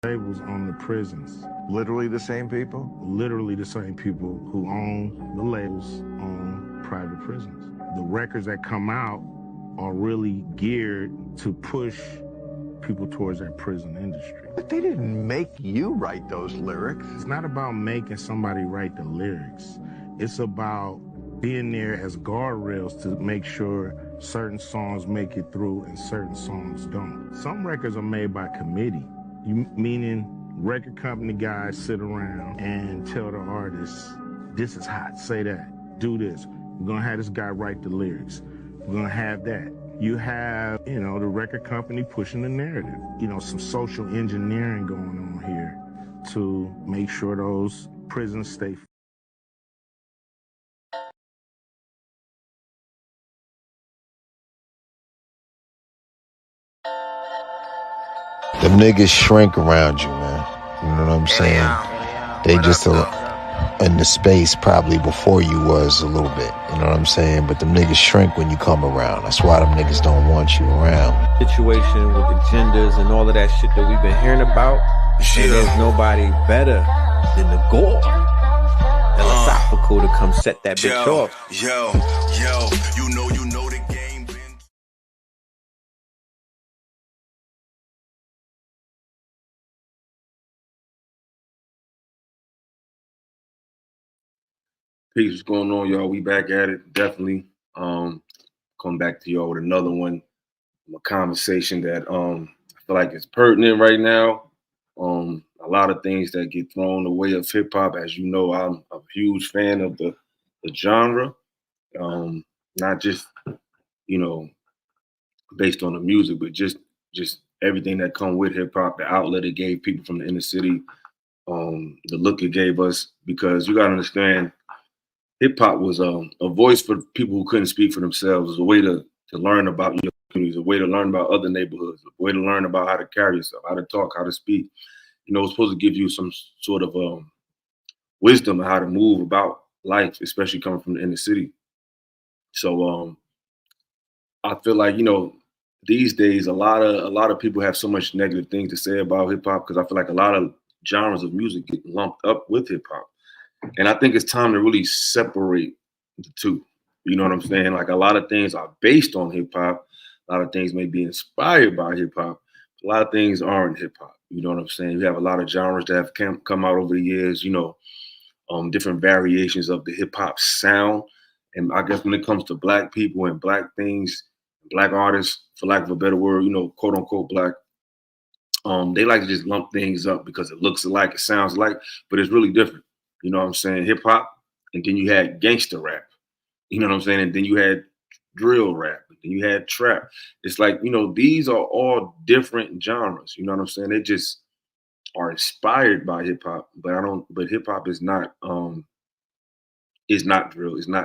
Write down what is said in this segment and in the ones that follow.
Labels on the prisons. Literally the same people? Literally the same people who own the labels own private prisons. The records that come out are really geared to push people towards that prison industry. But they didn't make you write those lyrics. It's not about making somebody write the lyrics. It's about being there as guardrails to make sure certain songs make it through and certain songs don't. Some records are made by committee, meaning record company guys sit around and tell the artists, this is hot, say that, do this. We're gonna have this guy write the lyrics. We're gonna have that. You have, the record company pushing the narrative. Some social engineering going on here to make sure those prisons stay. Them niggas shrink around you, man. You know what I'm saying? They just in the space probably before you was a little bit. You know what I'm saying? But them niggas shrink when you come around. That's why them niggas don't want you around. Situation with agendas and all of that shit that we've been hearing about. And there's nobody better than the gore. Philosophical to come set that bitch off. Yo, you know the game been. Peace, what's going on, y'all? We back at it, definitely. Come back to y'all with another one, a conversation that I feel like is pertinent right now. A lot of things that get thrown away of hip hop. As you know, I'm a huge fan of the genre, not just based on the music, but just everything that come with hip hop, the outlet it gave people from the inner city, the look it gave us. Because you gotta understand, hip hop was a voice for people who couldn't speak for themselves. It was a way to learn about your communities, a way to learn about other neighborhoods, a way to learn about how to carry yourself, how to talk, how to speak. It's supposed to give you some sort of wisdom on how to move about life, especially coming from the inner city. So I feel like these days a lot of people have so much negative things to say about hip hop, because I feel like a lot of genres of music get lumped up with hip hop. And I think it's time to really separate the two. You know what I'm saying? Like, a lot of things are based on hip hop. A lot of things may be inspired by hip hop. A lot of things aren't hip hop. You know what I'm saying? You have a lot of genres that have come out over the years, different variations of the hip hop sound. And I guess when it comes to black people and black things, black artists, for lack of a better word, quote unquote black, they like to just lump things up because it looks alike, it sounds alike, but it's really different. You know what I'm saying? Hip hop, and then you had gangster rap. You know what I'm saying? And then you had drill rap, and then you had trap. It's like, these are all different genres. You know what I'm saying? They just are inspired by hip hop, but hip hop is not drill, it's not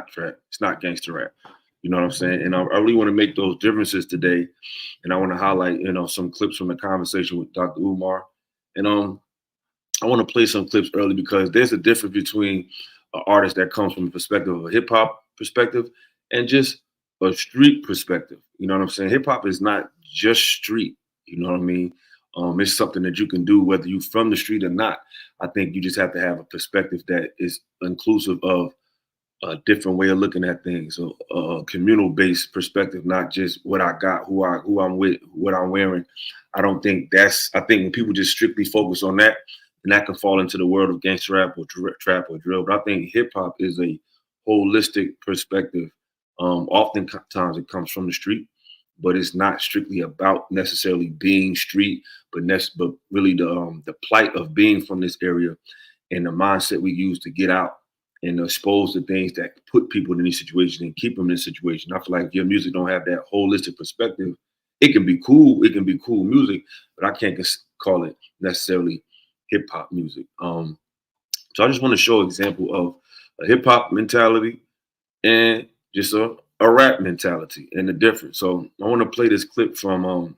trap, it's not gangster rap. You know what I'm saying? And I really want to make those differences today. And I want to highlight, some clips from the conversation with Dr. Umar. And I want to play some clips early, because there's a difference between an artist that comes from the perspective of a hip hop perspective and just a street perspective. You know what I'm saying? Hip hop is not just street. You know what I mean? It's something that you can do whether you're from the street or not. I think you just have to have a perspective that is inclusive of a different way of looking at things, a communal based perspective, not just what I got, who I'm with, what I'm wearing. I think when people just strictly focus on that, and that can fall into the world of gangster rap or trap or drill. But I think hip hop is a holistic perspective. Oftentimes it comes from the street, but it's not strictly about necessarily being street, but really the plight of being from this area and the mindset we use to get out and expose the things that put people in these situations and keep them in this situation. I feel like if your music don't have that holistic perspective, it can be cool. It can be cool music, but I can't call it necessarily hip hop music. So I just want to show an example of a hip hop mentality and just a rap mentality and the difference. So I want to play this clip from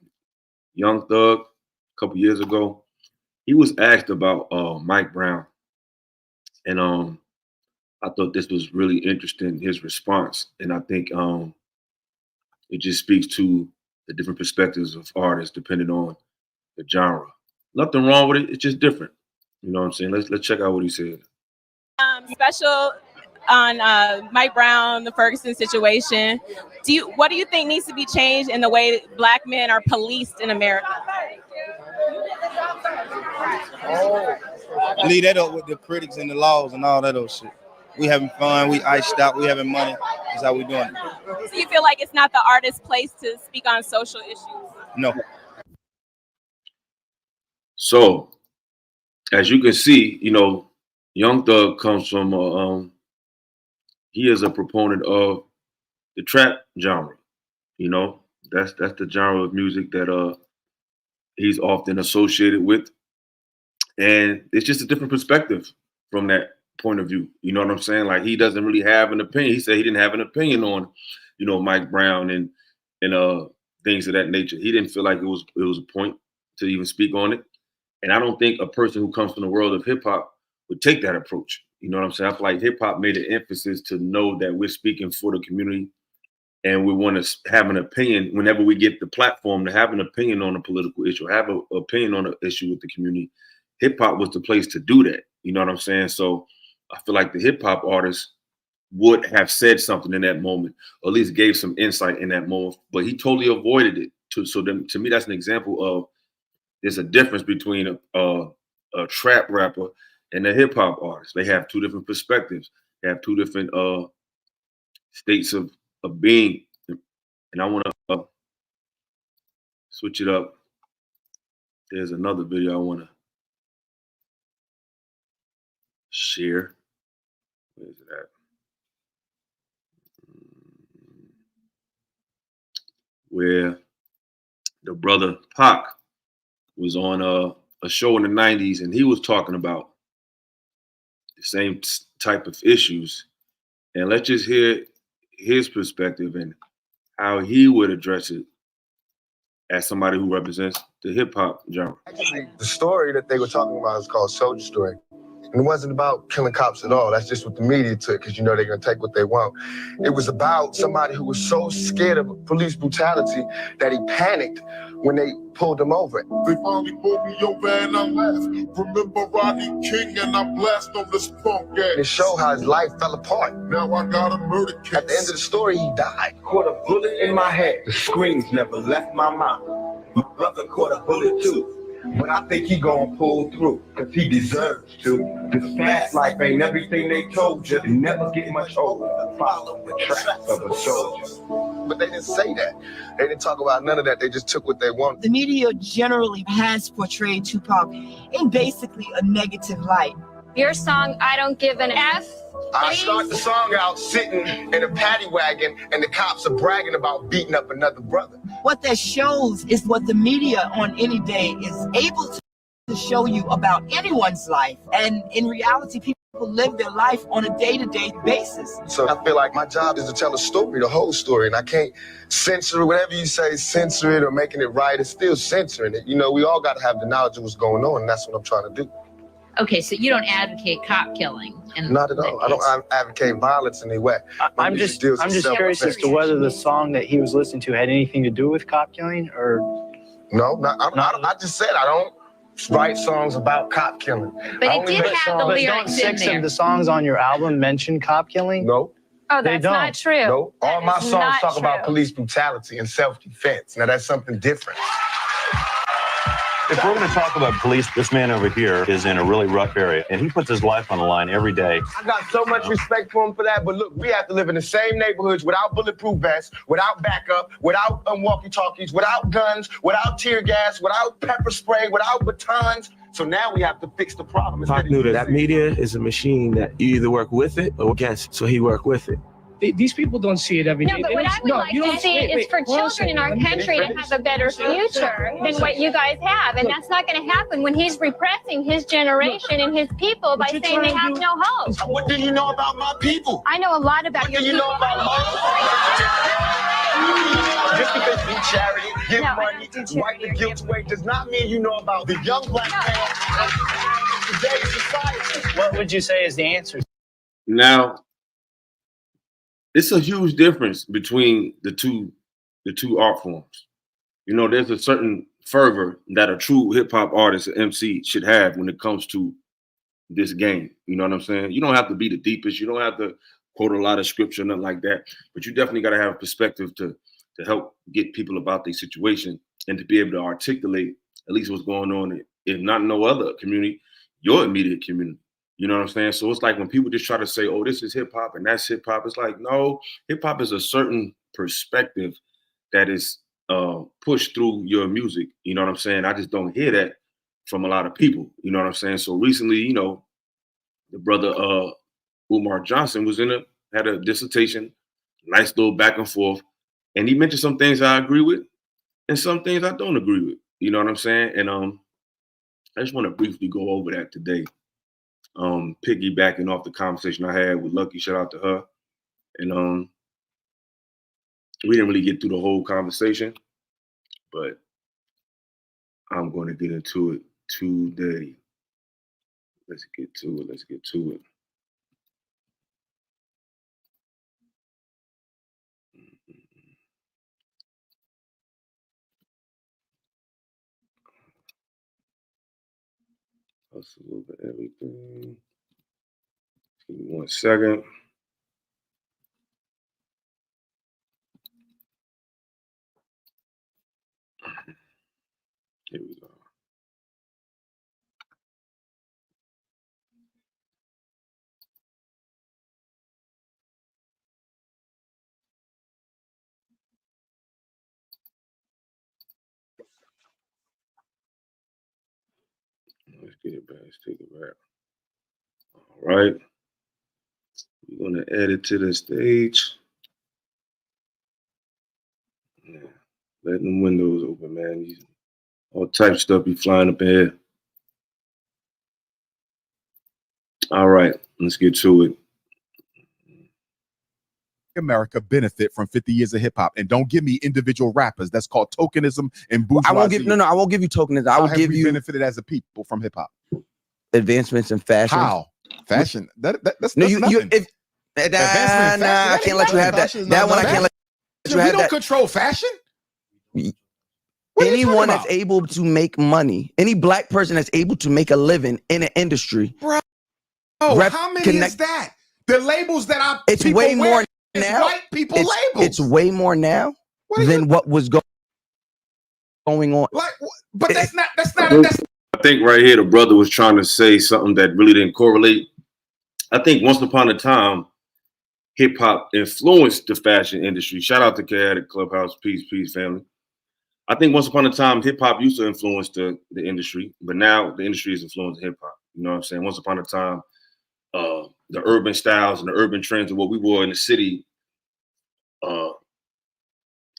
Young Thug a couple years ago. He was asked about Mike Brown, and I thought this was really interesting, his response. And I think it just speaks to the different perspectives of artists depending on the genre. Nothing wrong with it. It's just different. You know what I'm saying? Let's check out what he said. Special on Mike Brown, the Ferguson situation. What do you think needs to be changed in the way Black men are policed in America? Leave that up with the critics and the laws and all that other shit. We having fun, we iced out, we having money. That's how we doing it. So you feel like it's not the artist's place to speak on social issues? No. So, as you can see, you know, Young Thug comes from, he is a proponent of the trap genre. You know, that's the genre of music that he's often associated with. And it's just a different perspective from that point of view. You know what I'm saying? Like, he doesn't really have an opinion. He said he didn't have an opinion on, you know, Mike Brown and things of that nature. He didn't feel like it was a point to even speak on it. And I don't think a person who comes from the world of hip hop would take that approach. You know what I'm saying? I feel like hip hop made an emphasis to know that we're speaking for the community and we want to have an opinion whenever we get the platform to have an opinion on a political issue, have an opinion on an issue with the community. Hip hop was the place to do that. You know what I'm saying? So I feel like the hip hop artists would have said something in that moment, or at least gave some insight in that moment, but he totally avoided it. To me, that's an example of there's a difference between a trap rapper and a hip hop artist. They have two different perspectives. They have two different states of being. And I want to switch it up. There's another video I want to share. Where is it at? Where the brother Pac was on a show in the 90s, and he was talking about the same type of issues. And let's just hear his perspective and how he would address it as somebody who represents the hip hop genre. Actually, the story that they were talking about is called Soldier Story. And it wasn't about killing cops at all. That's just what the media took, because you know they're gonna take what they want. It was about somebody who was so scared of police brutality that he panicked when they pulled him over. They finally pulled me over and I laughed. Remember Rodney King and I blast on this punk ass. It showed how his life fell apart. Now I got a murder case. At the end of the story, he died. Caught a bullet in my head. The screams never left my mouth. My brother caught a bullet too. But I think he gonna pull through, cause he deserves to. This fast life ain't everything they told you. You never get much older. Follow the tracks of a soldier. But they didn't say that. They didn't talk about none of that. They just took what they wanted. The media generally has portrayed Tupac in basically a negative light. Your song, I Don't Give an F. I start the song out sitting in a paddy wagon and the cops are bragging about beating up another brother. What that shows is what the media on any day is able to show you about anyone's life. And in reality, people live their life on a day-to-day basis. So I feel like my job is to tell a story, the whole story, and I can't censor it. Whatever you say, censor it or making it right, it's still censoring it. You know, we all got to have the knowledge of what's going on, and that's what I'm trying to do. Okay, so you don't advocate cop killing? Not at all. I don't advocate violence in any way. I'm just curious as to whether the song that he was listening to had anything to do with cop killing, or no. I just said I don't write songs about cop killing. But it did have the lyrics don't in six there. of the songs on your album mention cop killing? No. Oh, that's not true. No. All my is songs not talk true. about police brutality and self-defense. Now that's something different. If we're going to talk about police, this man over here is in a really rough area, and he puts his life on the line every day. I got so much respect for him for that, but look, we have to live in the same neighborhoods without bulletproof vests, without backup, without walkie-talkies, without guns, without tear gas, without pepper spray, without batons. So now we have to fix the problem. Pac knew that media is a machine that you either work with it or against it, so he worked with it. These people don't see it every day. No, but what I would like to see is for children in our country to have a better future than what you guys have. And that's not going to happen when he's repressing his generation and his people by saying they have no hope. What do you know about my people? I know a lot about your people. What do you know about my Just because you charity, give money, wipe the guilt away, does not mean you know about the young black man of today's society. What would you say is the answer? Now, it's a huge difference between the two art forms. You know, there's a certain fervor that a true hip hop artist or MC should have when it comes to this game. You know what I'm saying? You don't have to be the deepest. You don't have to quote a lot of scripture, nothing like that. But you definitely got to have a perspective to help get people about their situation and to be able to articulate at least what's going on, if not no other community, your immediate community. You know what I'm saying? So it's like when people just try to say, oh, this is hip hop and that's hip hop. It's like, no, hip hop is a certain perspective that is pushed through your music. You know what I'm saying? I just don't hear that from a lot of people. You know what I'm saying? So recently, you know, the brother Umar Johnson was had a dissertation, nice little back and forth. And he mentioned some things I agree with and some things I don't agree with. You know what I'm saying? And I just want to briefly go over that today. Piggybacking off the conversation I had with Lucky, shout out to her. And we didn't really get through the whole conversation, but I'm going to get into it today. Let's get to it. Let's get to it. That's a little bit of everything. Give me 1 second. Here we go. Let's get it back. Let's take it back. All right. We're going to add it to the stage. Yeah. Letting them windows open, man. All type of stuff be flying up in here. All right. Let's get to it. America benefit from 50 years of hip hop, and don't give me individual rappers. That's called tokenism and bourgeoisie. I won't give I won't give you tokenism. I will give you benefited as a people from hip hop. Advancements in fashion. How? Fashion? That's no, nothing. I can't let you have that. That one I can't let you have. We don't control fashion. Anyone that's able to make money, any black person that's able to make a living in an industry, bro. How many is that? The labels that it's way more now. White people labels. It's way more now than what was going on. But that's not. I think right here the brother was trying to say something that really didn't correlate. I think once upon a time, hip hop influenced the fashion industry. Shout out to K at Clubhouse. Peace, family. I think once upon a time, hip hop used to influence the industry, but now the industry is influencing hip hop. You know what I'm saying? Once upon a time, the urban styles and the urban trends of what we wore in the city,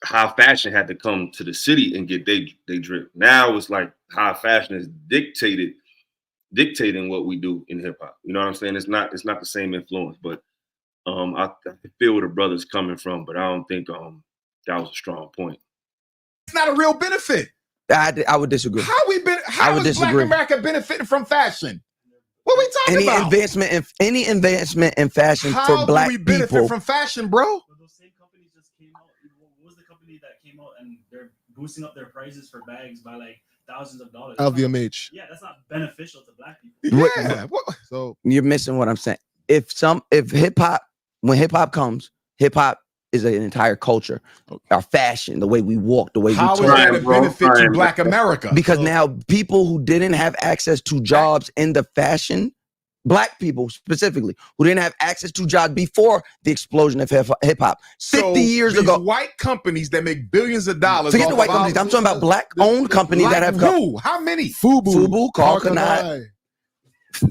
high fashion had to come to the city and get they drip. Now it's like high fashion is dictating what we do in hip hop. You know what I'm saying? It's not the same influence, but I feel where the brother's coming from, but I don't think that was a strong point. It's not a real benefit. I would disagree. How is Black America benefiting from fashion? What are we talking about? Any advancement in fashion for black we benefit people from fashion, bro? Well, those same companies just came out. What was the company that came out and they're boosting up their prices for bags by like thousands of dollars? LVMH. Yeah, that's not beneficial to black people. Yeah. So you're missing what I'm saying. If hip hop, when hip hop comes, hip hop is an entire culture. Our fashion, the way we walk, the way we talk. How is that a benefit to Black America? Because now people who didn't have access to jobs in the fashion, black people specifically, who didn't have access to jobs before the explosion of hip hop, 50 years ago. White companies that make billions of dollars. Forget the white companies. I'm talking about black-owned companies that have come. How many? Fubu, Carl Kanai.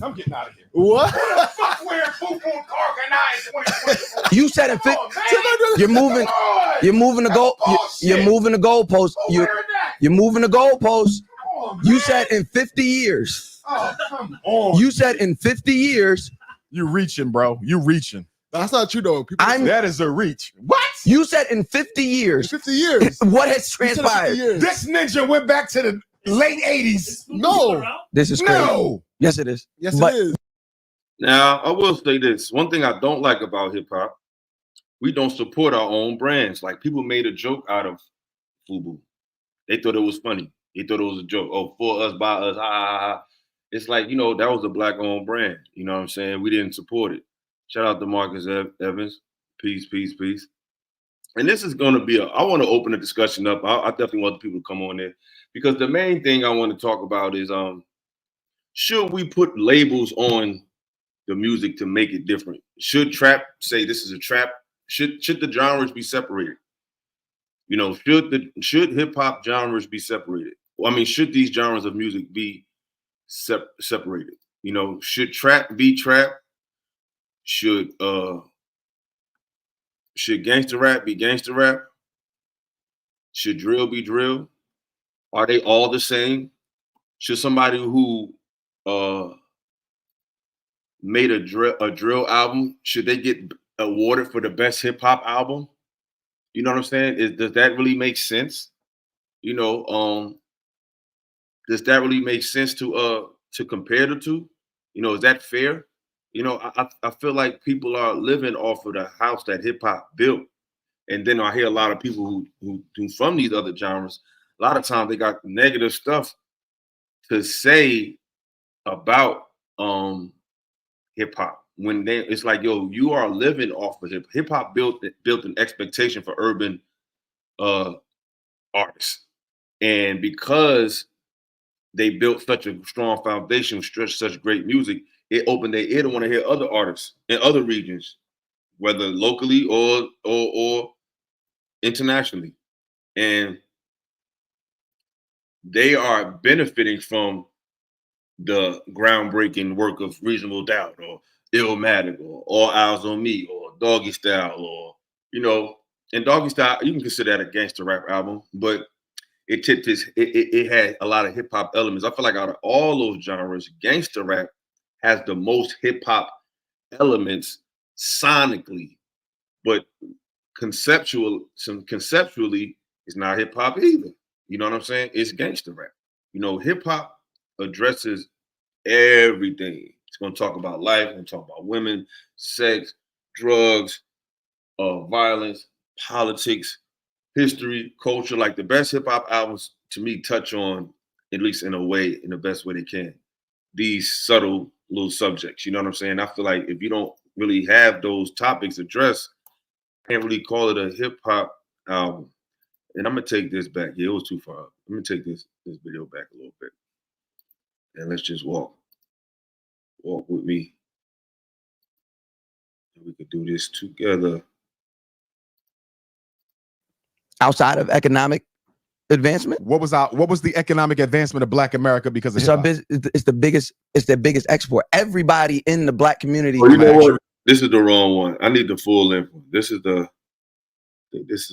I'm getting out of here. What? the fuck wearing Fubu and Carcanine? You said it fit. You're moving the goal. You're moving the goalpost. You're moving the goalpost. You said in 50 years. Oh, come on. You said in 50 years. You're reaching, bro. You're reaching. That's not true, though. That is a reach. What? You said in 50 years. 50 years. What has transpired? This ninja went back to the late 80s. No. This is crazy. No. Yes, it is. Yes, it is. Now, I will say this. One thing I don't like about hip hop, we don't support our own brands. Like people made a joke out of Fubu. They thought it was funny. He thought it was a joke. Oh, for us, by us, ha ha ha. It's like, you know, that was a black-owned brand. You know what I'm saying? We didn't support it. Shout out to Marcus Evans. Peace, peace, peace. And this is going to be I want to open the discussion up. I definitely want the people to come on there, because the main thing I want to talk about is should we put labels on the music to make it different? Should trap say this is a trap? Should the genres be separated? You know, should hip hop genres be separated? Well, I mean, should these genres of music be separated? You know, should trap be trap? Should gangster rap be gangster rap? Should drill be drill? Are they all the same? Should somebody who made a drill album, should they get awarded for the best hip hop album? You know what I'm saying? Does that really make sense? You know, does that really make sense to compare the two? You know, is that fair? You know, I feel like people are living off of the house that hip hop built. And then I hear a lot of people who from these other genres, a lot of times they got negative stuff to say about hip hop. When it's like, yo, you are living off of hip hop built an expectation for urban artists. And because they built such a strong foundation, such great music, it opened their ear to want to hear other artists in other regions, whether locally or internationally. And they are benefiting from the groundbreaking work of Reasonable Doubt or Illmatic or All Eyes on Me or Doggy Style, or, you know, and Doggy Style, you can consider that a gangster rap album, but it had a lot of hip hop elements. I feel like out of all those genres, gangster rap has the most hip hop elements sonically, but conceptually, it's not hip hop either. You know what I'm saying? It's gangster rap. You know, hip hop addresses everything. It's going to talk about life. It's going to talk about women, sex, drugs, violence, politics, history, culture. Like, the best hip hop albums to me touch on, at least in a way, in the best way they can, these subtle little subjects. You know what I'm saying? I feel like if you don't really have those topics addressed, can't really call it a hip hop album. And I'm gonna take this back. Yeah, it was too far. I'm gonna take this video back a little bit, and let's just walk with me. We could do this together. Outside of economic advancement, what was the economic advancement of Black America because of it's the biggest export. Everybody in the Black community. Oh, you know what? This is the wrong one. I need the full length one. This is a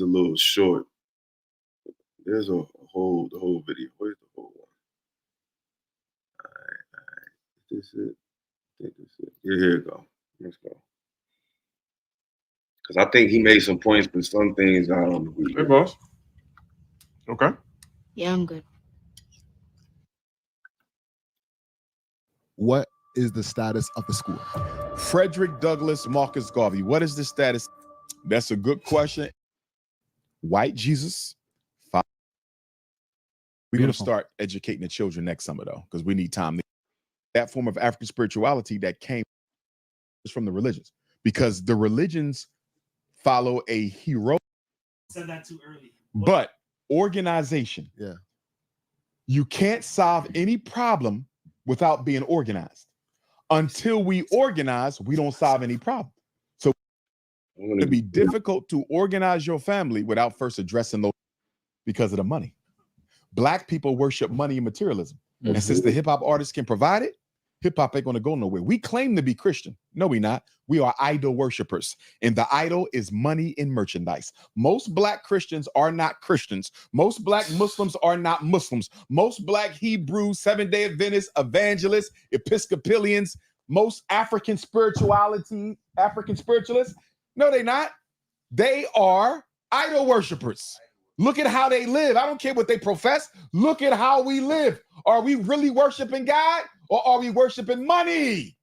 little short. There's the whole video. Where's the whole one? All right. This is it. Yeah, here we go. Let's go. Because I think he made some points, but some things I don't agree. Hey, boss. Okay. Yeah, I'm good. What is the status of the school? Frederick Douglass Marcus Garvey. What is the status? That's a good question. White Jesus. We're going to start educating the children next summer, though, because we need time. That form of African spirituality that came from the religions, because the religions follow a hero. Said that too early. But organization. Yeah. You can't solve any problem without being organized. Until we organize, we don't solve any problem. So it'd be difficult to organize your family without first addressing those, because of the money. Black people worship money and materialism. Mm-hmm. And since the hip hop artists can provide it, hip hop ain't going to go nowhere. We claim to be Christian. No, we not. We are idol worshipers. And the idol is money and merchandise. Most Black Christians are not Christians. Most Black Muslims are not Muslims. Most Black Hebrews, Seventh-day Adventists, evangelists, Episcopalians, most African spiritualists, no, they not. They are idol worshipers. Look at how they live. I don't care what they profess. Look at how we live. Are we really worshiping God, or are we worshiping money?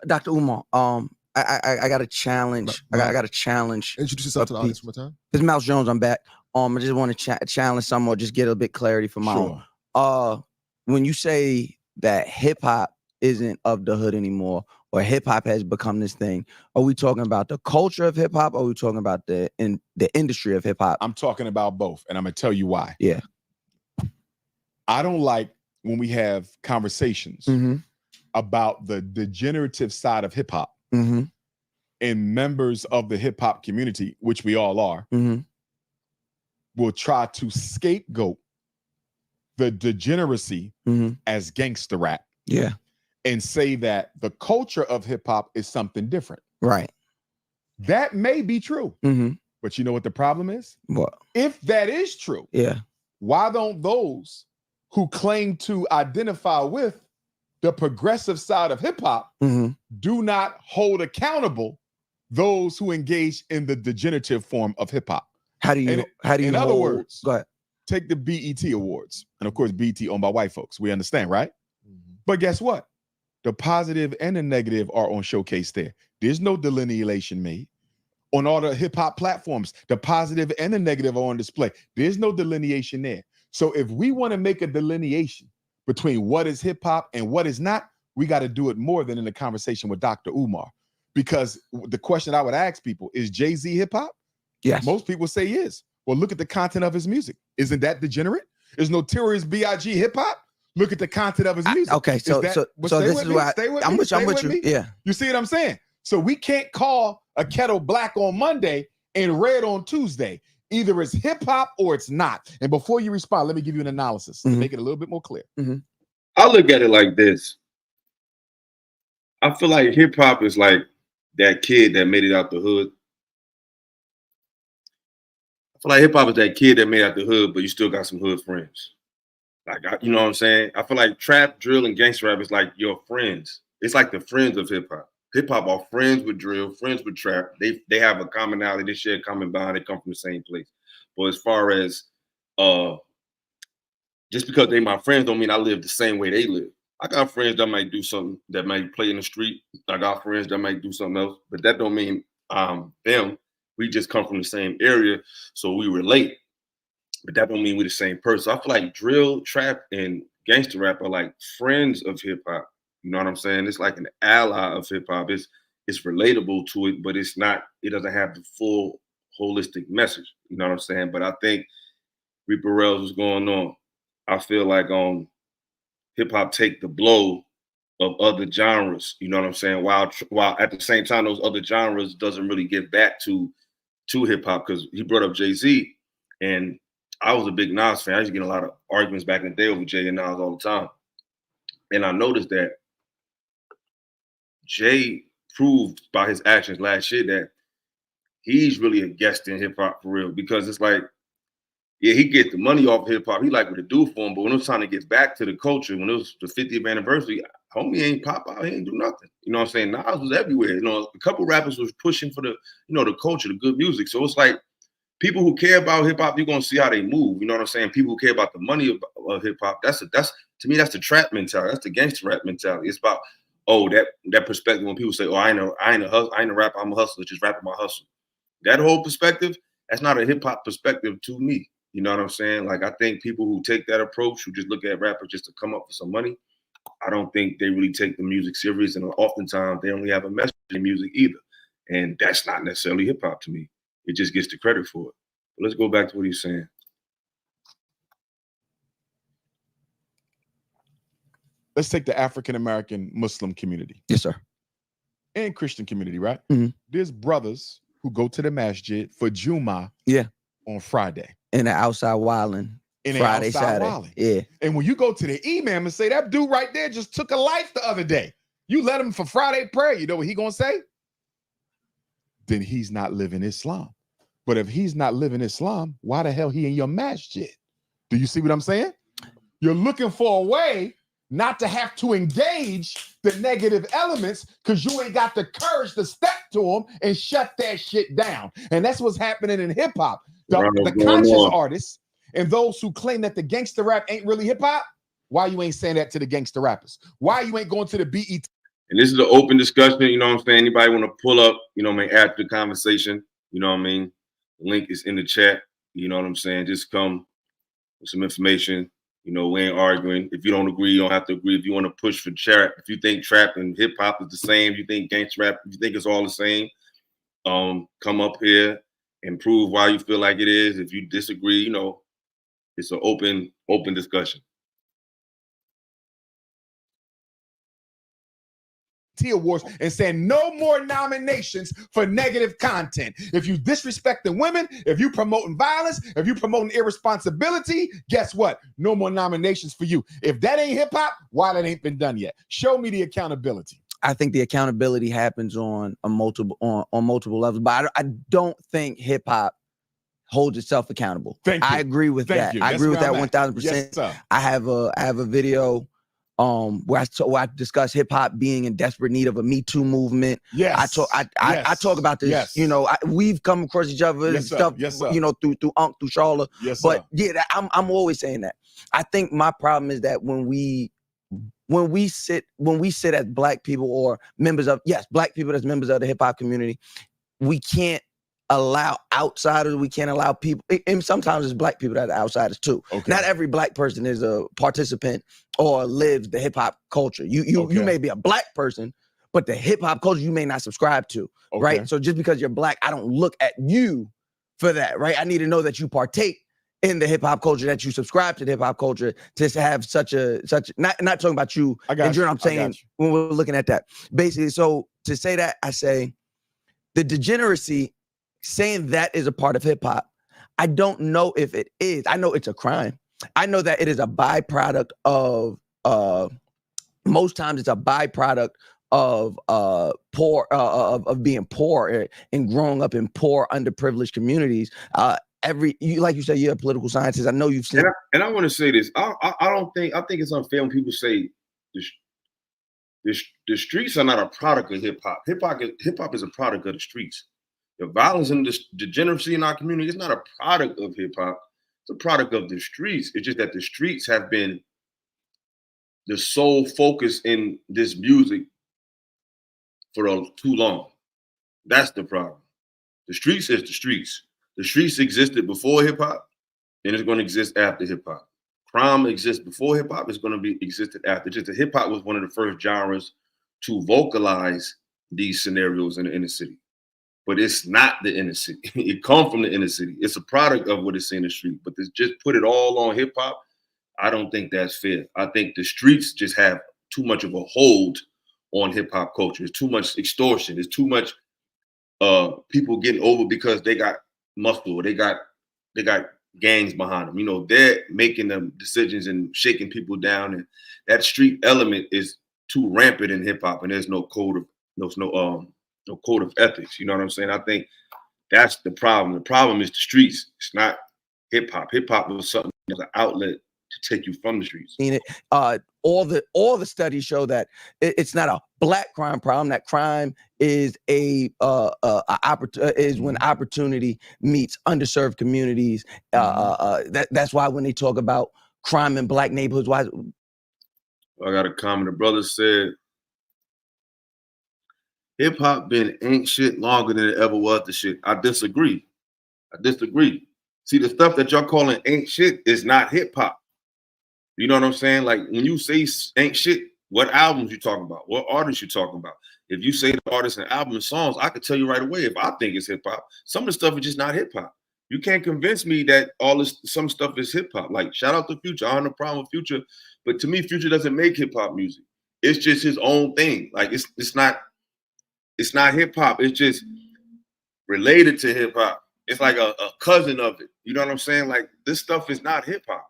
Dr. Umar, I got a challenge. I got a challenge. Introduce yourself to the audience one more time. This is Mouse Jones. I'm back. I just want to challenge some, or just get a bit clarity from my own. when you say that hip hop isn't of the hood anymore, or hip hop has become this thing, are we talking about the culture of hip hop, or are we talking about the industry of hip hop? I'm talking about both, and I'm gonna tell you why. Yeah. I don't like when we have conversations about the degenerative side of hip hop, and members of the hip hop community, which we all are, will try to scapegoat the degeneracy as gangster rap. Yeah. And say that the culture of hip hop is something different. Right. That may be true. But you know what the problem is? What? If that is true, why don't those who claim to identify with the progressive side of hip hop do not hold accountable those who engage in the degenerative form of hip hop? How do you in other words, go ahead. Take the BET Awards. And of course, BET owned by white folks. We understand, right? But guess what? The positive and the negative are on showcase there. There's no delineation made. On all the hip hop platforms, the positive and the negative are on display. There's no delineation there. So if we want to make a delineation between what is hip hop and what is not, we got to do it more than in the conversation with Dr. Umar. Because the question I would ask people is Jay-Z hip hop? Yes. Most people say he is. Well, look at the content of his music. Isn't that degenerate? Is Notorious B.I.G. hip hop? Look at the content of his music. Okay, so this is why I'm with you. Yeah. You see what I'm saying? So we can't call a kettle black on Monday and red on Tuesday. Either it's hip hop or it's not. And before you respond, let me give you an analysis to make it a little bit more clear. I look at it like this. I feel like hip hop is like that kid that made it out the hood. I feel like hip hop is that kid that made it out the hood, but you still got some hood friends. Like, you know what I'm saying? I feel like trap, drill, and gangster rap is like your friends. It's like the friends of hip hop. Hip hop are friends with drill, friends with trap. They have a commonality. They share a common bond. They come from the same place. But as far as just because they my friends don't mean I live the same way they live. I got friends that might do something, that might play in the street. I got friends that might do something else, but that don't mean them. We just come from the same area, so we relate. But that don't mean we're the same person. I feel like drill, trap, and gangster rap are like friends of hip hop. You know what I'm saying? It's like an ally of hip hop. It's relatable to it, but it's not. It doesn't have the full holistic message. You know what I'm saying? But I think Reaper Rails was going on. I feel like hip hop take the blow of other genres. You know what I'm saying? While at the same time, those other genres doesn't really get back to hip hop, because he brought up Jay-Z, and I was a big Nas fan. I used to get a lot of arguments back in the day over Jay and Nas all the time. And I noticed that Jay proved by his actions last year that he's really a guest in hip hop for real, because it's like, yeah, he gets the money off of hip hop. He like what it do for him, but when it was time to get back to the culture, when it was the 50th anniversary, homie ain't pop out. He ain't do nothing. You know what I'm saying? Nas was everywhere. You know, a couple rappers was pushing for the, the culture, the good music. So it's like, people who care about hip hop, you're gonna see how they move. You know what I'm saying? People who care about the money of hip hop, that's to me, that's the trap mentality. That's the gangster rap mentality. It's about that perspective when people say, "Oh, I ain't a rapper. I'm a hustler. Just rapping my hustle." That whole perspective, that's not a hip hop perspective to me. You know what I'm saying? Like, I think people who take that approach, who just look at rappers just to come up with some money, I don't think they really take the music serious, and oftentimes they don't really have a message in music either. And that's not necessarily hip hop to me. It just gets the credit for it. But let's go back to what he's saying. Let's take the African-American Muslim community. Yes, sir. And Christian community, right? There's brothers who go to the masjid for Juma on Friday. And the outside wilding. Friday, Saturday. Yeah. And when you go to the imam and say, that dude right there just took a life the other day, you let him for Friday prayer, you know what he gonna say? Then he's not living Islam. But if he's not living Islam, why the hell he in your masjid? Do you see what I'm saying? You're looking for a way not to have to engage the negative elements because you ain't got the courage to step to them and shut that shit down. And that's what's happening in hip hop. The conscious artists and those who claim that the gangster rap ain't really hip hop, why you ain't saying that to the gangster rappers? Why you ain't going to the BET? And this is an open discussion, you know what I'm saying? Anybody want to pull up, you know what I mean, after the conversation, you know what I mean? The link is in the chat, you know what I'm saying? Just come with some information, You know, we ain't arguing. If you don't agree, you don't have to agree. If you want to push for trap, if you think trap and hip hop is the same, you think gangsta rap, you think it's all the same, come up here and prove why you feel like it is. If you disagree, you know, it's an open discussion. Awards and saying no more nominations for negative content. If you disrespecting women, if you promoting violence, if you promoting irresponsibility, guess what? No more nominations for you. If that ain't hip hop, why that ain't been done yet? Show me the accountability. I think the accountability happens on multiple levels, but I don't think hip hop holds itself accountable. Thank you. I agree with that. I agree with that 1,000%. Yes, I have a video where I discuss hip hop being in desperate need of a Me Too movement. Yes. I talk about this. Yes. You know, we've come across each other and stuff. You know, through Unc, through Charla. Yes, but yeah, I'm always saying that. I think my problem is that when we sit as black people or members of black people as members of the hip hop community, we can't allow outsiders, we can't allow people, and sometimes it's black people that are outsiders too. Okay. Not every black person is a participant or lives the hip hop culture. You may be a black person, but the hip hop culture you may not subscribe to, right? So just because you're black, I don't look at you for that, right? I need to know that you partake in the hip hop culture, that you subscribe to the hip hop culture, to have such not talking about you. I got you. I'm saying when we're looking at that, basically. So to say that, I say the degeneracy, saying that is a part of hip hop, I don't know if it is. I know it's a crime. I know that it is a byproduct of most times it's a byproduct of poor of being poor and growing up in poor, underprivileged communities. Like you said, you're a political scientist. I know you've seen. And I want to say this. I think it's unfair when people say the streets are not a product of hip hop. Hip hop is a product of the streets. The violence and the degeneracy in our community is not a product of hip hop. It's a product of the streets. It's just that the streets have been the sole focus in this music for too long. That's the problem. The streets is the streets. The streets existed before hip hop, and it's going to exist after hip hop. Crime exists before hip hop. It's going to be existed after. Just that hip hop was one of the first genres to vocalize these scenarios in the inner city. But it's not the inner city. It comes from the inner city. It's a product of what it's in the street. But to just put it all on hip hop, I don't think that's fair. I think the streets just have too much of a hold on hip hop culture. It's too much extortion. It's too much people getting over because they got muscle. They got gangs behind them. You know, they're making them decisions and shaking people down. And that street element is too rampant in hip hop. And there's no code of ethics. You know what I'm saying? I think that's the problem. The problem is the streets. It's not hip hop. Hip hop was something as an outlet to take you from the streets. All the studies show that it's not a black crime problem. That crime is is when opportunity meets underserved communities. That's why when they talk about crime in black neighborhoods, why? I got a comment. The brother said, hip hop been ain't shit longer than it ever was the shit. I disagree. See, the stuff that y'all calling ain't shit is not hip hop. You know what I'm saying? Like when you say ain't shit, what albums you talking about? What artists you talking about? If you say the artists and album and songs, I could tell you right away if I think it's hip hop. Some of the stuff is just not hip hop. You can't convince me that some stuff is hip hop. Like shout out to Future. I have no problem with Future, but to me, Future doesn't make hip hop music. It's just his own thing. Like it's not hip hop. It's just related to hip hop. It's like a cousin of it. You know what I'm saying? Like this stuff is not hip hop.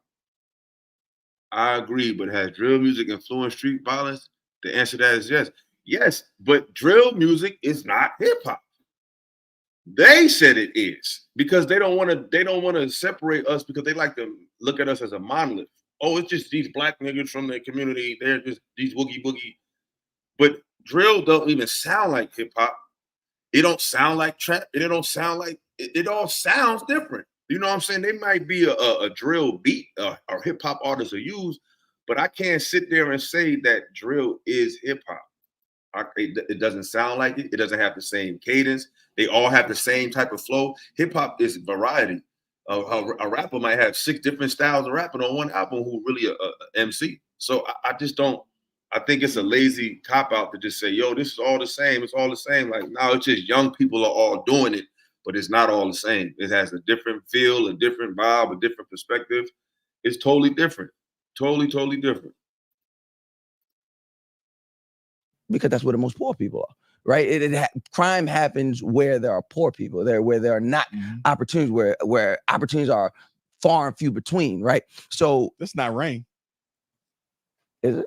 I agree, but has drill music influenced street violence? The answer to that is yes. Yes, but drill music is not hip hop. They said it is because they don't want to separate us because they like to look at us as a monolith. Oh, it's just these black niggas from the community. They're just these woogie boogie. But drill don't even sound like hip hop. It don't sound like trap. And it don't sound like it all sounds different. You know what I'm saying? They might be a drill beat or hip hop artists are used, but I can't sit there and say that drill is hip hop. It doesn't sound like it. It doesn't have the same cadence. They all have the same type of flow. Hip hop is variety. A rapper might have 6 different styles of rapping on one album who really a MC. So I just don't. I think it's a lazy cop out to just say, yo, this is all the same. It's all the same. Like, no, it's just young people are all doing it, but it's not all the same. It has a different feel, a different vibe, a different perspective. It's totally different. Totally different. Because that's where the most poor people are, right? Crime happens where there are poor people, where there are not opportunities, where opportunities are far and few between, right? So that's not rain. Is it?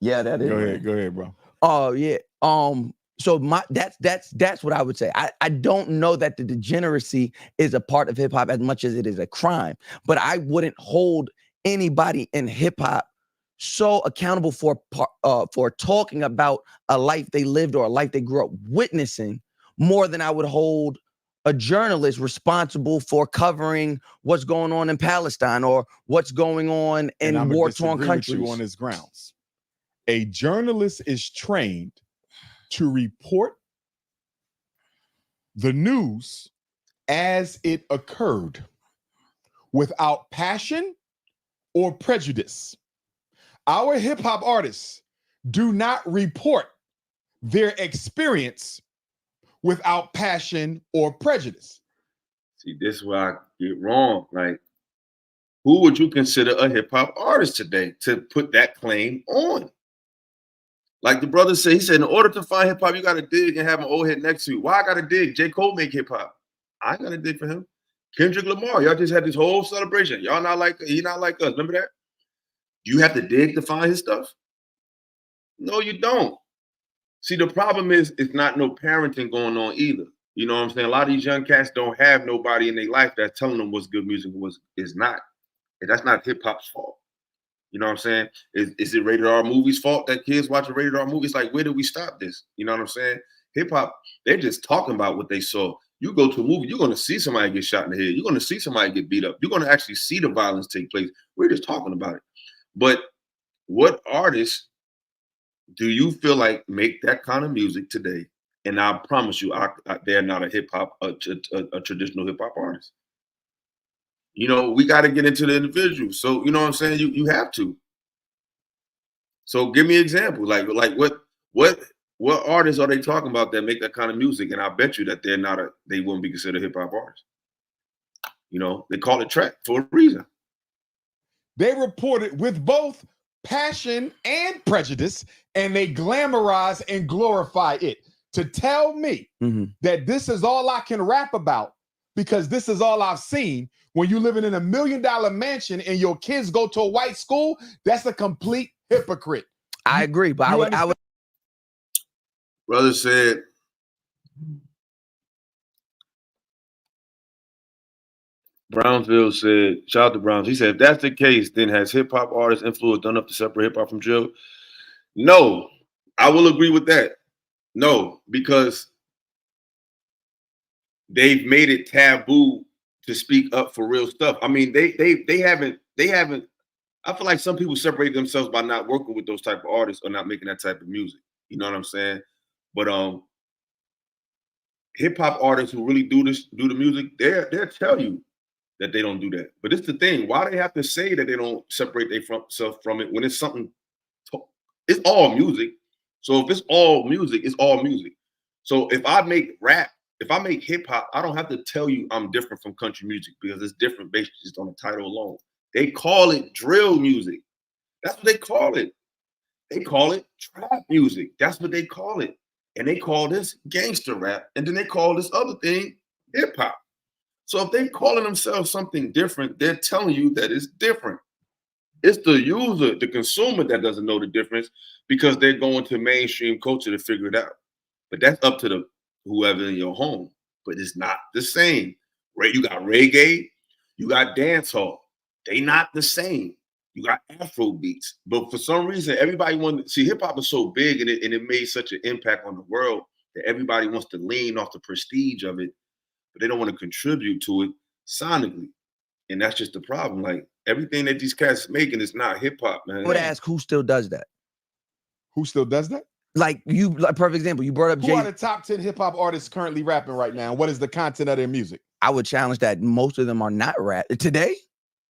Yeah, that is. Go ahead, bro. Oh yeah. So that's what I would say. I don't know that the degeneracy is a part of hip hop as much as it is a crime, but I wouldn't hold anybody in hip hop so accountable for talking about a life they lived or a life they grew up witnessing more than I would hold a journalist responsible for covering what's going on in Palestine or what's going on in war-torn countries. With you on his grounds. A journalist is trained to report the news as it occurred without passion or prejudice. Our hip hop artists do not report their experience without passion or prejudice. See, this is where I get wrong. Like, who would you consider a hip hop artist today to put that claim on? Like the brother said, he said, in order to find hip hop, you got to dig and have an old head next to you. Why I got to dig? J. Cole make hip hop. I ain't got to dig for him. Kendrick Lamar, y'all just had this whole celebration. Y'all not like, he not like us. Remember that? You have to dig to find his stuff? No, you don't. See, the problem is it's not no parenting going on either. You know what I'm saying? A lot of these young cats don't have nobody in their life that's telling them what's good music is not. And that's not hip hop's fault. You know what I'm saying? Is it rated R movies' fault that kids watch a rated R movie? It's like, where do we stop this? You know what I'm saying? Hip hop, they're just talking about what they saw. You go to a movie, you're going to see somebody get shot in the head. You're going to see somebody get beat up. You're going to actually see the violence take place. We're just talking about it. But what artists do you feel like make that kind of music today? And I promise you, they're not a hip hop, a traditional hip hop artist. You know, we got to get into the individual. So, you know what I'm saying? You have to. So give me an example. Like what artists are they talking about that make that kind of music? And I bet you that they wouldn't be considered hip hop artists. You know, they call it trap for a reason. They report it with both passion and prejudice, and they glamorize and glorify it. To tell me that this is all I can rap about because this is all I've seen, when you're living in $1 million mansion and your kids go to a white school, that's a complete hypocrite. I agree, but I would. Brother said, Brownsville said, shout out to Browns. He said, if that's the case, then has hip hop artists influence done enough to separate hip hop from drill? No, I will agree with that. No, because they've made it taboo to speak up for real stuff. I mean, they haven't. I feel like some people separate themselves by not working with those type of artists or not making that type of music. You know what I'm saying? But hip hop artists who really do the music, they'll tell you that they don't do that. But it's the thing, why they have to say that they don't separate themselves from it when it's something, it's all music. So if it's all music, it's all music. So if I make rap, if I make hip hop, I don't have to tell you I'm different from country music because it's different based just on the title alone. They call it drill music. That's what they call it. They call it trap music. That's what they call it. And they call this gangster rap. And then they call this other thing hip hop. So if they're calling themselves something different, they're telling you that it's different. It's the user, the consumer that doesn't know the difference because they're going to mainstream culture to figure it out. But that's up to whoever in your home. But it's not the same. Right? You got reggae, you got dancehall. They not the same. You got Afro beats. But for some reason, everybody wanted to see hip hop is so big and it made such an impact on the world that everybody wants to lean off the prestige of it, but they don't want to contribute to it sonically. And that's just the problem. Like everything that these cats making is not hip hop, man. I would ask who still does that. Who still does that? Like perfect example. You brought up who are the top 10 hip hop artists currently rapping right now? What is the content of their music? I would challenge that most of them are not rap today.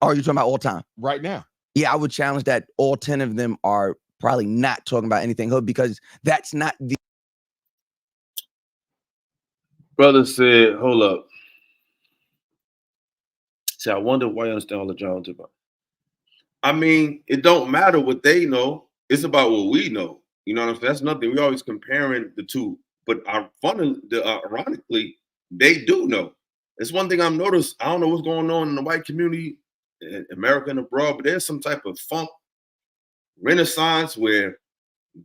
Or are you talking about all time? Right now. Yeah, I would challenge that all 10 of them are probably not talking about anything hood because that's not the. Brother said, hold up. See, I wonder why you understand all the John about. I mean, it don't matter what they know. It's about what we know. You know what I'm saying? That's nothing. We always comparing the two. But ironically, they do know. It's one thing I've noticed. I don't know what's going on in the white community, in America and abroad, but there's some type of funk renaissance where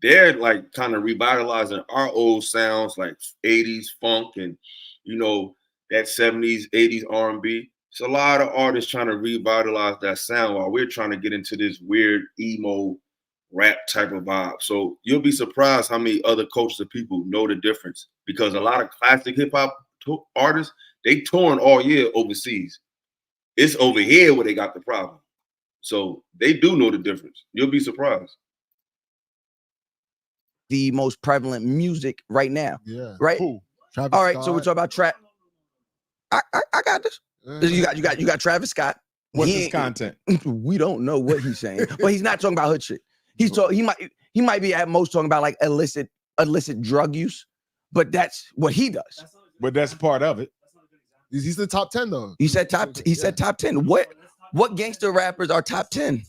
they're like kind of revitalizing our old sounds like 80s funk and, you know, that 70s, 80s R&B. It's a lot of artists trying to revitalize that sound while we're trying to get into this weird emo rap type of vibe. So you'll be surprised how many other cultures of people know the difference, because a lot of classic hip hop artists, they touring all year overseas. It's over here where they got the problem. So they do know the difference. You'll be surprised. The most prevalent music right now. Yeah. Right. Who? All right. So we're talking about trap. I got this. You got Travis Scott. What's his content? We don't know what he's saying, but he's not talking about hood shit. He might be at most talking about like illicit drug use, but that's what he does. But that's part of it. He's the top 10 though. He said top 10. What gangster rappers are top 10?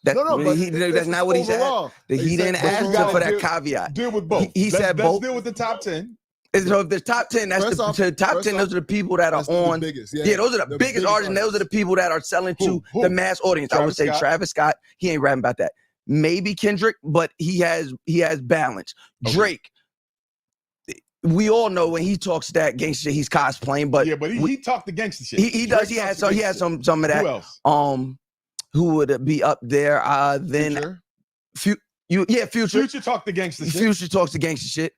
That's not what he said. He didn't ask for that caveat. Deal with both. He said both. Let's deal with the top 10. And so if there's top 10, that's the top 10. Those are the people that are on. Biggest. Yeah, those are the biggest artists, and those are the people that are selling to the mass audience. I would say Travis Scott. He ain't rapping about that. Maybe Kendrick, but he has balance. Okay. Drake. We all know when he talks that gangster shit, he's cosplaying. But yeah, but he talked the gangster shit. He does. He has some of that. Who else? Who would be up there? Then Future. Future. Future talked the gangster shit. Future talks the gangster shit.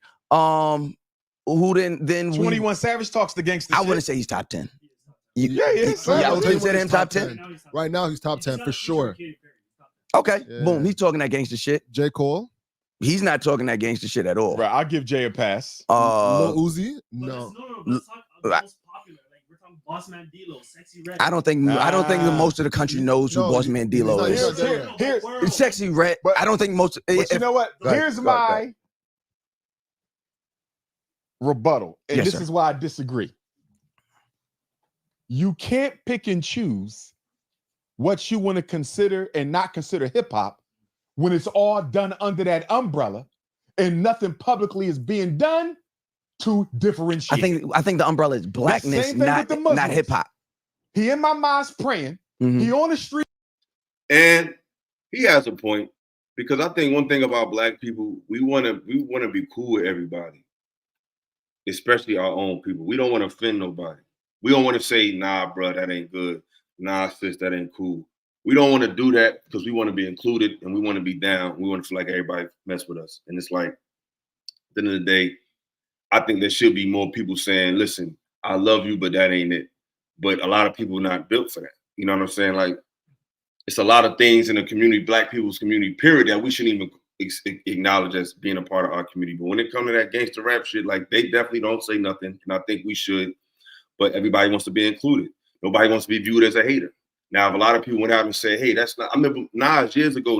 Who then 21 Savage talks the gangster shit. I wouldn't say he's top 10. Yeah, I would consider him top 10. Right now, he's top 10 for sure. Okay, boom. He's talking that gangster shit. J. Cole. He's not talking that gangster shit at all. Right, I'll give Jay a pass. Lil Uzi? No. Boss Man D-Lo, Sexy Red. I don't think most of the country knows who Boss Man D-Lo is. Here's Sexy Red. I don't think most. But you know what? Here's my rebuttal, and this is why I disagree. You can't pick and choose what you want to consider and not consider hip hop when it's all done under that umbrella and nothing publicly is being done to differentiate. I think the umbrella is blackness, not hip hop. He in my mosque praying. Mm-hmm. He on the street. And he has a point, because I think one thing about black people, we want to be cool with everybody, especially our own people. We don't want to offend nobody. We don't want to say, nah, bro, that ain't good. Nah, sis, that ain't cool. We don't want to do that because we want to be included and we want to be down. We want to feel like everybody mess with us. And it's like, at the end of the day, I think there should be more people saying, listen, I love you, but that ain't it. But a lot of people are not built for that. You know what I'm saying? Like, it's a lot of things in the community, black people's community, period, that we shouldn't even acknowledge as being a part of our community. But when it comes to that gangster rap shit, like, they definitely don't say nothing. And I think we should. But everybody wants to be included. Nobody wants to be viewed as a hater. Now, if a lot of people went out and said, hey, that's not, I remember Nas years ago,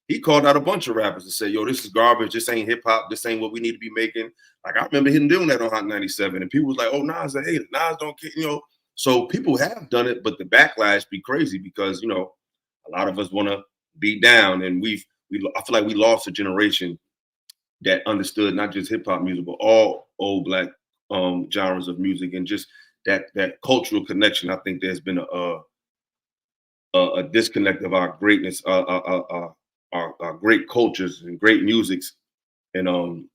he called out a bunch of rappers and said, yo, this is garbage. This ain't hip hop. This ain't what we need to be making. Like, I remember him doing that on Hot 97. And people was like, oh, Nas a hater. Nas don't care, you know. So people have done it, but the backlash be crazy because, you know, a lot of us want to be down. And I feel like we lost a generation that understood not just hip hop music, but all old black genres of music, and just that cultural connection. I think there's been a disconnect of our greatness, our great cultures and great musics, and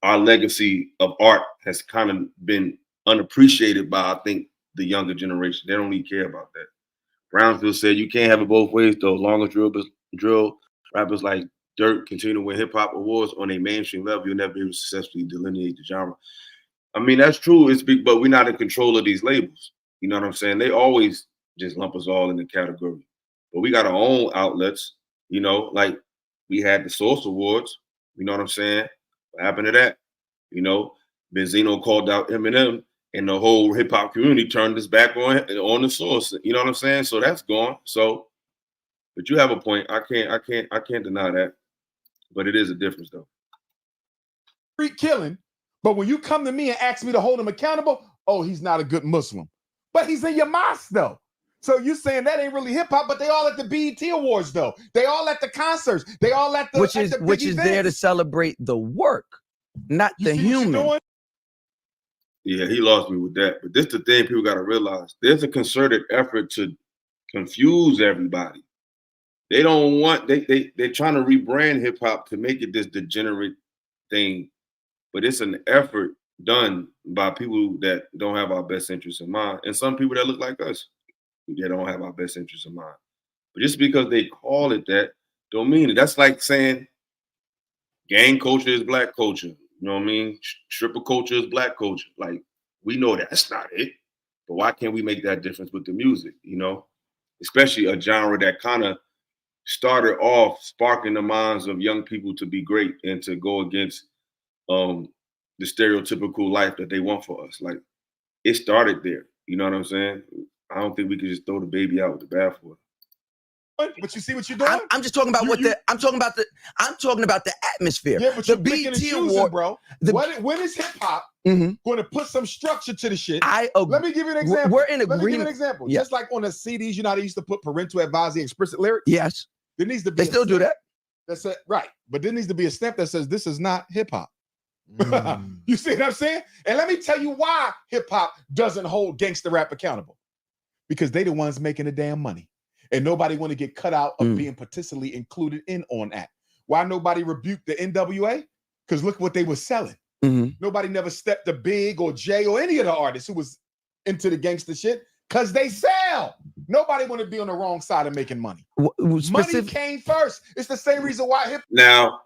our legacy of art has kind of been unappreciated by, I think, the younger generation. They don't really care about that. Brownsville said you can't have it both ways though. As long as drill rappers like Dirt continue to win hip hop awards on a mainstream level, you'll never be able to successfully delineate the genre. I mean, that's true. It's big, but we're not in control of these labels. You know what I'm saying? They always just lump us all in the category. But we got our own outlets, you know, like we had the Source Awards. You know what I'm saying? What happened to that? You know, Benzino called out Eminem And the whole hip hop community turned this back on the source. You know what I'm saying? So that's gone. So, but you have a point. I can't deny that. But it is a difference though. Street killing, but when you come to me and ask me to hold him accountable, oh, he's not a good Muslim. But he's in your mosque though. So you saying that ain't really hip hop, but they all at the BET Awards though. They all at the concerts. They all at the which is there to celebrate the work, not the human. Yeah, he lost me with that. But this is the thing people got to realize. There's a concerted effort to confuse everybody. They don't want, they're trying to rebrand hip hop to make it this degenerate thing. But it's an effort done by people that don't have our best interests in mind. And some people that look like us, that don't have our best interests in mind. But just because they call it that, don't mean it. That's like saying gang culture is black culture. You know what I mean? Stripper culture is black culture. Like, we know that's not it. But why can't we make that difference with the music, you know? Especially a genre that kind of started off sparking the minds of young people to be great and to go against the stereotypical life that they want for us. Like, it started there. You know what I'm saying? I don't think we could just throw the baby out with the bathwater. But you see what you're doing? I'm just talking about I'm talking about the atmosphere. Yeah, but the you're picking and choosing, bro. When is hip hop going to put some structure to the shit? Let me give you an example. We're in agreement. Let me give you an example. Yeah. Just like on the CDs, you know how they used to put parental advisory explicit lyrics? Yes. There needs to be they still do that. That's it, right. But there needs to be a stamp that says this is not hip hop. You see what I'm saying? And let me tell you why hip hop doesn't hold gangster rap accountable. Because they the ones making the damn money. And nobody want to get cut out of being particularly included in on that. Why nobody rebuked the NWA? Because look what they were selling. Nobody never stepped to Big or Jay or any of the artists who was into the gangster shit because they sell. Nobody want to be on the wrong side of making money. Money came first. It's the same reason why hip. Now,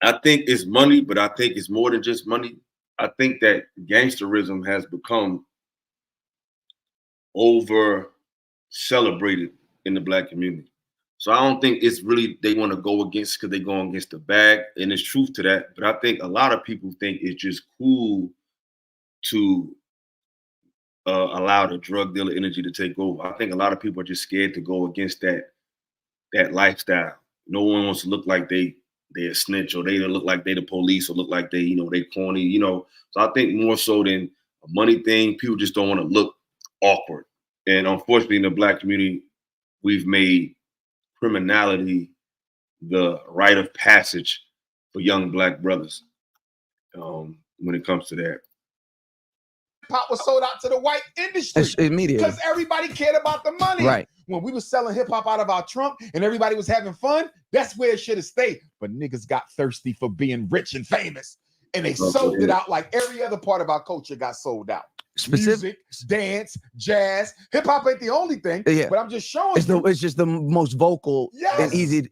I think it's money, but I think it's more than just money. I think that gangsterism has become over celebrated in the black community. So I don't think it's really they want to go against because they're going against the bag, and there's truth to that. But I think a lot of people think it's just cool to allow the drug dealer energy to take over. I think a lot of people are just scared to go against that lifestyle. No one wants to look like they're a snitch, or they look like they the police, or look like they corny, So I think more so than a money thing, people just don't want to look awkward. And unfortunately, in the black community, we've made criminality the rite of passage for young black brothers when it comes to that. Pop was sold out to the white industry immediately because everybody cared about the money. Right. When we were selling hip hop out of our trunk and everybody was having fun, that's where it should have stayed. But niggas got thirsty for being rich and famous, and they sold it out like every other part of our culture got sold out. Music, dance, jazz, hip hop ain't the only thing. Yeah. But I'm just showing it's just the most vocal and easy.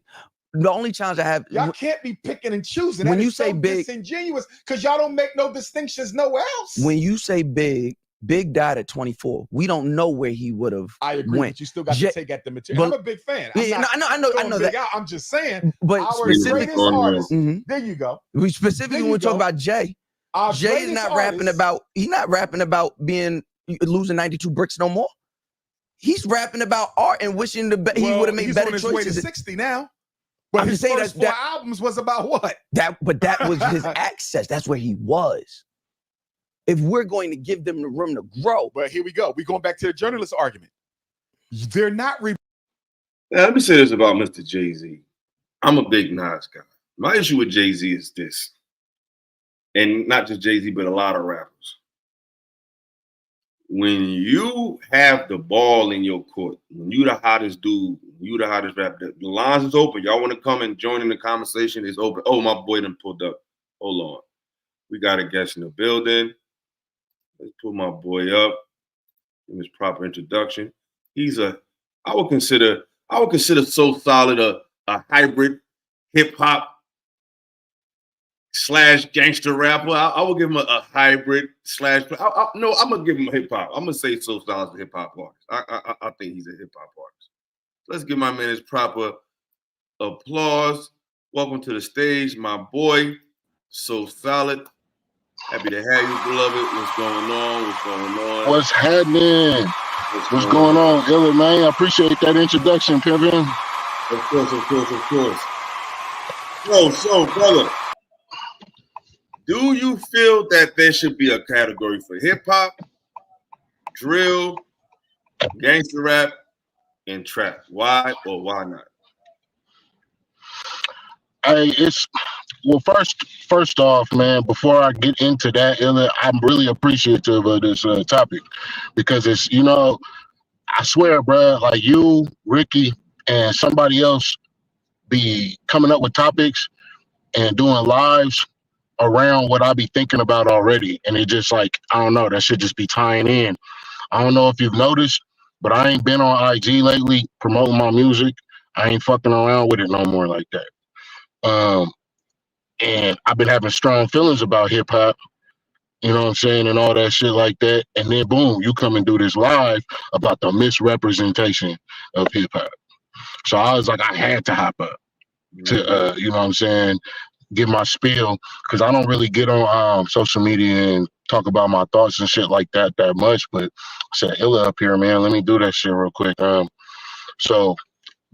The only challenge I have, y'all can't be picking and choosing. When that you is say so big, disingenuous because y'all don't make no distinctions nowhere else. When you say Big died at 24. We don't know where he would have. I agree, but you still got to take at the material. I'm a big fan. I know that. I'm just saying. But our greatest artists. There you go. We specifically when we talk about Jay. Jay is not rapping about. He's not rapping about being losing 92 bricks no more. He's rapping about art and wishing he would have made better choices. He's on his way to 60 now. But I'm his saying first four albums was about what? That was his access. That's where he was. If we're going to give them the room to grow. But here we go. We're going back to the journalist argument. They're not. Now, let me say this about Mr. Jay-Z. I'm a big Nas guy. My issue with Jay-Z is this. And not just Jay-Z, but a lot of rappers. When you have the ball in your court, when you the hottest dude, you the hottest rapper, the lines is open. Y'all want to come and join in the conversation? It's open. Oh, my boy done pulled up. Hold on. We got a guest in the building. Let's put my boy up. Give him his proper introduction. I would consider So Solid a hybrid hip hop / gangster rapper. I would give him a hybrid / no, I'm gonna give him a hip hop. I'm gonna say So Solid's a hip hop artist. I think he's a hip hop artist. Let's give my man his proper applause. Welcome to the stage, my boy, So Solid. Happy to have you, beloved. What's going on? What's going on? What's happening? What's going on, Illa, man? I appreciate that introduction, Pimpin. Of course, of course, of course. So, brother, do you feel that there should be a category for hip hop, drill, gangster rap, and trap? Why or why not? Hey, well, first off, man, before I get into that, Illa, I'm really appreciative of this topic because it's, I swear, bro, like you, Ricky, and somebody else be coming up with topics and doing lives around what I be thinking about already. And it just like, I don't know, that should just be tying in. I don't know if you've noticed, but I ain't been on IG lately promoting my music. I ain't fucking around with it no more like that. And I've been having strong feelings about hip hop, you know what I'm saying, and all that shit like that. And then boom, you come and do this live about the misrepresentation of hip hop. So I was like, I had to hop up to, you know what I'm saying, give my spiel, because I don't really get on social media and talk about my thoughts and shit like that much. But I said, Illa up here, man, let me do that shit real quick. So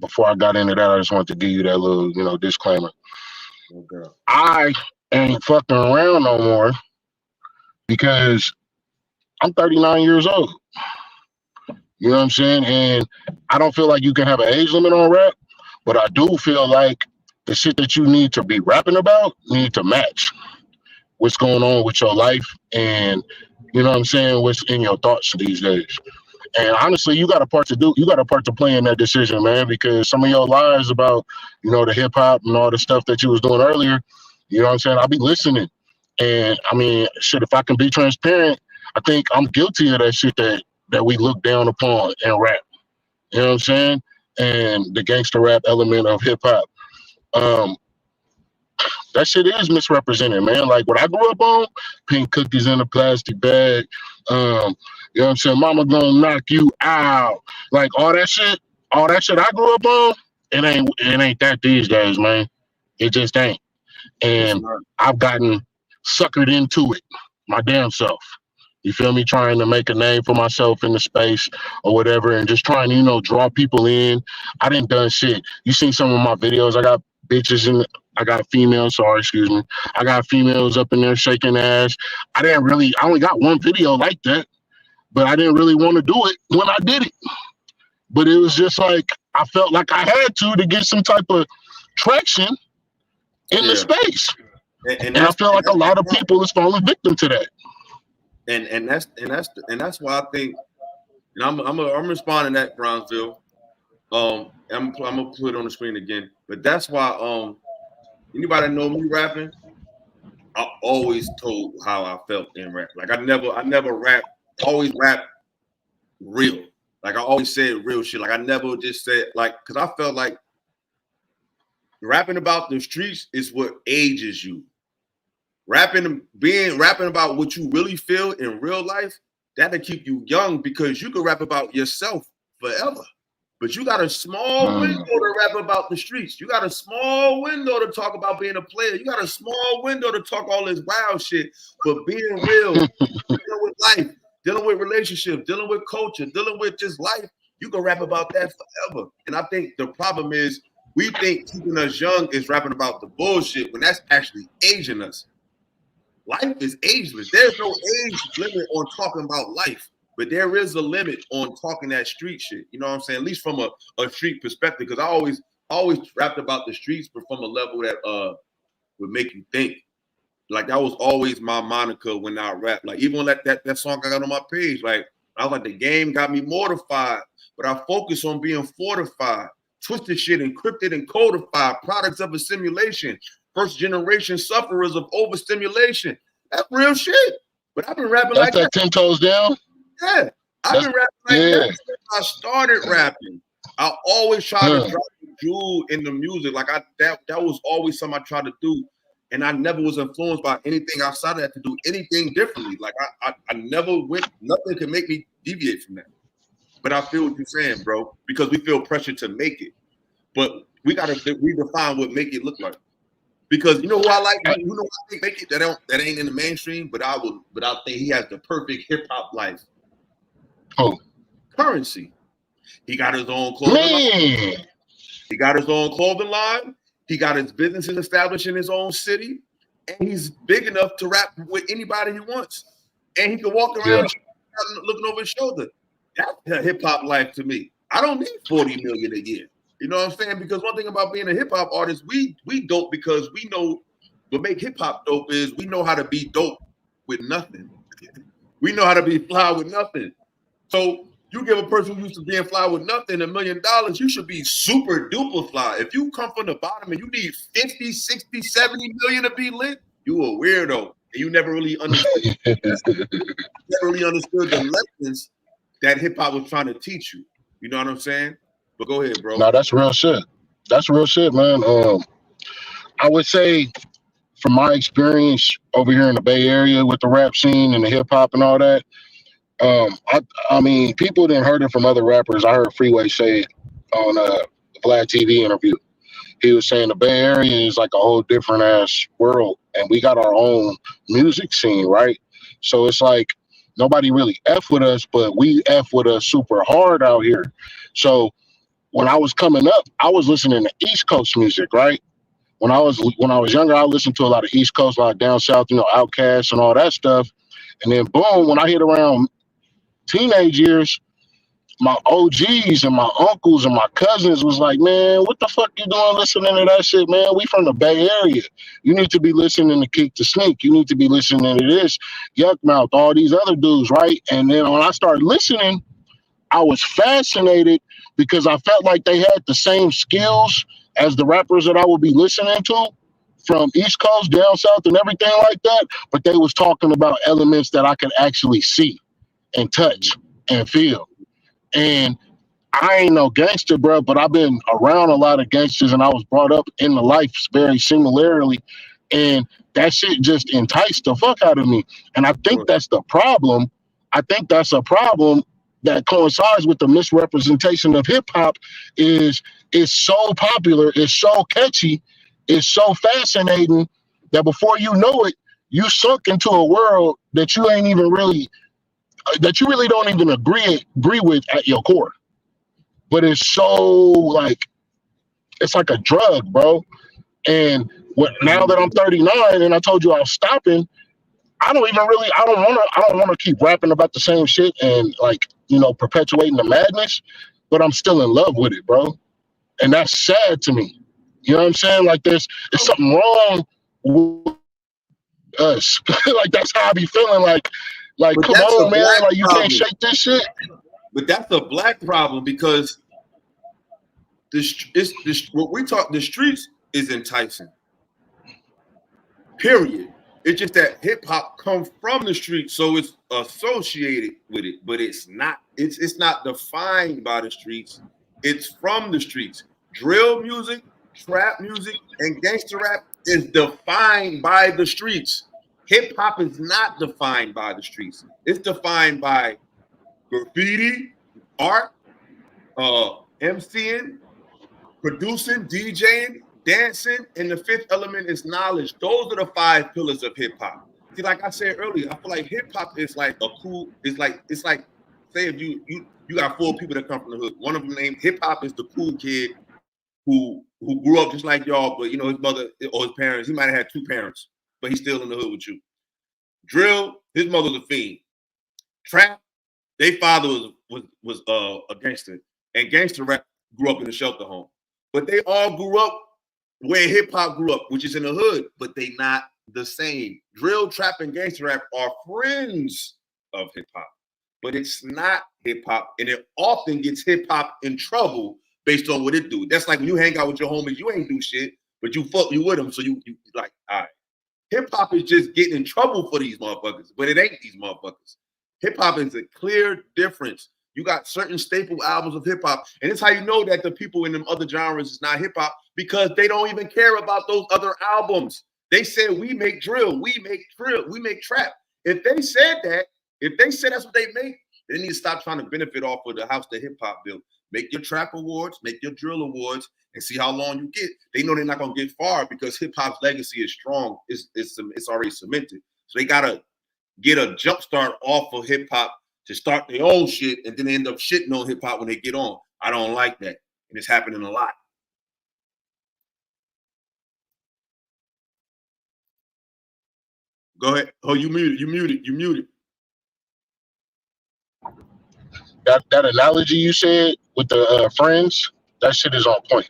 before I got into that, I just wanted to give you that little, disclaimer. Okay. I ain't fucking around no more because I'm 39 years old. You know what I'm saying? And I don't feel like you can have an age limit on rap, but I do feel like the shit that you need to be rapping about need to match what's going on with your life and, you know what I'm saying, what's in your thoughts these days. And honestly, you got a part to play in that decision, man, because some of your lies about, the hip hop and all the stuff that you was doing earlier, you know what I'm saying, I'll be listening. And I mean, shit, if I can be transparent, I think I'm guilty of that shit that we look down upon in rap. You know what I'm saying? And the gangster rap element of hip hop. That shit is misrepresented, man. Like what I grew up on, pink cookies in a plastic bag. You know what I'm saying? Mama gonna knock you out. Like all that shit I grew up on, it ain't that these days, man. It just ain't. And I've gotten suckered into it, my damn self. You feel me? Trying to make a name for myself in the space or whatever, and just trying to, draw people in. I didn't done shit. You seen some of my videos. I got bitches and I got females. Sorry, excuse me. I got females up in there shaking ass. I only got one video like that, but I didn't really want to do it when I did it. But it was just like, I felt like I had to get some type of traction in the space. And I feel like a lot of people is falling victim to that. And that's why I think, and I'm responding to that, Brownsville. I'm gonna put it on the screen again. But that's why anybody know me rapping, I always told how I felt in rap. Like I never rap, always rap real. Like I always said real shit. Like I never just said because I felt like rapping about the streets is what ages you. Rapping about what you really feel in real life, that'll keep you young because you can rap about yourself forever. But you got a small window to rap about the streets. You got a small window to talk about being a player. You got a small window to talk all this wild shit. But being real, dealing with life, dealing with relationships, dealing with culture, dealing with just life, you can rap about that forever. And I think the problem is we think keeping us young is rapping about the bullshit when that's actually aging us. Life is ageless. There's no age limit on talking about life, but there is a limit on talking that street shit. You know what I'm saying? At least from a street perspective, because I always rapped about the streets, but from a level that would make you think. Like that was always my moniker when I rap. Like even that song I got on my page, like I was like, the game got me mortified, but I focus on being fortified. Twisted shit, encrypted and codified, products of a simulation. First generation sufferers of overstimulation. That's real shit. But I've been rapping like that. 10 toes down? Yeah. I've been rapping like that since I started rapping. I always try to drop the jewel in the music. Like that was always something I tried to do. And I never was influenced by anything outside of that to do anything differently. Like I never went, nothing can make me deviate from that. But I feel what you're saying, bro, because we feel pressure to make it. But we gotta redefine what make it look like. Because you know who I like, you know who I think make it that ain't in the mainstream, but I think he has the perfect hip hop life. Oh, Currency. He got his own clothing line. He got his own clothing line. He got his businesses established in his own city, and he's big enough to rap with anybody he wants. And he can walk around looking over his shoulder. That's a hip hop life to me. I don't need 40 million a year. You know what I'm saying? Because one thing about being a hip hop artist, we dope because we know what make hip hop dope is we know how to be dope with nothing. We know how to be fly with nothing. So you give a person who used to being fly with nothing $1 million, you should be super duper fly. If you come from the bottom and you need 50, 60, 70 million to be lit, you a weirdo. And you never really understood the lessons that hip hop was trying to teach you. You know what I'm saying? But go ahead, bro. No, that's real shit. That's real shit, man. I would say from my experience over here in the Bay Area with the rap scene and the hip hop and all that, I mean, people didn't heard it from other rappers. I heard Freeway say it on a Vlad TV interview. He was saying the Bay Area is like a whole different ass world, and we got our own music scene, right? So it's like nobody really F with us, but we F with us super hard out here. So when I was coming up, I was listening to East Coast music, right? When I was younger, I listened to a lot of East Coast, like down south, Outkast and all that stuff. And then boom, when I hit around teenage years, my OGs and my uncles and my cousins was like, man, what the fuck you doing listening to that shit, man? We from the Bay Area. You need to be listening to Kick the Sneak. You need to be listening to this, Yuck Mouth, all these other dudes, right? And then when I started listening, I was fascinated because I felt like they had the same skills as the rappers that I would be listening to from East Coast, down South, and everything like that. But they was talking about elements that I could actually see and touch and feel. And I ain't no gangster, bro, but I've been around a lot of gangsters and I was brought up in the life very similarly. And that shit just enticed the fuck out of me. And I think that's the problem. I think that's a problem that coincides with the misrepresentation of hip hop is it's so popular, it's so catchy, it's so fascinating that before you know it, you sunk into a world that you ain't even really that you really don't even agree with at your core. But it's so like it's like a drug, bro. And now that I'm 39 and I told you I was stopping, I don't want to keep rapping about the same shit and like, perpetuating the madness, but I'm still in love with it, bro. And that's sad to me. You know what I'm saying? Like there's something wrong with us. Like that's how I be feeling like come on, man, like you can't shake this shit. But that's a black problem because the streets is enticing. Period. It's just that hip hop comes from the street, so it's associated with it, but it's not. It's not defined by the streets. It's from the streets. Drill music, trap music, and gangster rap is defined by the streets. Hip hop is not defined by the streets. It's defined by graffiti, art, MCing, producing, DJing, dancing, and the fifth element is knowledge. Those are the 5 pillars of hip hop. See, like I said earlier, I feel like hip hop is like it's like say if you got 4 people that come from the hood. One of them named hip hop is the cool kid who grew up just like y'all, but his mother or his parents, he might have had 2 parents, but he's still in the hood with you. Drill, his mother's a fiend. Trap, their father was a gangster, and gangster rap grew up in a shelter home. But they all grew up where hip hop grew up, which is in the hood, but they not the same. Drill, trap, and gangster rap are friends of hip hop, but it's not hip hop, and it often gets hip hop in trouble based on what it do. That's like when you hang out with your homies, you ain't do shit, but you with them, so you like, all right. Hip hop is just getting in trouble for these motherfuckers, but it ain't these motherfuckers. Hip hop is a clear difference. You got certain staple albums of hip hop, and it's how you know that the people in them other genres is not hip hop because they don't even care about those other albums. They said we make drill, we make trap. If they said that's what they make, They need to stop trying to benefit off of the house that hip hop built. Make your trap awards, make your drill awards, and see how long you get. They know they're not gonna get far because hip hop's legacy is strong. It's already cemented. So they gotta get a jump start off of hip hop to start their own shit, and then they end up shitting on hip hop when they get on. I don't like that, and it's happening a lot. Go ahead. Oh, you muted. That analogy you said with the friends, that shit is on point.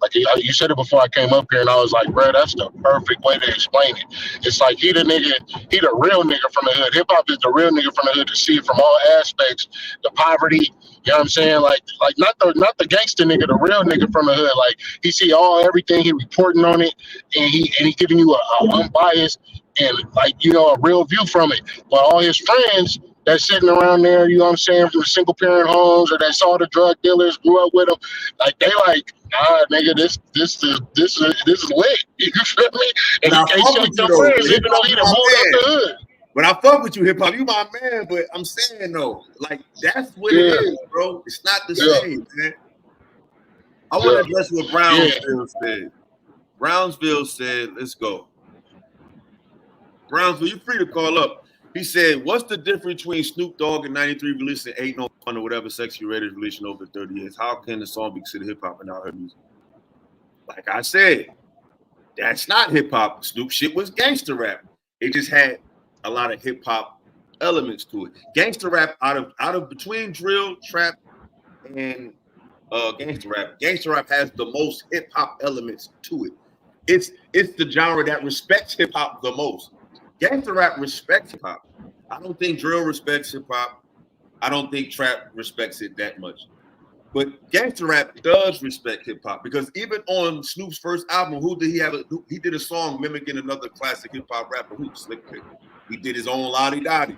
Like you said it before I came up here, and I was like, bro, that's the perfect way to explain it. It's like he the real nigga from the hood. Hip hop is the real nigga from the hood to see it from all aspects. The poverty, you know what I'm saying? Like not the gangster nigga, the real nigga from the hood. Like he see everything, he reporting on it, and he giving you a unbiased and a real view from it. But all his friends that's sitting around there, you know what I'm saying, from the single parent homes or that saw the drug dealers, grew up with them, like they like, nah, nigga, this is lit. You feel me? And you can't shake your friends even though he done moved up the hood. But I fuck with you, hip hop. You my man. But I'm saying though, like that's what it is, bro. It's not the same, man. I want to address what Brownsville said. Brownsville said, "Let's go." Brownsville, you free to call up. He said, "What's the difference between Snoop Dogg and 93 releasing 8 No Fun or whatever sexy rated releasing over 30 years? How can the song be considered hip hop and not her music?" Like I said, that's not hip hop. Snoop shit was gangster rap. It just had a lot of hip hop elements to it. Gangster rap out of between drill, trap, and gangster rap has the most hip hop elements to it. It's the genre that respects hip hop the most. Gangster rap respects hip hop. I don't think drill respects hip hop. I don't think trap respects it that much. But gangster rap does respect hip hop because even on Snoop's first album, who did he have? He did a song mimicking another classic hip hop rapper, Slick Rick. He did his own Lottie Dottie.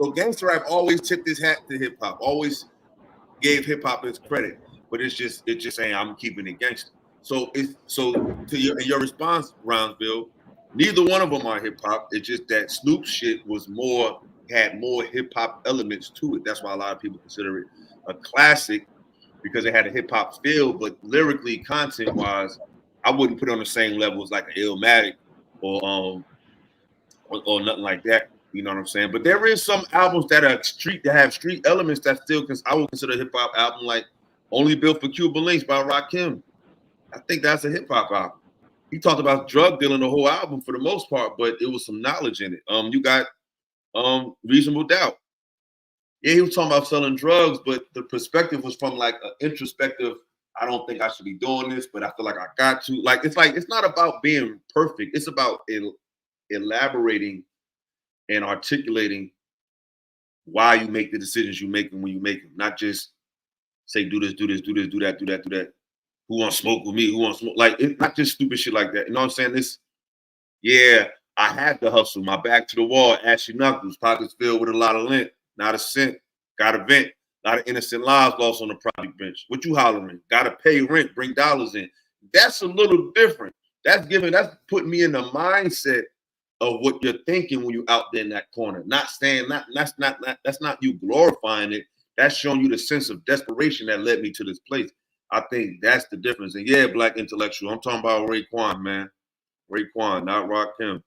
So gangster rap always tipped his hat to hip hop, always gave hip hop its credit. But it's just saying I'm keeping it gangster. So to your response, Brownsville, neither one of them are hip hop. It's just that Snoop's shit had more hip hop elements to it. That's why a lot of people consider it a classic because it had a hip hop feel. But lyrically, content wise, I wouldn't put it on the same level as like an Illmatic or nothing like that. You know what I'm saying? But there is some albums that have street elements that still I would consider a hip hop album, like Only Built for Cuban Links by Rakim. I think that's a hip hop album. He talked about drug dealing the whole album for the most part, but it was some knowledge in it. You got Reasonable Doubt. Yeah, he was talking about selling drugs, but the perspective was from like an introspective, I don't think I should be doing this, but I feel like I got to. It's not about being perfect. It's about elaborating and articulating why you make the decisions you make when you make them. Not just say, do this, do that. Who wants to smoke with me? Who wants to smoke? Like, it's not just stupid shit like that. You know what I'm saying? I had to hustle. My back to the wall, ashy knuckles, pockets filled with a lot of lint, not a cent. Got a vent, a lot of innocent lives lost on the project bench. What you hollering? Got to pay rent, bring dollars in. That's a little different. That's putting me in the mindset of what you're thinking when you're out there in that corner. Not saying that's not you glorifying it. That's showing you the sense of desperation that led me to this place. I think that's the difference. And yeah, black intellectual. I'm talking about Raekwon, man. Raekwon, not Rakim.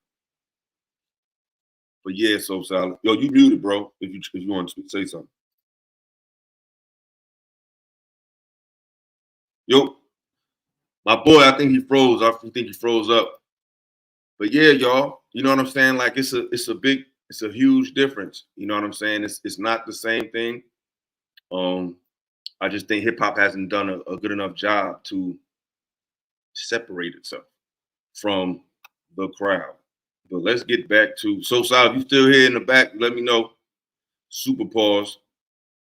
But yeah, so solid. Yo, you muted, bro. If you want to say something. Yo, my boy, I think he froze. I think he froze up. But yeah, y'all, you know what I'm saying? Like it's a huge difference. You know what I'm saying? It's not the same thing. I just think hip hop hasn't done a good enough job to separate itself from the crowd. But let's get back to Sal. If you still here in the back, let me know. Super pause.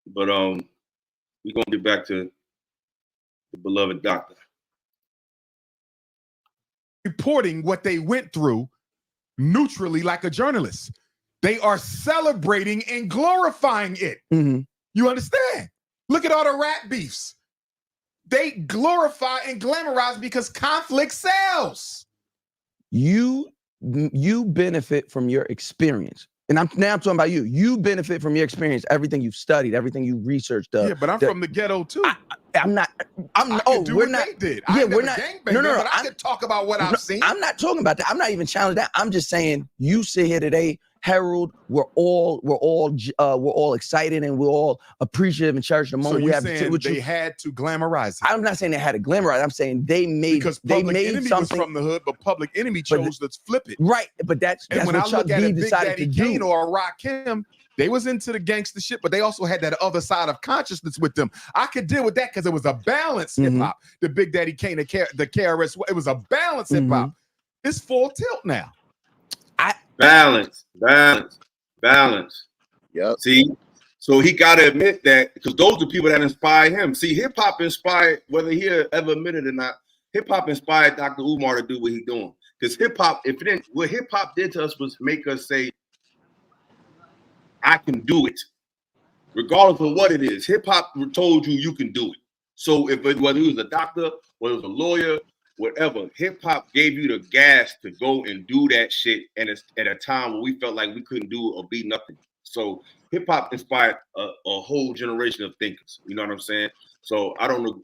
But we're gonna get back to the beloved doctor. Reporting what they went through neutrally like a journalist. They are celebrating and glorifying it. Mm-hmm. You understand? Look at all the rap beefs. They glorify and glamorize because conflict sells. You benefit from your experience. And I'm talking about you. You benefit from your experience, everything you've studied, everything you researched. Yeah, but I'm from the ghetto too. I'm not. We're not. They did. Yeah, we're not. Gangbang, No, but I could talk about what I've seen. I'm not talking about that. I'm not even challenging that. I'm just saying you sit here today, Harold. We're all excited and we're all appreciative and cherish the moment So we you're have. saying they had to glamorize it. I'm not saying they had to glamorize. I'm saying they made because they Public made Enemy something was from the hood, but Public Enemy chose to flip it. Right, but that's when what I Chuck look at D a Big decided Daddy to Kane do. or a Rakim, they was into the gangster shit, but they also had that other side of consciousness with them. I could deal with that because it was a balanced hip hop. The Big Daddy Kane, the KRS, it was a balanced hip hop. It's full tilt now. Balance. Yep. See, so he got to admit that because those are people that inspire him. See, hip hop inspired, whether he ever admitted it or not, hip hop inspired Dr. Umar to do what he's doing. Because hip hop, what hip hop did to us was make us say, I can do it, regardless of what it is. Hip hop told you can do it. So whether it was a doctor, whether it was a lawyer, whatever, hip hop gave you the gas to go and do that shit. And it's at a time where we felt like we couldn't do it or be nothing. So hip hop inspired a whole generation of thinkers. You know what I'm saying? So I don't know.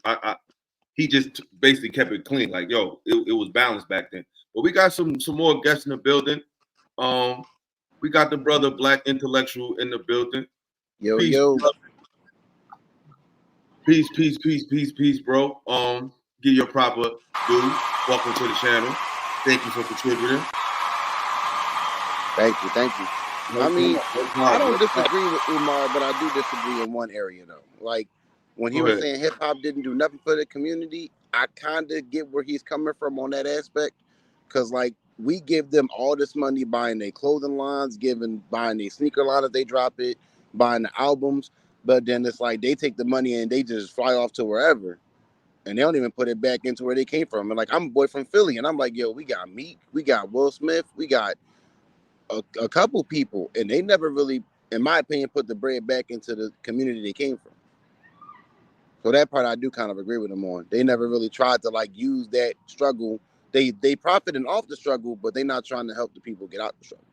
He just basically kept it clean. Like, yo, it was balanced back then. But we got some more guests in the building. We got the brother Black Intellectual in the building. Yo, peace, yo. Brother. Peace, bro. Give your proper due. Welcome to the channel. Thank you for contributing. Thank you. I mean, I don't disagree with Umar, but I do disagree in one area though. Like when he was saying hip hop didn't do nothing for the community, I kind of get where he's coming from on that aspect. Cause like we give them all this money buying their clothing lines, buying their sneaker line if they drop it, buying the albums, but then it's like they take the money and they just fly off to wherever. And they don't even put it back into where they came from. And like I'm a boy from Philly, and I'm like, yo, we got Meek, we got Will Smith, we got a couple people, and they never really, in my opinion, put the bread back into the community they came from. So that part I do kind of agree with them on. They never really tried to like use that struggle. They profiting off the struggle, but they're not trying to help the people get out the struggle.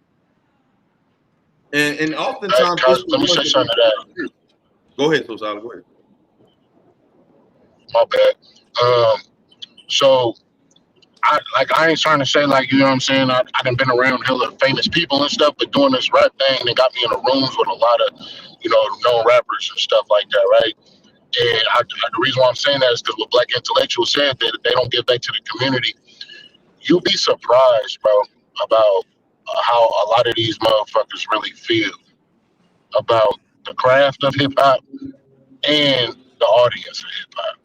And oftentimes, let me say something to that. Go ahead, Tosala. Go ahead. My bad. So I ain't trying to say like, you know what I'm saying, I done been around hella famous people and stuff, but doing this rap thing, they got me in the rooms with a lot of, you know, known rappers and stuff like that, right? And the reason why I'm saying that is because what Black Intellectual said, that they don't give back to the community. You'll be surprised, bro, about how a lot of these motherfuckers really feel about the craft of hip hop and the audience of hip hop.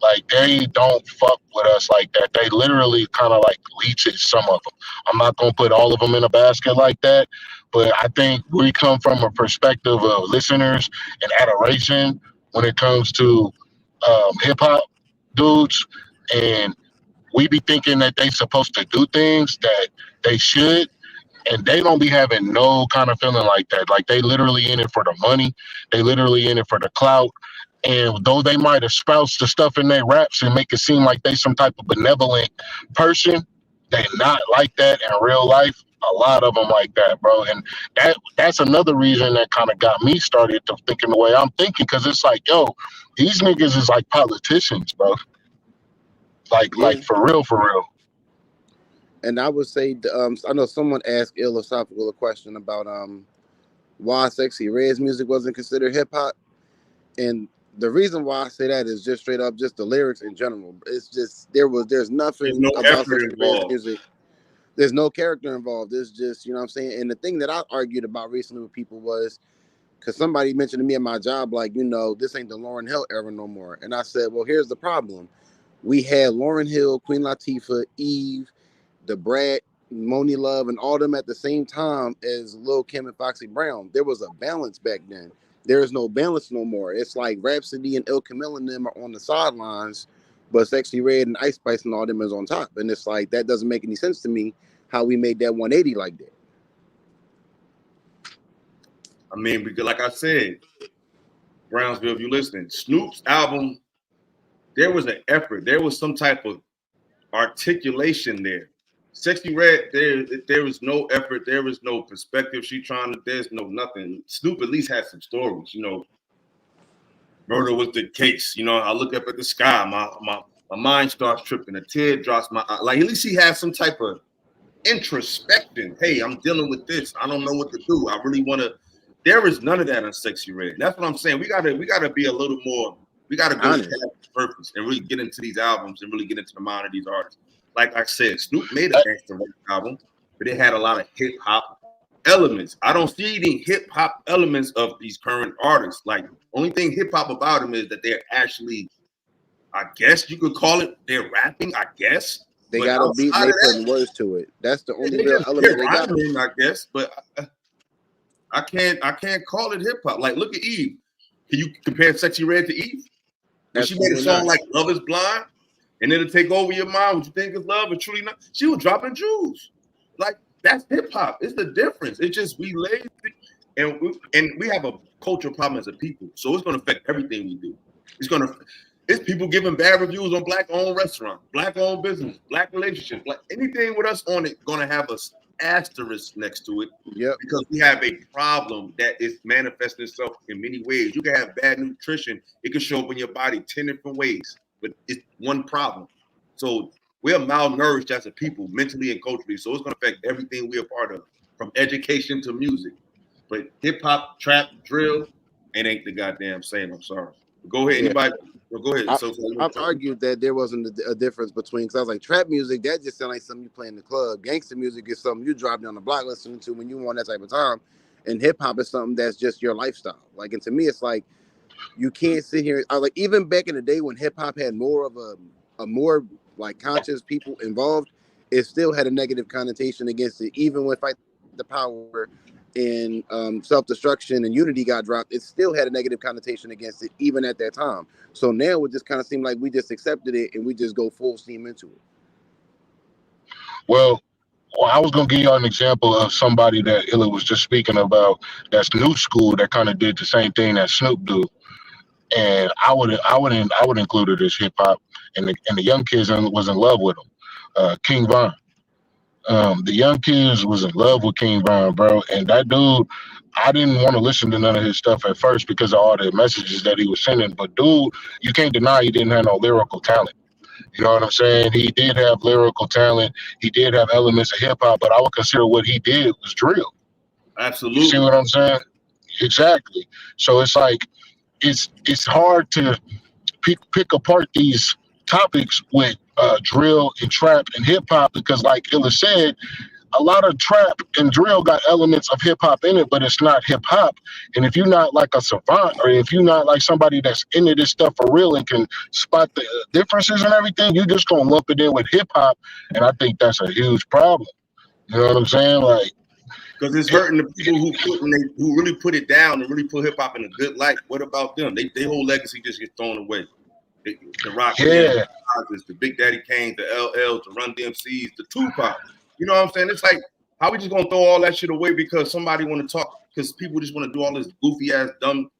Like, they don't fuck with us like that. They literally kind of like leeches, some of them. I'm not going to put all of them in a basket like that, but I think we come from a perspective of listeners and adoration when it comes to hip hop dudes. And we be thinking that they supposed to do things that they should, and they don't be having no kind of feeling like that. Like, they literally in it for the money. They literally in it for the clout. And though they might espouse the stuff in their raps and make it seem like they some type of benevolent person, they not like that in real life. A lot of them like that, bro. And that's another reason that kind of got me started to thinking the way I'm thinking, because it's like, yo, these niggas is like politicians, bro. Like for real. And I would say, I know someone asked Philosophical a question about why Sexy Red's music wasn't considered hip hop, and the reason why I say that is just straight up just the lyrics in general. It's just there's nothing about Sexy Red's music. There's no character involved. It's just, you know what I'm saying? And the thing that I argued about recently with people was, because somebody mentioned to me at my job, like, you know, this ain't the Lauryn Hill era no more. And I said, well, here's the problem. We had Lauryn Hill, Queen Latifah, Eve, the Brat, Moni Love, and all them at the same time as Lil' Kim and Foxy Brown. There was a balance back then. There is no balance no more. It's like Rhapsody and Il Camille and them are on the sidelines, but Sexy Red and Ice Spice and all them is on top. And it's like, that doesn't make any sense to me, how we made that 180 like that. I mean, because like I said, Brownsville, if you're listening, Snoop's album, there was an effort. There was some type of articulation there. Sexy Red, there is no effort, there is no perspective. There's no nothing. Snoop at least has some stories, you know. Murder was the case, you know. I look up at the sky, my mind starts tripping, a tear drops my eye. Like at least he has some type of introspection. Hey, I'm dealing with this. I don't know what to do. I really want to. There is none of that on Sexy Red. That's what I'm saying. We gotta be a little more. We gotta go to the purpose and really get into these albums and really get into the mind of these artists. Like I said, Snoop made a gangster rap album, but it had a lot of hip hop elements. I don't see any hip hop elements of these current artists. Like only thing hip hop about them is that they're actually, I guess you could call it, they're rapping. I guess they got a beat and they putting words to it. That's the only real element they got. I guess, but I can't call it hip hop. Like look at Eve. Can you compare Sexy Red to Eve? When she made a song like Love Is Blind, and it'll take over your mind. What you think is love, but truly not. She was dropping jewels. Like that's hip hop. It's the difference. It's just we lazy and we have a cultural problem as a people. So it's gonna affect everything we do. It's people giving bad reviews on black-owned restaurants, black-owned business, black relationships, like anything with us on it gonna have a asterisk next to it. Yep. Because we have a problem that is manifesting itself in many ways. You can have bad nutrition. It can show up in your body 10 different ways, but it's one problem. So we're malnourished as a people, mentally and culturally. So it's going to affect everything we're a part of, from education to music. But hip hop, trap, drill, it ain't the goddamn same. I'm sorry. Go ahead, anybody. Go ahead. I've argued that there wasn't a difference between, because I was like, trap music, that just sounds like something you play in the club. Gangster music is something you drop down the block listening to when you want that type of time. And hip hop is something that's just your lifestyle. Like, and to me, it's like, you can't sit here. I like, even back in the day when hip hop had more of a more like conscious people involved, it still had a negative connotation against it. Even when Fight the Power and Self-Destruction and Unity got dropped, it still had a negative connotation against it, even at that time. So now it just kind of seemed like we just accepted it and we just go full steam into it. Well, I was gonna give you an example of somebody that Illa was just speaking about. That's new school that kind of did the same thing that Snoop do, and I would include it as hip hop. And the young kids was in love with him, King Von. The young kids was in love with King Von, bro. And that dude, I didn't want to listen to none of his stuff at first because of all the messages that he was sending. But dude, you can't deny he didn't have no lyrical talent. You know what I'm saying? He did have lyrical talent. He did have elements of hip hop, but I would consider what he did was drill. Absolutely. You see what I'm saying? Exactly. So it's like, it's hard to pick apart these topics with drill and trap and hip hop, because like Illa said, a lot of trap and drill got elements of hip hop in it, but it's not hip hop. And if you're not like a savant, or if you're not like somebody that's into this stuff for real and can spot the differences and everything, you're just gonna lump it in with hip hop. And I think that's a huge problem. You know what I'm saying? Like, because it's hurting the people who really put it down and really put hip hop in a good light. What about them? They whole legacy just gets thrown away. The Rock, the Big Daddy Kane, the LLs, the Run DMCs, the Tupac. You know what I'm saying? It's like, how we just gonna throw all that shit away because somebody want to talk? Because people just want to do all this goofy ass, dumb,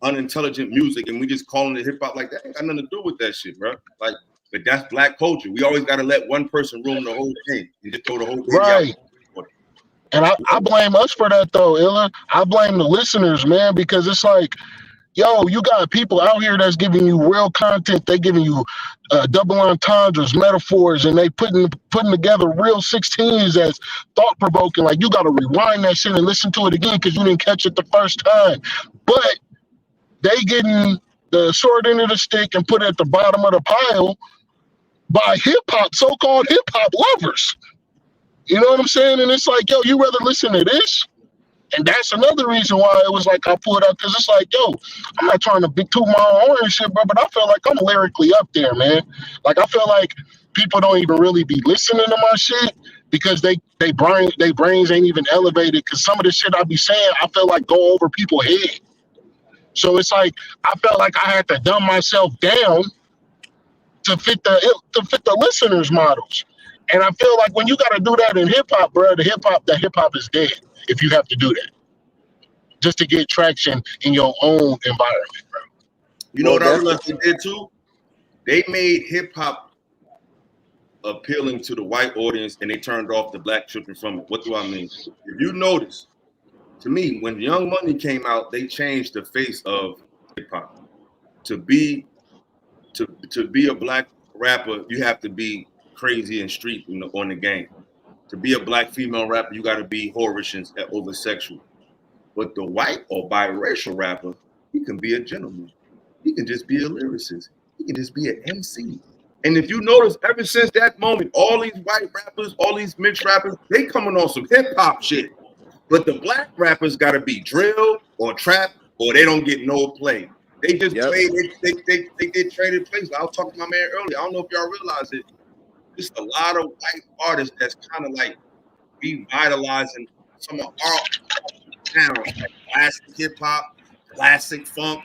unintelligent music, and we just calling it hip hop. Like that ain't got nothing to do with that shit, bro. Like, but that's black culture. We always got to let one person ruin the whole thing and just throw the whole thing out. And I blame us for that though, Illa. I blame the listeners, man, because it's like, yo, you got people out here that's giving you real content. They giving you double entendres, metaphors, and they putting together real 16s that's thought provoking. Like, you got to rewind that shit and listen to it again because you didn't catch it the first time. But they getting the short end of the stick and put it at the bottom of the pile by hip hop, so-called hip hop lovers. You know what I'm saying? And it's like, yo, you rather listen to this? And that's another reason why it was like I pulled up, because it's like, yo, I'm not trying to be too my own and shit, bro, but I feel like I'm lyrically up there, man. Like, I feel like people don't even really be listening to my shit because they brains ain't even elevated, because some of the shit I be saying, I feel like go over people's head. So it's like, I felt like I had to dumb myself down to fit the listeners' models. And I feel like when you got to do that in hip hop, bro, the hip hop is dead if you have to do that just to get traction in your own environment, bro. You know what I realized they did too? They made hip hop appealing to the white audience and they turned off the black children from it. What do I mean? If you notice, to me, when Young Money came out, they changed the face of hip hop. To be a black rapper, you have to be crazy and street on the game. To be a black female rapper, you got to be whorish and over sexual. But the white or biracial rapper, he can be a gentleman. He can just be a lyricist. He can just be an MC. And if you notice, ever since that moment, all these white rappers, all these mixed rappers, they coming on some hip hop shit. But the black rappers got to be drill or trap, or they don't get no play. They just play. They get traded places. I was talking to my man earlier. I don't know if y'all realize it. There's a lot of white artists that's kind of like revitalizing some of our towns, like classic hip hop, classic funk.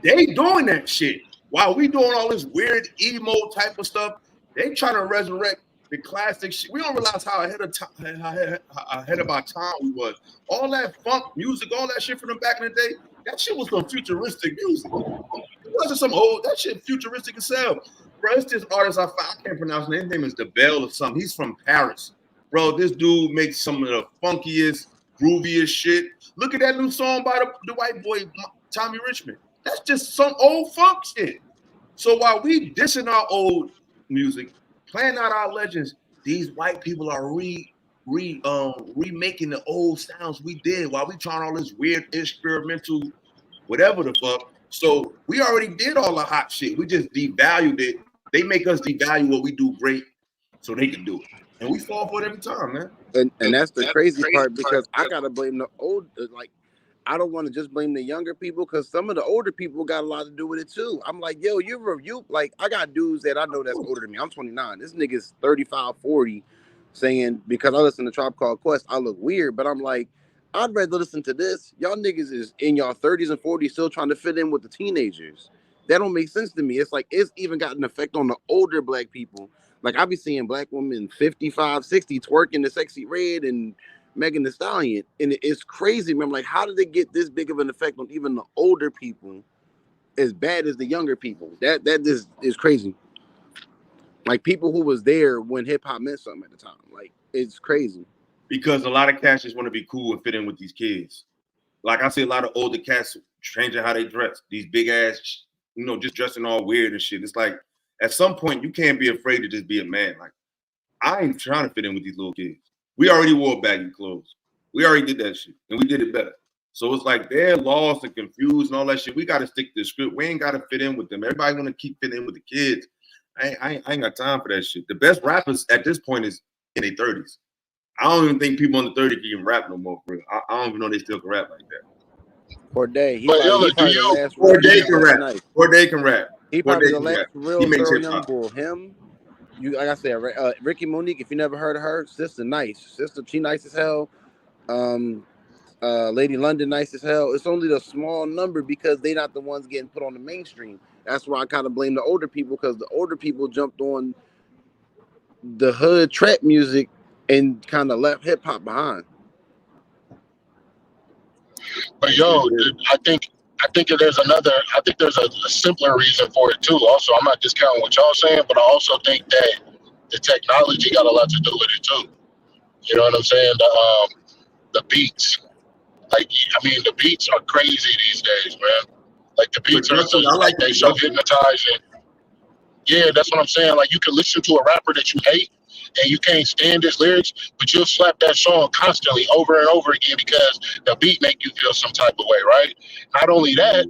They doing that shit while we doing all this weird emo type of stuff. They trying to resurrect the classic shit. We don't realize how ahead of our time we was. All that funk music, all that shit from the back in the day, that shit was some futuristic music. It wasn't some old, that shit futuristic as hell. Bro, it's this artist I can't pronounce his name is DeBelle or something. He's from Paris. Bro, this dude makes some of the funkiest, grooviest shit. Look at that new song by the white boy, Tommy Richmond. That's just some old funk shit. So while we dissing our old music, playing out our legends, these white people are remaking the old sounds we did while we trying all this weird experimental whatever the fuck. So we already did all the hot shit. We just devalued it. They make us devalue what we do great so they can do it. And we fall for it every time, man. And that's the crazy part, because I gotta blame the old, like, I don't want to just blame the younger people, because some of the older people got a lot to do with it too. I'm like, yo, you like, I got dudes that I know that's older than me. I'm 29. This nigga's 35, 40, saying because I listen to Tribe Called Quest, I look weird. But I'm like, I'd rather listen to this. Y'all niggas is in y'all 30s and 40s still trying to fit in with the teenagers. That don't make sense to me. It's like, it's even got an effect on the older black people. Like, I be seeing black women 55, 60 twerking the Sexy Red and Megan Thee Stallion, and it's crazy. Man, I'm like, how did they get this big of an effect on even the older people as bad as the younger people? That is crazy. Like, people who was there when hip hop meant something at the time. Like, it's crazy. Because a lot of cats just want to be cool and fit in with these kids. Like, I see a lot of older cats changing how they dress. These big ass, just dressing all weird and shit. It's like, at some point, you can't be afraid to just be a man. Like, I ain't trying to fit in with these little kids. We already wore baggy clothes. We already did that shit, and we did it better. So it's like they're lost and confused and all that shit. We got to stick to the script. We ain't got to fit in with them. Everybody want to keep fitting in with the kids. I ain't got time for that shit. The best rappers at this point is in their 30s. I don't even think people under 30 can even rap no more. For real. I don't even know they still can rap like that. Corday, he can rap. Corday can rap. He probably the last real thorough young bull. Him. Like I said, Ricky Monique, if you never heard of her, sister nice. Sister, she nice as hell. Lady London nice as hell. It's only the small number because they not the ones getting put on the mainstream. That's why I kind of blame the older people, because the older people jumped on the hood trap music and kind of left hip hop behind. But I think there's a simpler reason for it too. Also, I'm not discounting what y'all saying, but I also think that the technology got a lot to do with it too. You know what I'm saying? The beats, the beats are crazy these days, man. Like the beats are they so hypnotizing. Yeah, that's what I'm saying. Like, you can listen to a rapper that you hate and you can't stand his lyrics, but you'll slap that song constantly over and over again because the beat make you feel some type of way, right? Not only that,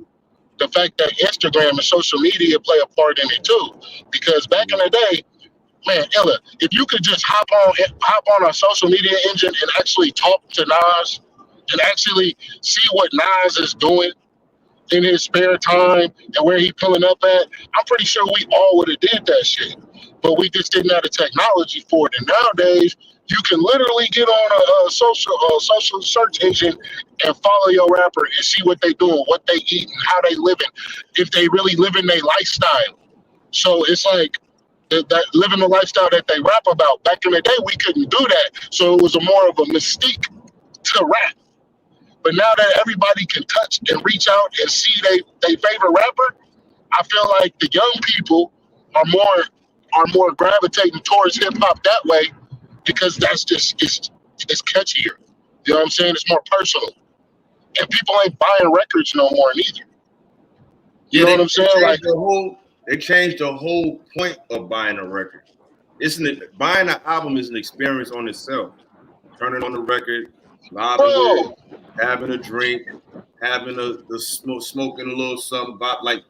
the fact that Instagram and social media play a part in it too. Because back in the day, man, Ella, if you could just hop on a social media engine and actually talk to Nas and actually see what Nas is doing in his spare time and where he pulling up at, I'm pretty sure we all would have did that shit. But we just didn't have the technology for it. And nowadays, you can literally get on a social search engine and follow your rapper and see what they doing, what they eating, how they living, if they really living their lifestyle. So it's like that living the lifestyle that they rap about. Back in the day, we couldn't do that. So it was more of a mystique to rap. But now that everybody can touch and reach out and see their favorite rapper, I feel like the young people are are more gravitating towards hip hop that way because that's just it's catchier. You know what I'm saying? It's more personal, and people ain't buying records no more neither. You know what I'm saying? Like they changed the whole point of buying a record. Buying an album is an experience on itself. Turning on the record, vibing with it, having a drink, having smoking a little something. Like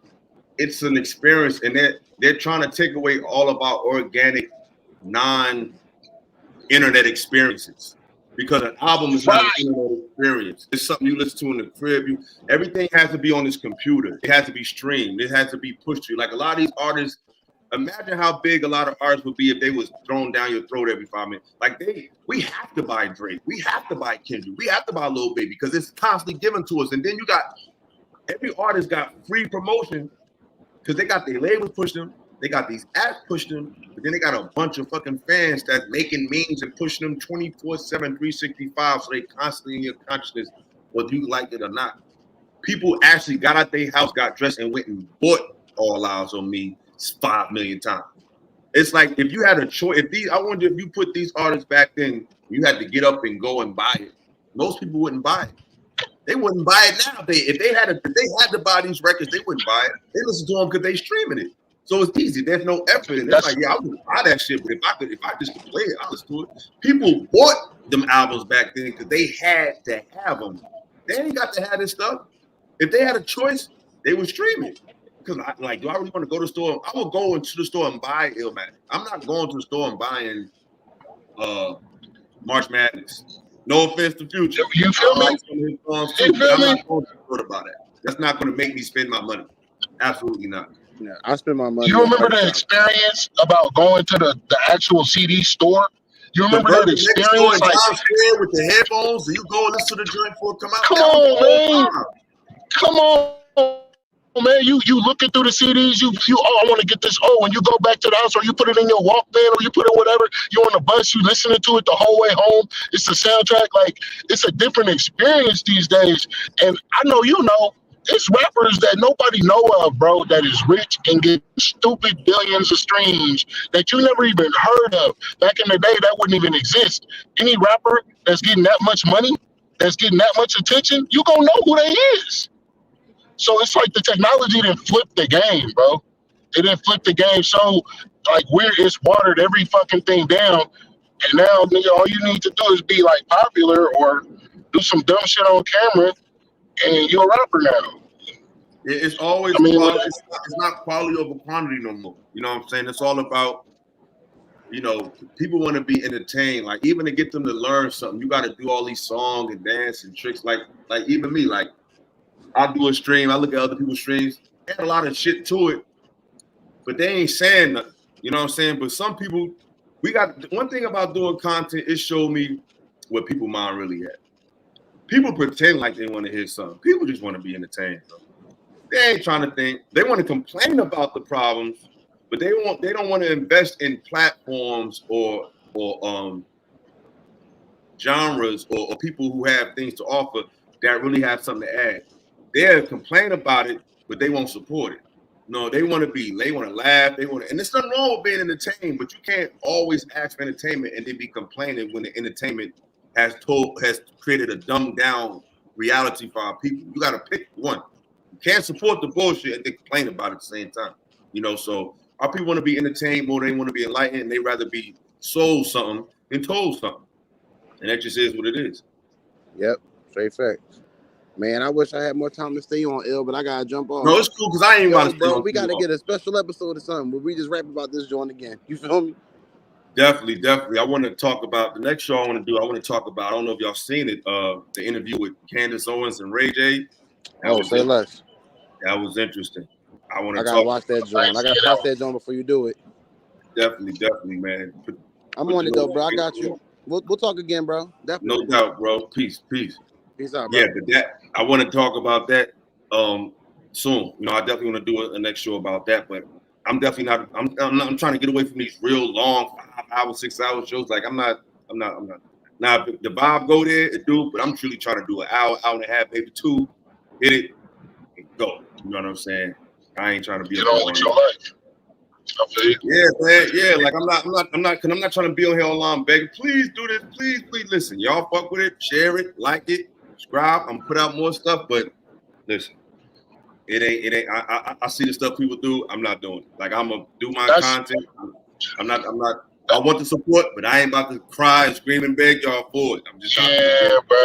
it's an experience, and they're trying to take away all of our organic, non-internet experiences. Because an album is not an internet experience. It's something you listen to in the crib. Everything has to be on this computer. It has to be streamed. It has to be pushed to you. Like a lot of these artists, imagine how big a lot of artists would be if they was thrown down your throat every 5 minutes. Like we have to buy Drake. We have to buy Kendrick. We have to buy Lil Baby because it's constantly given to us. And then you got every artist got free promotion because they got their labels push them. They got these apps push them, but then they got a bunch of fucking fans that's making memes and pushing them 24/7, 365, so they constantly in your consciousness, whether you like it or not. People actually got out their house, got dressed, and went and bought All Eyes on Me 5 million times. It's like if you had a choice, I wonder if you put these artists back then, you had to get up and go and buy it. Most people wouldn't buy it. They wouldn't buy it now. If they had to buy these records, they wouldn't buy it. They listen to them because they streaming it. So it's easy. There's no effort in it. It's like, yeah, I would buy that shit, but if I just could play it, I listen to it. People bought them albums back then because they had to have them. They ain't got to have this stuff. If they had a choice, they would stream it. Because do I really want to go to the store? I would go into the store and buy Illmatic. I'm not going to the store and buying March Madness. No offense to Future. You feel me? I'm not going to the store about that. That's not going to make me spend my money. Absolutely not. Yeah, I spend my money. You remember the experience about going to the actual CD store? You remember that experience? Like with the headphones, and you go listen to the joint before it come out. Come on, man. Come on, man. You looking through the CDs, you I want to get this. Oh, when you go back to the house, or you put it in your Walkman, or you put it whatever, you're on the bus, you listening to it the whole way home. It's the soundtrack. Like, it's a different experience these days. And I know you know. It's rappers that nobody know of, bro, that is rich and get stupid billions of streams that you never even heard of. Back in the day, that wouldn't even exist. Any rapper that's getting that much money, that's getting that much attention, you gonna know who they is. So it's like the technology didn't flip the game, bro. It didn't flip the game. So, like, it's watered every fucking thing down. And now, nigga, all you need to do is be, like, popular or do some dumb shit on camera, and you're a rapper now. It's always quality. It's not quality over quantity no more. You know what I'm saying? It's all about, people want to be entertained. Like, even to get them to learn something, you got to do all these song and dance and tricks. Like even me, like, I do a stream. I look at other people's streams. They have a lot of shit to it, but they ain't saying nothing. You know what I'm saying? But some people, one thing about doing content, it showed me what people mind really at. People pretend like they want to hear something. People just want to be entertained. Bro. They ain't trying to think. They want to complain about the problems, but they don't want to invest in platforms or genres or people who have things to offer that really have something to add. They'll complain about it, but they won't support it. No, they want to laugh. And there's nothing wrong with being entertained, but you can't always ask for entertainment and then be complaining when the entertainment has created a dumbed down reality for our people. You got to pick one. You can't support the bullshit and then complain about it at the same time. So our people want to be entertained more than they want to be enlightened, and they rather be sold something than told something. And that just is what it is. Yep, straight facts. Man, I wish I had more time to stay on, Ill, but I gotta jump off. No, it's cool because I ain't want to stay on. We gotta get a special episode or something where we just rap about this joint again. You feel me? Definitely. I want to talk about the next show I want to talk about. I don't know if y'all seen it. The interview with Candace Owens and Ray J. Say less. That was interesting. I gotta watch that joint. I gotta watch that joint before you do it. Definitely, man. I'm on it though, bro. I got you. We'll talk again, bro. Definitely. No doubt, bro. Peace. Peace out, bro. Yeah, but I want to talk about that soon. I definitely want to do a next show about that, but I'm definitely not. I'm trying to get away from these real long 5 hour, 6 hour shows. Like I'm not. Now if the vibe go there, it do. But I'm truly trying to do an hour and a half, maybe 2. Hit it, and go. You know what I'm saying? I ain't trying to be. Get on with your life. Yeah, man. Yeah, like I'm not trying to be on here online begging. Please do this. Please listen. Y'all fuck with it, share it, like it, subscribe. I'm gonna put out more stuff, but listen, it ain't. I see the stuff people do. I'm not doing it. Like I'm gonna do my content. I'm not. I want the support, but I ain't about to cry and scream and beg y'all for it. I'm just bro.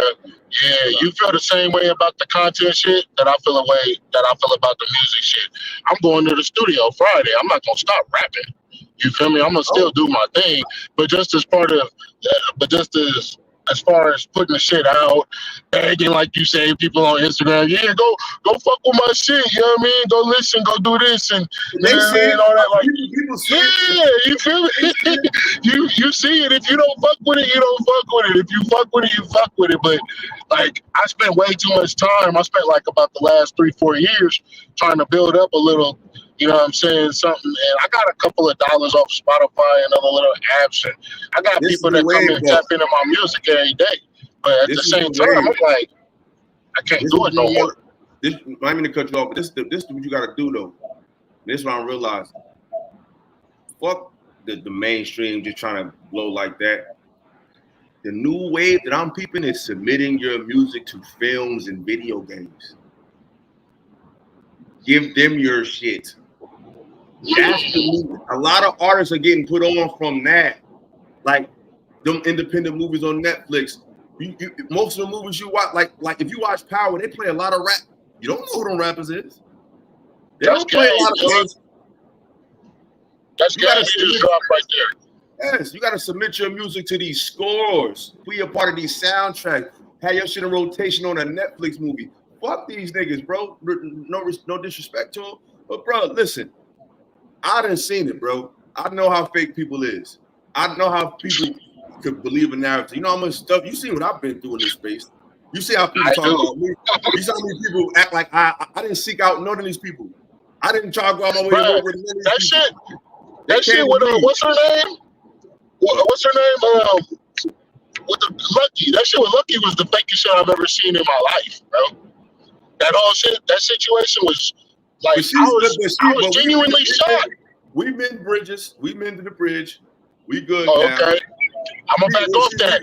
Yeah, you feel the same way about the content shit that I feel about the music shit. I'm going to the studio Friday. I'm not gonna stop rapping. You feel me? I'm gonna still do my thing, but just as far as putting the shit out, begging like you say, people on Instagram, yeah, go fuck with my shit. You know what I mean? Go listen, go do this, and they see all that. Like, people see you feel me? you see it. If you don't fuck with it, you don't fuck with it. If you fuck with it, you fuck with it. But like, I spent way too much time. I spent like about the last 3-4 years trying to build up a little. You know what I'm saying? Something, and I got a couple of dollars off Spotify and other little apps, and I got people that come and tap into my music every day. But at the same time, I'm like, I can't do it no more. I didn't mean to cut you off, but this is what you got to do though. This is what I realized. Fuck the mainstream just trying to blow like that. The new wave that I'm peeping is submitting your music to films and video games. Give them your shit. That's the movie. A lot of artists are getting put on from that. Like them independent movies on Netflix. Most of the movies you watch, like if you watch Power, they play a lot of rap. You don't know who them rappers is. They don't play a lot of games. That's gas you just dropped right there. Yes, you got to submit your music to these scores. Be a part of these soundtracks. Have your shit in rotation on a Netflix movie. Fuck these niggas, bro. No disrespect to them, but bro, listen. I done seen it, bro. I know how fake people is. I know how people could believe a narrative. You know how much stuff you see what I've been through in this space. You see how people talk about me. You see how many people act like I didn't seek out none of these people. I didn't try to go out my way to work with none of these people. That shit with what's her name? What's her name? With the Lucky. That shit with Lucky was the fakest shit I've ever seen in my life, bro. That whole shit, that situation was like I was genuinely shocked. We mend bridges. We mended the bridge. We good now. Okay. I'm gonna back off that.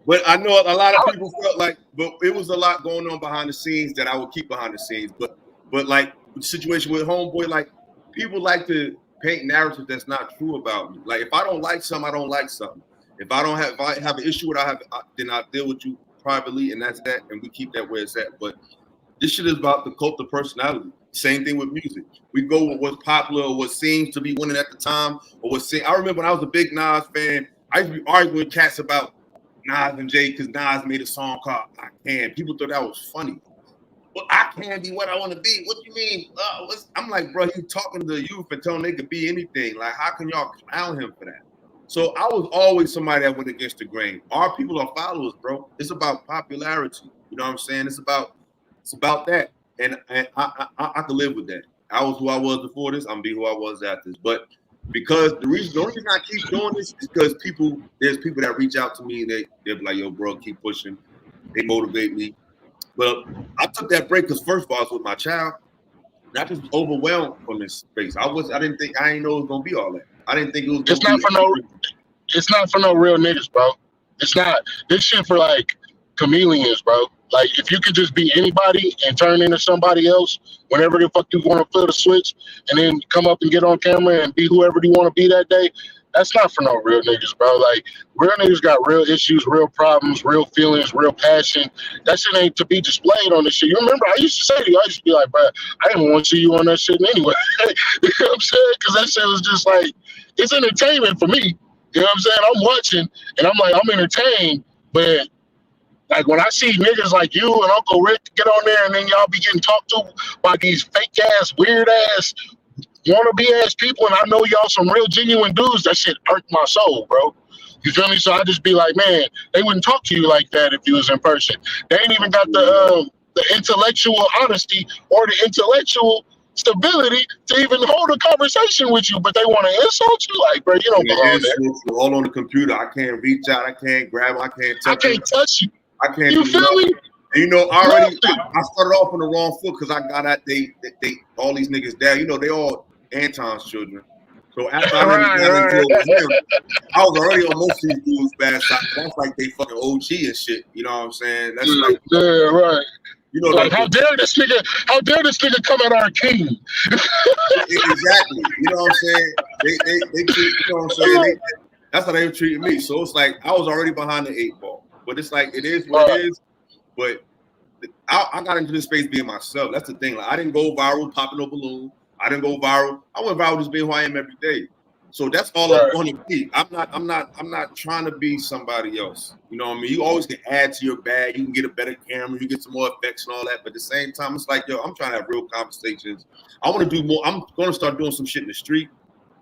But I know a lot of people felt like, but it was a lot going on behind the scenes that I would keep behind the scenes. But like the situation with Homeboy, like people like to paint narratives that's not true about me. Like if I don't like something, I don't like something. If I have an issue with then I deal with you privately, and that's that, and we keep that where it's at. But this shit is about the cult of personality. Same thing with music. We go with what's popular or what seems to be winning at the time, or what I remember when I was a big Nas fan, I used to be arguing with cats about Nas and Jay because Nas made a song called I Can. People thought that was funny. Well, I can be what I want to be. What do you mean? I'm like, bro, he's talking to the youth and telling them they could be anything. Like, how can y'all clown him for that? So I was always somebody that went against the grain. Our people are followers, bro. It's about popularity. You know what I'm saying? It's about that. And I could live with that. I was who I was before this. I'm be who I was after this. But because the only reason I keep doing this is because there's people that reach out to me and they're like, yo, bro, keep pushing. They motivate me. But I took that break because first of all, I was with my child. And I just was overwhelmed from this space. I didn't know it was gonna be all that. I didn't think it was gonna It's not for no real niggas, bro. It's not. This shit for like chameleons, bro. Like if you could just be anybody and turn into somebody else whenever the fuck you want to flip the switch and then come up and get on camera and be whoever you want to be that day, that's not for no real niggas, bro. Like real niggas got real issues, real problems, real feelings, real passion. That shit ain't to be displayed on this shit. You remember I used to say to you, I used to be like, bro, I didn't want to see you on that shit anyway. You know what I'm saying? Because that shit was just like, it's entertainment for me. You know what I'm saying? I'm watching and I'm like, I'm entertained, but like when I see niggas like you and Uncle Rick get on there and then y'all be getting talked to by these fake ass, weird ass, wannabe ass people, and I know y'all some real genuine dudes, that shit irked my soul, bro. You feel me? So I just be like, man, they wouldn't talk to you like that if you was in person. They ain't even got the intellectual honesty or the intellectual stability to even hold a conversation with you, but they want to insult you. Like, bro, you don't belong there. All on the computer. I can't reach out. I can't grab. I can't touch you. I can't. You feel me? And you know, I started off on the wrong foot because I got at they all these niggas down. You know, they all Anton's children. So after I got into it with him, I was already on most of these dudes' bad side. That's like they fucking OG and shit. You know what I'm saying? That's like, yeah, right. You know, like how dare this nigga come at our king? Exactly. You know what I'm saying? They treat, you know what I'm saying? That's how they treated me. So it's like I was already behind the 8 ball. But it's like it is what it is. But I got into this space being myself. That's the thing. Like I didn't go viral popping no balloon. I didn't go viral. I went viral just being who I am every day. So that's all I want to be. I'm not trying to be somebody else. You know what I mean? You always can add to your bag. You can get a better camera. You get some more effects and all that. But at the same time, it's like, yo, I'm trying to have real conversations. I want to do more. I'm going to start doing some shit in the street.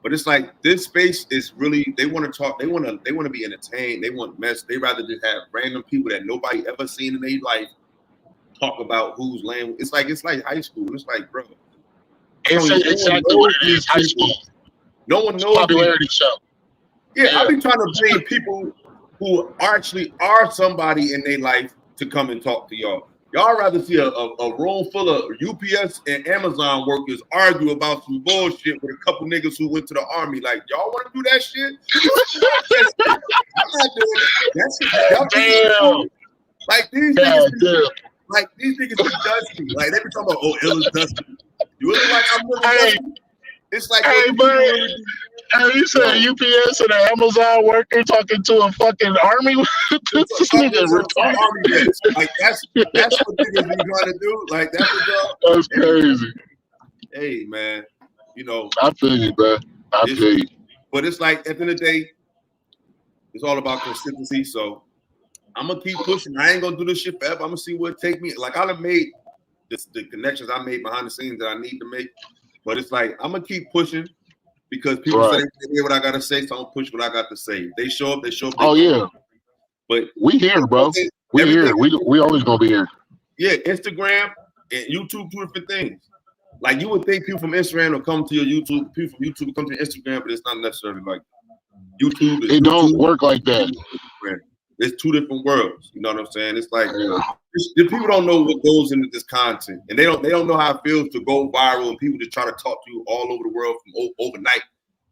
But it's like this space is really, they want to talk. They want to be entertained. They want mess. They rather just have random people that nobody ever seen in their life talk about who's lame. It's like high school. It's like, bro. It's exactly what it is, high school. No one knows. Popularity show. Yeah, I've been trying to bring people who actually are somebody in their life to come and talk to y'all. Y'all rather see a room full of UPS and Amazon workers argue about some bullshit with a couple niggas who went to the army. Like, y'all want to do that shit? I'm not doing that shit. Y'all like these niggas. Like these niggas be dusty. Like they be talking about, oh, Ill is dusty. You really like I'm really dusty? It's like, you said UPS and an Amazon worker talking to a fucking army. This nigga retarded. Like that's what niggas be trying to do. Like that's what y'all. That's crazy. Hey man, you know. I feel you, bro. I feel you. But it's like at the end of the day, it's all about consistency. So I'm gonna keep pushing. I ain't gonna do this shit forever. I'm gonna see where it take me. Like I done made the connections I made behind the scenes that I need to make. But it's like I'm gonna keep pushing because people say they hear what I gotta say, so I'm gonna push what I got to say. If they show up, they show up. Oh yeah. But we here, bro. We here. We always gonna be here. Yeah, Instagram and YouTube, 2 different things. Like you would think people from Instagram will come to your YouTube, people from YouTube will come to your Instagram, but it's not necessarily like YouTube. It don't work like that. It's 2 different worlds. You know what I'm saying? It's like the people don't know what goes into this content, and they don't know how it feels to go viral and people just try to talk to you all over the world from overnight,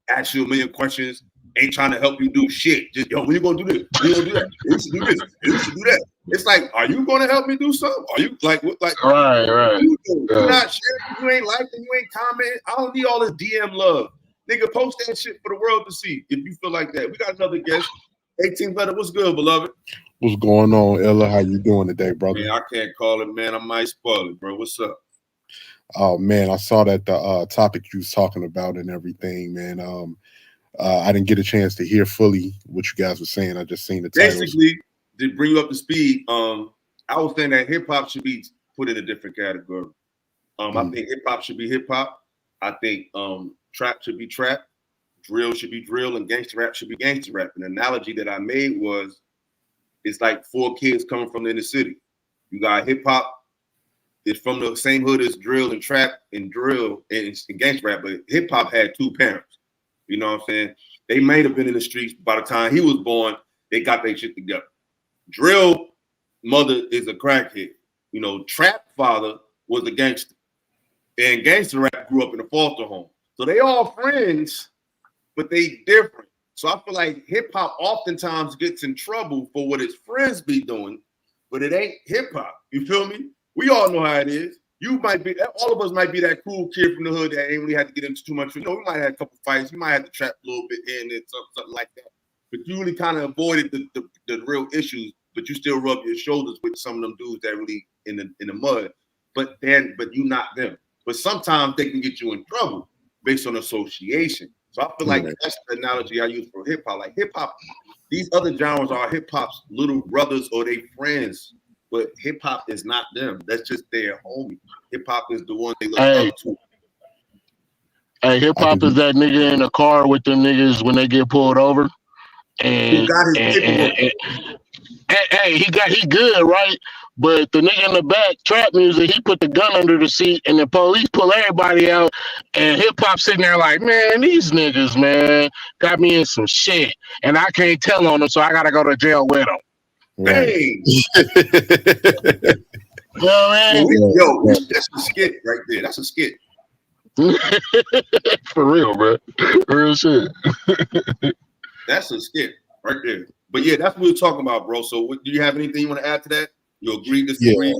ask you a million questions, ain't trying to help you do shit. Just when you gonna do this? When you gonna do that? You should do this. You should do that. It's like, are you gonna help me do something? Are you like right? You're not sharing. You ain't liking. You ain't commenting. I don't need all this DM love, nigga. Post that shit for the world to see. If you feel like that, we got another guest. 18 letter, what's good, beloved? What's going on, Ella? How you doing today, brother? Man, I can't call it, man. I might spoil it, bro. What's up? Oh man, I saw that the topic you was talking about and everything, man. I didn't get a chance to hear fully what you guys were saying. I just seen the titles. Basically, to bring you up to speed, I was saying that hip hop should be put in a different category. I think hip hop should be hip hop. I think trap should be trap. Drill should be drill, and gangster rap should be gangster rap. An analogy that I made was, it's like 4 kids coming from the inner city. You got hip hop, it's from the same hood as drill and trap and drill and gangster rap, but hip hop had 2 parents. You know what I'm saying? They may have been in the streets by the time he was born. They got their shit together. Drill mother is a crackhead. You know, trap father was a gangster, and gangster rap grew up in a foster home. So they all friends, but they different. So I feel like hip hop oftentimes gets in trouble for what its friends be doing, but it ain't hip hop. You feel me? We all know how it is. You might be, all of us might be that cool kid from the hood that ain't really had to get into too much. You know, we might have a couple fights. You might have to trap a little bit here and there, something like that. But you really kind of avoided the real issues, but you still rub your shoulders with some of them dudes that really in the mud. But you not them. But sometimes they can get you in trouble based on association. So I feel like that's the analogy I use for hip hop. Like hip hop, these other genres are hip hop's little brothers or they friends, but hip hop is not them. That's just their homie. Hip hop is the one they look up to. Hey, hip hop is that nigga in the car with them niggas when they get pulled over, and who got his paperwork. Hey, he good, right? But the nigga in the back, trap music, he put the gun under the seat, and the police pull everybody out, and hip hop sitting there like, man, these niggas, man, got me in some shit, and I can't tell on them, so I gotta go to jail with them. Right. Hey. You know what I mean? Yo, that's a skit right there. That's a skit. For real, bro. Real shit. That's a skip right there. But yeah, that's what we were talking about, bro. So do you have anything you want to add to that? You agree, Yeah. disagree?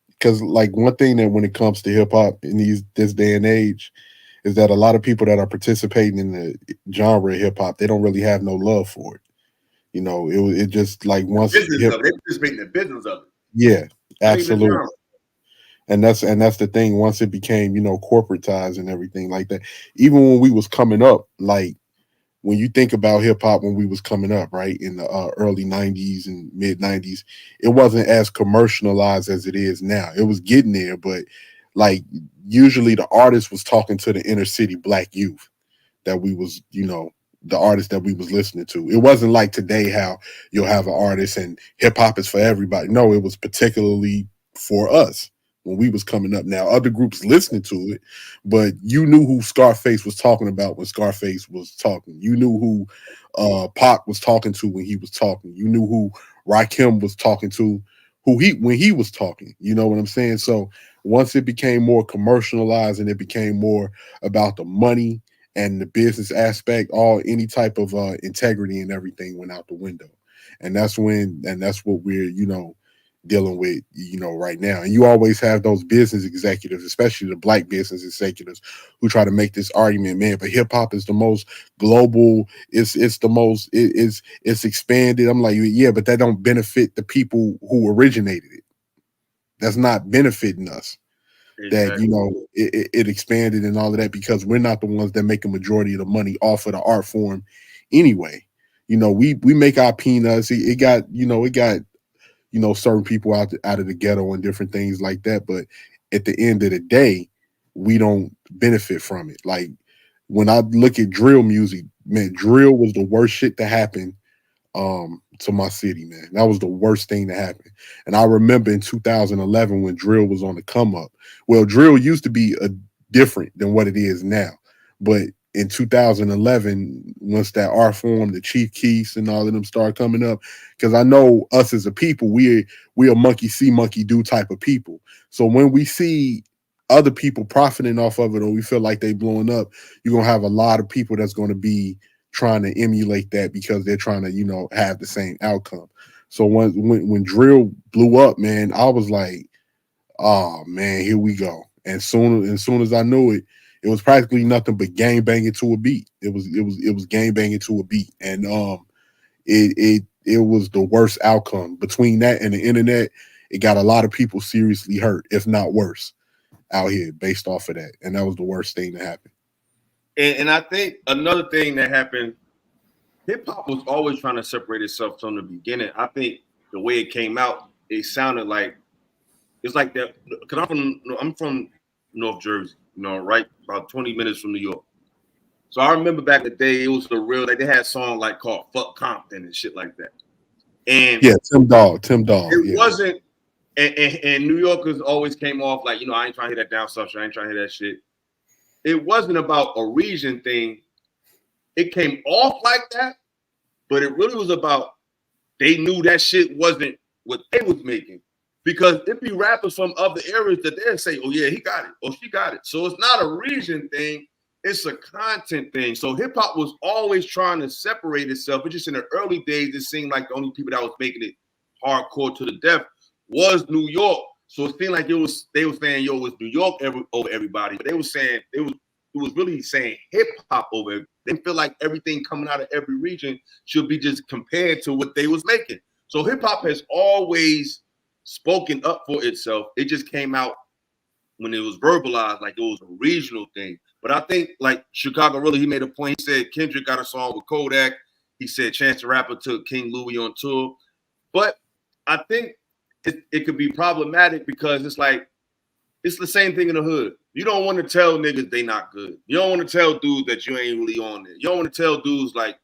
Because like one thing that when it comes to hip hop in this day and age is that a lot of people that are participating in the genre of hip hop, they don't really have no love for it. You know, it just like once Business hip, of it. They just making the business of it. yeah, Not even absolutely. genre. And that's the thing. Once it became, corporatized and everything like that. Even when we was coming up, like when you think about hip hop when we was coming up, right in the early '90s and mid '90s, it wasn't as commercialized as it is now. It was getting there, but like usually the artist was talking to the inner city black youth that we was, the artist that we was listening to. It wasn't like today how you'll have an artist and hip hop is for everybody. No, it was particularly for us when we was coming up. Now other groups listening to it, but you knew who Scarface was talking about when Scarface was talking. You knew who Pac was talking to when he was talking. You knew who Rakim was talking to, when he was talking. You know what I'm saying? So once it became more commercialized and it became more about the money and the business aspect, any type of integrity and everything went out the window. And that's what we're, dealing with, right now. And you always have those business executives, especially the black business executives, who try to make this argument, man, but hip hop is the most global, it's the most, it's expanded. I'm like, yeah, but that don't benefit the people who originated it. That's not benefiting us. That Exactly. it expanded and all of that, because we're not the ones that make a majority of the money off of the art form anyway. We make our peanuts. It got certain people out of the ghetto and different things like that, but at the end of the day, we don't benefit from it. Like when I look at drill music, man, drill was the worst shit to happen to my city, man. That was the worst thing to happen. And I remember in 2011 when drill was on the come up. Well, drill used to be different than what it is now, but in 2011, once that art form, the Chief Keefs and all of them start coming up, because I know us as a people, we a monkey see, monkey do type of people. So when we see other people profiting off of it, or we feel like they blowing up, you're gonna have a lot of people that's gonna be trying to emulate that because they're trying to, have the same outcome. So when drill blew up, man, I was like, oh man, here we go. And soon as I knew it, it was practically nothing but gang banging to a beat. It was gang banging to a beat. And it was the worst outcome. Between that and the internet, it got a lot of people seriously hurt, if not worse, out here based off of that. And that was the worst thing to happen. And I think another thing that happened, hip hop was always trying to separate itself from the beginning. I think the way it came out, it sounded like it's like that. Because I'm from North Jersey, right about 20 minutes from New York. So I remember back in the day, it was the real, like they had songs like called "Fuck Compton" and shit like that. And yeah, Tim Dog. It wasn't, and New Yorkers always came off like, I ain't trying to hear that down south shit. I ain't trying to hear that shit. It wasn't about a region thing. It came off like that, but it really was about they knew that shit wasn't what they was making. Because it be rappers from other areas that they'll say, oh yeah, he got it, or she got it. So it's not a region thing, it's a content thing. So hip hop was always trying to separate itself. But just in the early days, it seemed like the only people that was making it hardcore to the death was New York. So it seemed like they were saying, yo, it was New York over everybody. But they were saying it was really saying hip hop over everybody. They feel like everything coming out of every region should be just compared to what they was making. So hip hop has always spoken up for itself. It just came out when it was verbalized like it was a regional thing. But I think like Chicago really, he made a point. He said Kendrick got a song with Kodak. He said Chance the Rapper took King Louis on tour. But I think it could be problematic because it's like, it's the same thing in the hood. You don't want to tell niggas they not good. You don't want to tell dudes that you ain't really on there. You don't want to tell dudes like,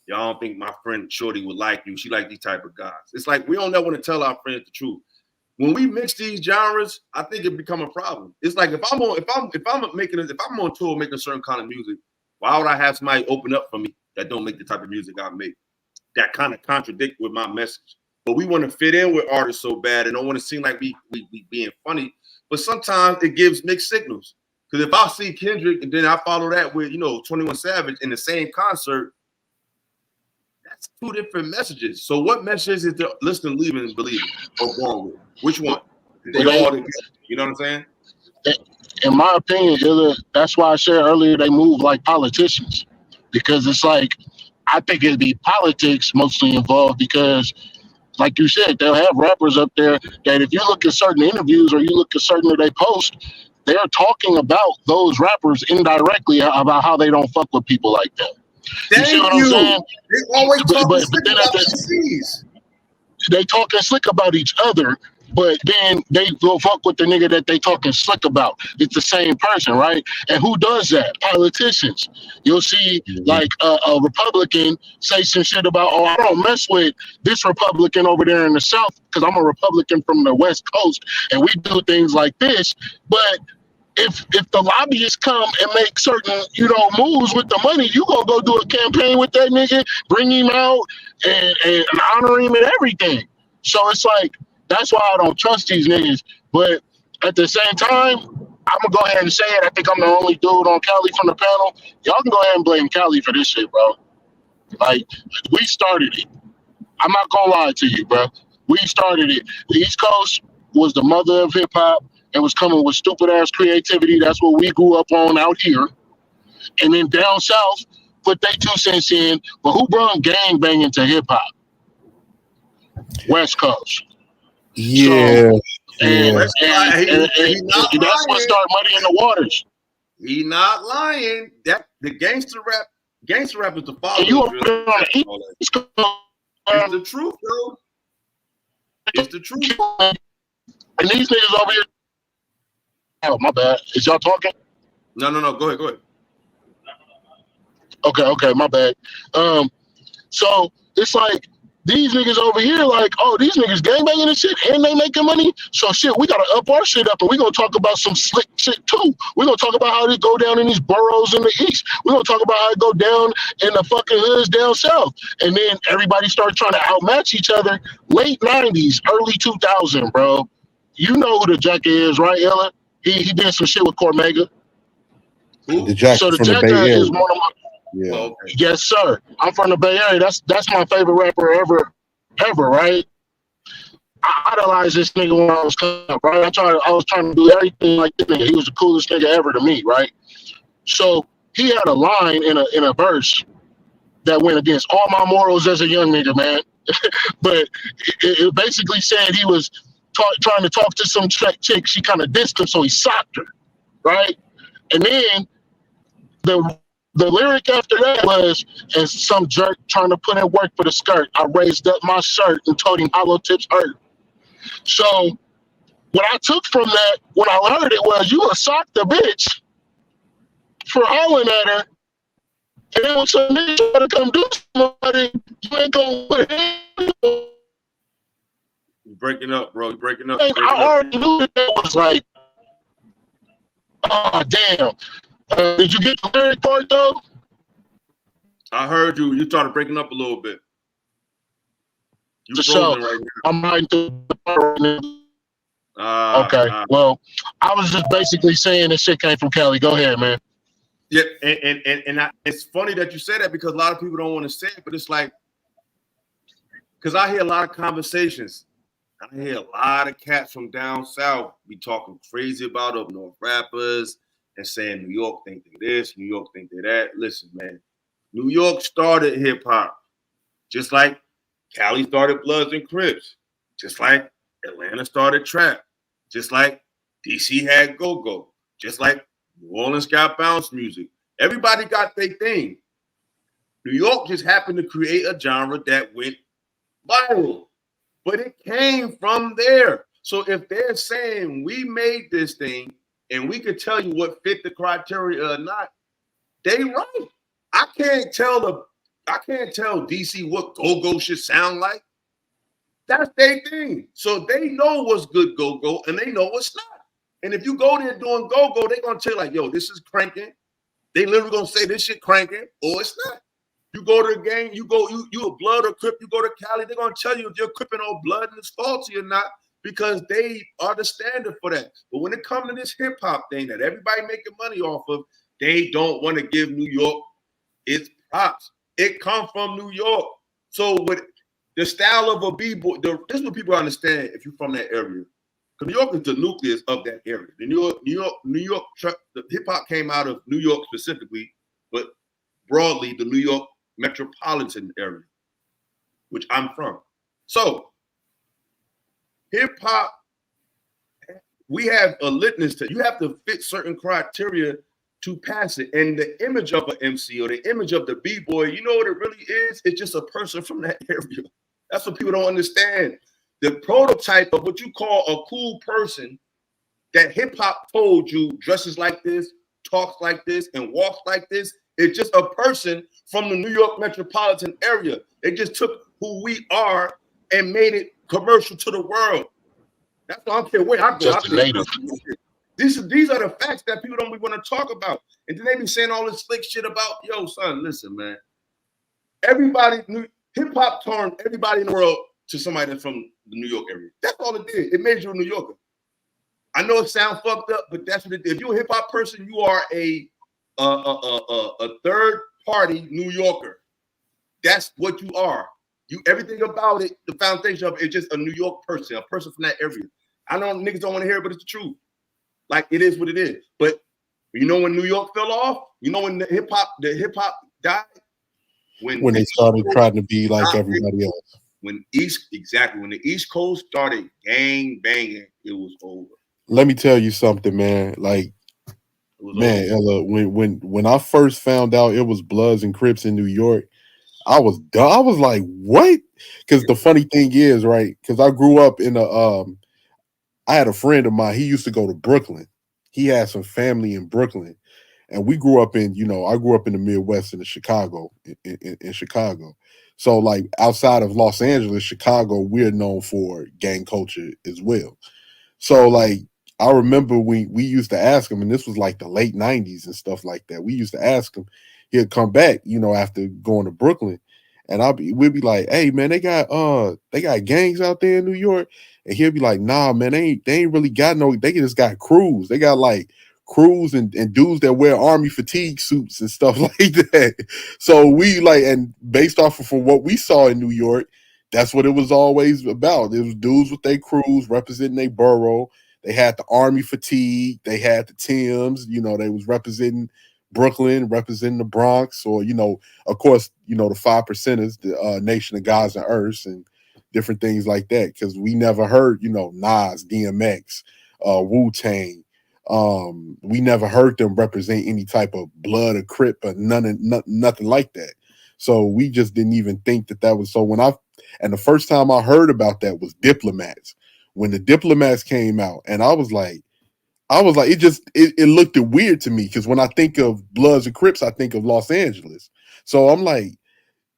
y'all don't think my friend Shorty would like you. She like these type of guys. It's like we don't ever want to tell our friends the truth. When we mix these genres, I think it become a problem. It's like if I'm on tour making a certain kind of music, why would I have somebody open up for me that don't make the type of music I make? That kind of contradict with my message. But we want to fit in with artists so bad and don't want to seem like we being funny. But sometimes it gives mixed signals. Because if I see Kendrick and then I follow that with 21 Savage in the same concert, that's two different messages. So what message is the listener leaving and believing or going with? Which one? They all together. You know what I'm saying? In my opinion, that's why I said earlier they move like politicians, because it's like I think it'd be politics mostly involved, because like you said, they'll have rappers up there that if you look at certain interviews or you look at certain of they post, they're talking about those rappers indirectly about how they don't fuck with people like that. You see what I'm saying? They always talk but slick then about MCs. they talking slick about each other, but then they go fuck with the nigga that they talking slick about. It's the same person, right? And who does that? Politicians. You'll see like a Republican say some shit about, oh, I don't mess with this Republican over there in the South because I'm a Republican from the West Coast and we do things like this. But if the lobbyists come and make certain, moves with the money, you gonna go do a campaign with that nigga, bring him out and honor him and everything. So it's like, that's why I don't trust these niggas. But at the same time, I'm gonna go ahead and say it. I think I'm the only dude on Cali from the panel. Y'all can go ahead and blame Cali for this shit, bro. Like, we started it. I'm not gonna lie to you, bro. We started it. The East Coast was the mother of hip hop and was coming with stupid ass creativity. That's what we grew up on out here. And then down south, put their 2 cents in. But who brought gang banging to hip hop? West Coast. Yeah. So, and that's what started muddying the waters. He not lying. That the gangster rap is the father. It's the truth, bro. It's the truth. And these niggas over here. Oh, my bad. Is y'all talking? No. Go ahead. Okay, my bad. So it's like these niggas over here, like, oh, these niggas gangbanging and shit, and they making money. So shit, we gotta up our shit up, and we gonna talk about some slick shit too. We gonna talk about how they go down in these boroughs in the east. We gonna talk about how it go down in the fucking hoods down south. And then everybody started trying to outmatch each other. Late 90s, early 2000, bro. You know who the Jack is, right, Ella? He did some shit with Cormega. The Jack So the from the Jack Bay Area. is one of my. Yeah. Oh, okay. Yes, sir. I'm from the Bay Area. That's my favorite rapper ever, right? I idolized this nigga when I was coming up, right? I was trying to do everything like this nigga. He was the coolest nigga ever to me, right? So he had a line in a verse that went against all my morals as a young nigga, man. But it basically said he was trying to talk to some chick. She kind of dissed him, so he socked her, right? And then the lyric after that was, and some jerk trying to put in work for the skirt. I raised up my shirt and told him hollow tips hurt. So what I took from that when I heard it was, you socked the bitch for hollering at her. And then when some nigga try to come do somebody, you ain't gonna put it. You're breaking up, bro. You're breaking up. I already knew that was like, oh, damn. Did you get the lyric part though? I heard you. You started breaking up a little bit. You frozen right now. I'm writing through the part right now. Okay. Well, I was just basically saying this shit came from Cali. Go ahead, man. Yeah, and it's funny that you say that because a lot of people don't want to say it, but it's like, because I hear a lot of conversations. I hear a lot of cats from down south be talking crazy about up north rappers and saying New York think they this, New York think they that. Listen, man, New York started hip hop, just like Cali started Bloods and Crips, just like Atlanta started trap, just like DC had go-go, just like New Orleans got bounce music. Everybody got their thing. New York just happened to create a genre that went viral, but it came from there. So if they're saying we made this thing and we could tell you what fit the criteria or not, they right. I can't tell DC what go-go should sound like. That's their thing. So they know what's good go-go and they know what's not. And if you go there doing go-go, they're gonna tell you like, yo, this is cranking. They literally gonna say this shit cranking or it's not. You go to the game, you a blood or crip, you go to Cali, they're gonna tell you if you're cripping or blood and it's faulty or not. because they are the standard for that. But when it comes to this hip hop thing that everybody making money off of, they don't want to give New York its props. It comes from New York. So with the style of a b-boy, this is what people understand if you're from that area. Because New York is the nucleus of that area. The New York, the hip hop came out of New York specifically, but broadly the New York metropolitan area, which I'm from. So hip hop, we have a litmus test. You have to fit certain criteria to pass it. And the image of an MC or the image of the b-boy, you know what it really is? It's just a person from that area. That's what people don't understand. The prototype of what you call a cool person that hip hop told you dresses like this, talks like this, and walks like this. It's just a person from the New York metropolitan area. They just took who we are and made it commercial to the world. That's why I don't care where I go. Just a native. These are the facts that people don't want to talk about. And then they be saying all this slick shit about, yo, son, listen, man. Everybody, hip hop turned everybody in the world to somebody that's from the New York area. That's all it did. It made you a New Yorker. I know it sounds fucked up, but that's what it did. If you're a hip hop person, you are a third party New Yorker. That's what you are. Everything about it, the foundation of it is just a New York person, a person from that area. I know niggas don't want to hear it, but it's the truth. Like it is what it is. But you know when New York fell off? You know when the hip hop died? When they started trying to be like everybody else. When the East Coast started gang banging, it was over. Let me tell you something, man. Like, man, Ella, when I first found out it was Bloods and Crips in New York, I was done. I was like, what? Because the funny thing is, right? Because I grew up in I had a friend of mine. He used to go to Brooklyn. He had some family in Brooklyn, and we grew up in, I grew up in the Midwest in Chicago, in Chicago. So, like, outside of Los Angeles, Chicago, we're known for gang culture as well. So, like, I remember we used to ask him, and this was like the late 90s and stuff like that. We used to ask him, he'd come back, after going to Brooklyn, and we'd be like, hey man, they got gangs out there in New York. And he'll be like, nah, man, they ain't really got no, they just got crews. They got like crews and dudes that wear army fatigue suits and stuff like that. So we like, and based off of what we saw in New York, that's what it was always about. It was dudes with their crews representing their borough. They had the army fatigue. They had the Timbs. They was representing Brooklyn, representing the Bronx, or of course, the 5 percenters, the Nation of Gods and Earths, and different things like that. Because we never heard, Nas, DMX, Wu-Tang. We never heard them represent any type of Blood or Crip or nothing like that. So we just didn't even think that was so. And the first time I heard about that was Diplomats. When the Diplomats came out, and I was like, it looked weird to me, because when I think of Bloods and Crips, I think of Los Angeles. So I'm like,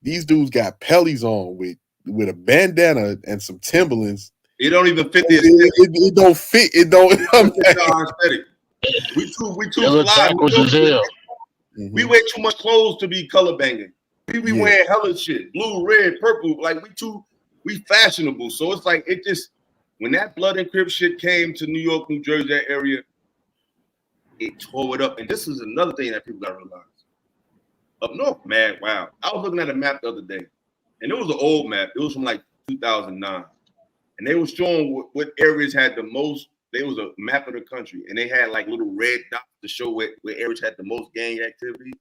these dudes got pellies on with a bandana and some Timberlands. It don't even fit the aesthetic. It don't fit. It don't. Aesthetic. We too fly. We wear too much clothes to be color banging. We wearing hella shit, blue, red, purple. Like we fashionable. So it's like when that Blood and Crip shit came to New York, New Jersey, that area, it tore it up. And this is another thing that people gotta realize. Up north, man, wow. I was looking at a map the other day, and it was an old map. It was from like 2009. And they were showing what areas had the most. There was a map of the country, and they had like little red dots to show where areas had the most gang activity.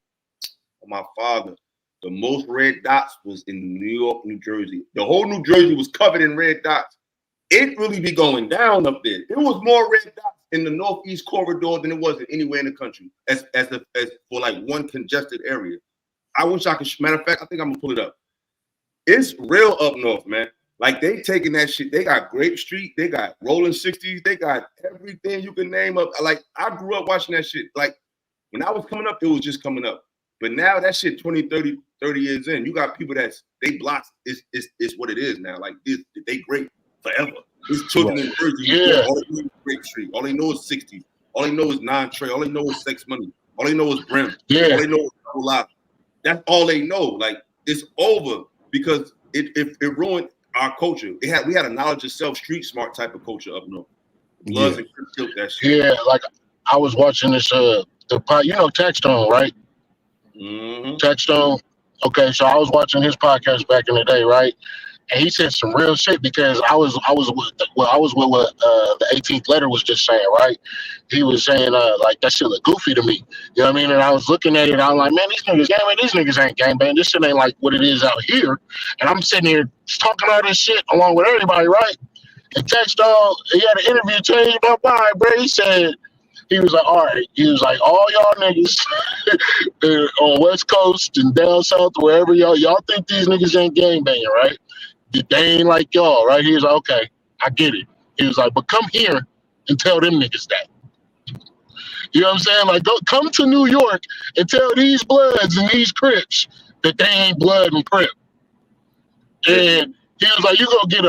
Oh, my father, the most red dots was in New York, New Jersey. The whole New Jersey was covered in red dots. It really be going down up there. There was more red dots in the Northeast corridor than it was in anywhere in the country, as for like one congested area. I wish I could. Matter of fact, I think I'm gonna pull it up. It's real up north, man. Like they taking that shit. They got Grape Street. They got Rolling 60s. They got everything you can name up. Like I grew up watching that shit. Like when I was coming up, it was just coming up. But now that shit 20, 30 years in, you got people they blocks is what it is now. Like they great forever. There's children in Jersey. All they know is Grape Street. All they know is 60s. All they know is non-trade. All they know is Sex Money. All they know is Brim. All they know is Double Live. That's all they know. Like it's over because it ruined our culture. We had a knowledge of self, street smart type of culture up north. Bloods and Crips killed that shit. Yeah, like I was watching this Taxstone, right? Mm-hmm. Taxstone. Okay, so I was watching his podcast back in the day, right? And he said some real shit because I was with what the 18th letter was just saying, right? He was saying like that shit look goofy to me. You know what I mean? And I was looking at it, I was like, man, these niggas ain't gangbang. This shit ain't like what it is out here. And I'm sitting here talking all this shit along with everybody, right? And Taxstone, he had an interview changed my mind, bro. He was like, all right. He was like, all y'all niggas on West Coast and down south, wherever y'all think these niggas ain't gangbanging, right? They ain't like y'all, right? He was like, okay, I get it. He was like, but come here and tell them niggas that. You know what I'm saying? Like, come to New York and tell these Bloods and these Crips that they ain't Blood and Crip. And he was like, you're gonna get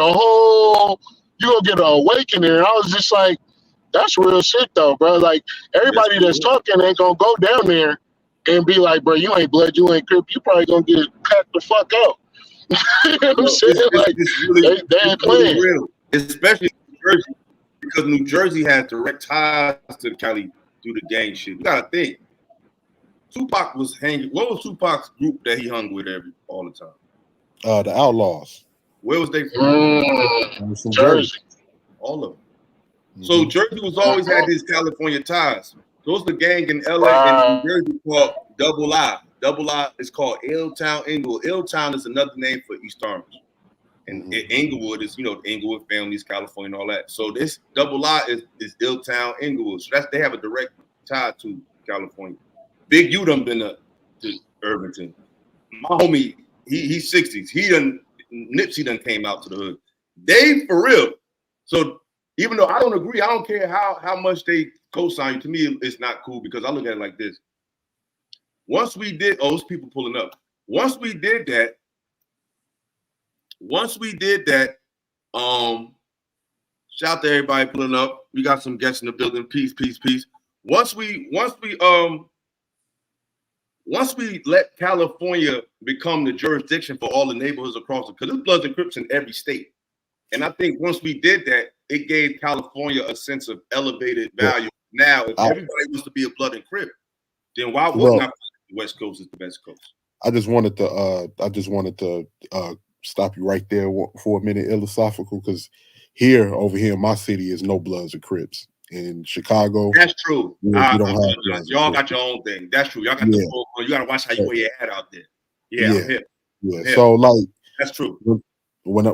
an awakening. And I was just like, that's real shit though, bro. Like, everybody that's talking ain't gonna go down there and be like, bro, you ain't Blood, you ain't Crip. You probably gonna get packed the fuck out. You know what I'm saying? They ain't playing. Really real, especially New Jersey, because New Jersey has direct ties to Cali through the gang shit. You gotta think. Tupac was hanging. What was Tupac's group that he hung with all the time? The Outlaws. Where was they from? Jersey. All of them. So Jersey was always had these California ties. So it's the gang in LA and New Jersey called Double I. Double I is called Illtown, Inglewood. Illtown is another name for East Orange. And Inglewood is, the Inglewood families, California, and all that. So this Double I is Illtown, Inglewood. So they have a direct tie to California. Big U done been to Irvington. My homie, he's 60s. Nipsey done came out to the hood. They for real. So even though I don't agree, I don't care how much they co-sign you. To me, it's not cool because I look at it like this. Once we did, those people pulling up. Once we did that, shout out to everybody pulling up. We got some guests in the building. Peace, peace, peace. Once we let California become the jurisdiction for all the neighborhoods across the, because there's Bloods and Crips in every state. And I think once we did that, it gave California a sense of elevated value. Now, if everybody wants to be a Blood and Crip, then why wouldn't I think the West Coast is the best coast? I just wanted to stop you right there for a minute, philosophical, because over here in my city is no Bloods or Crips. In Chicago, that's true. You don't have y'all got your own thing. That's true. Y'all got the full. You got to watch how you wear your hat out there. Yeah. So like, that's true. When they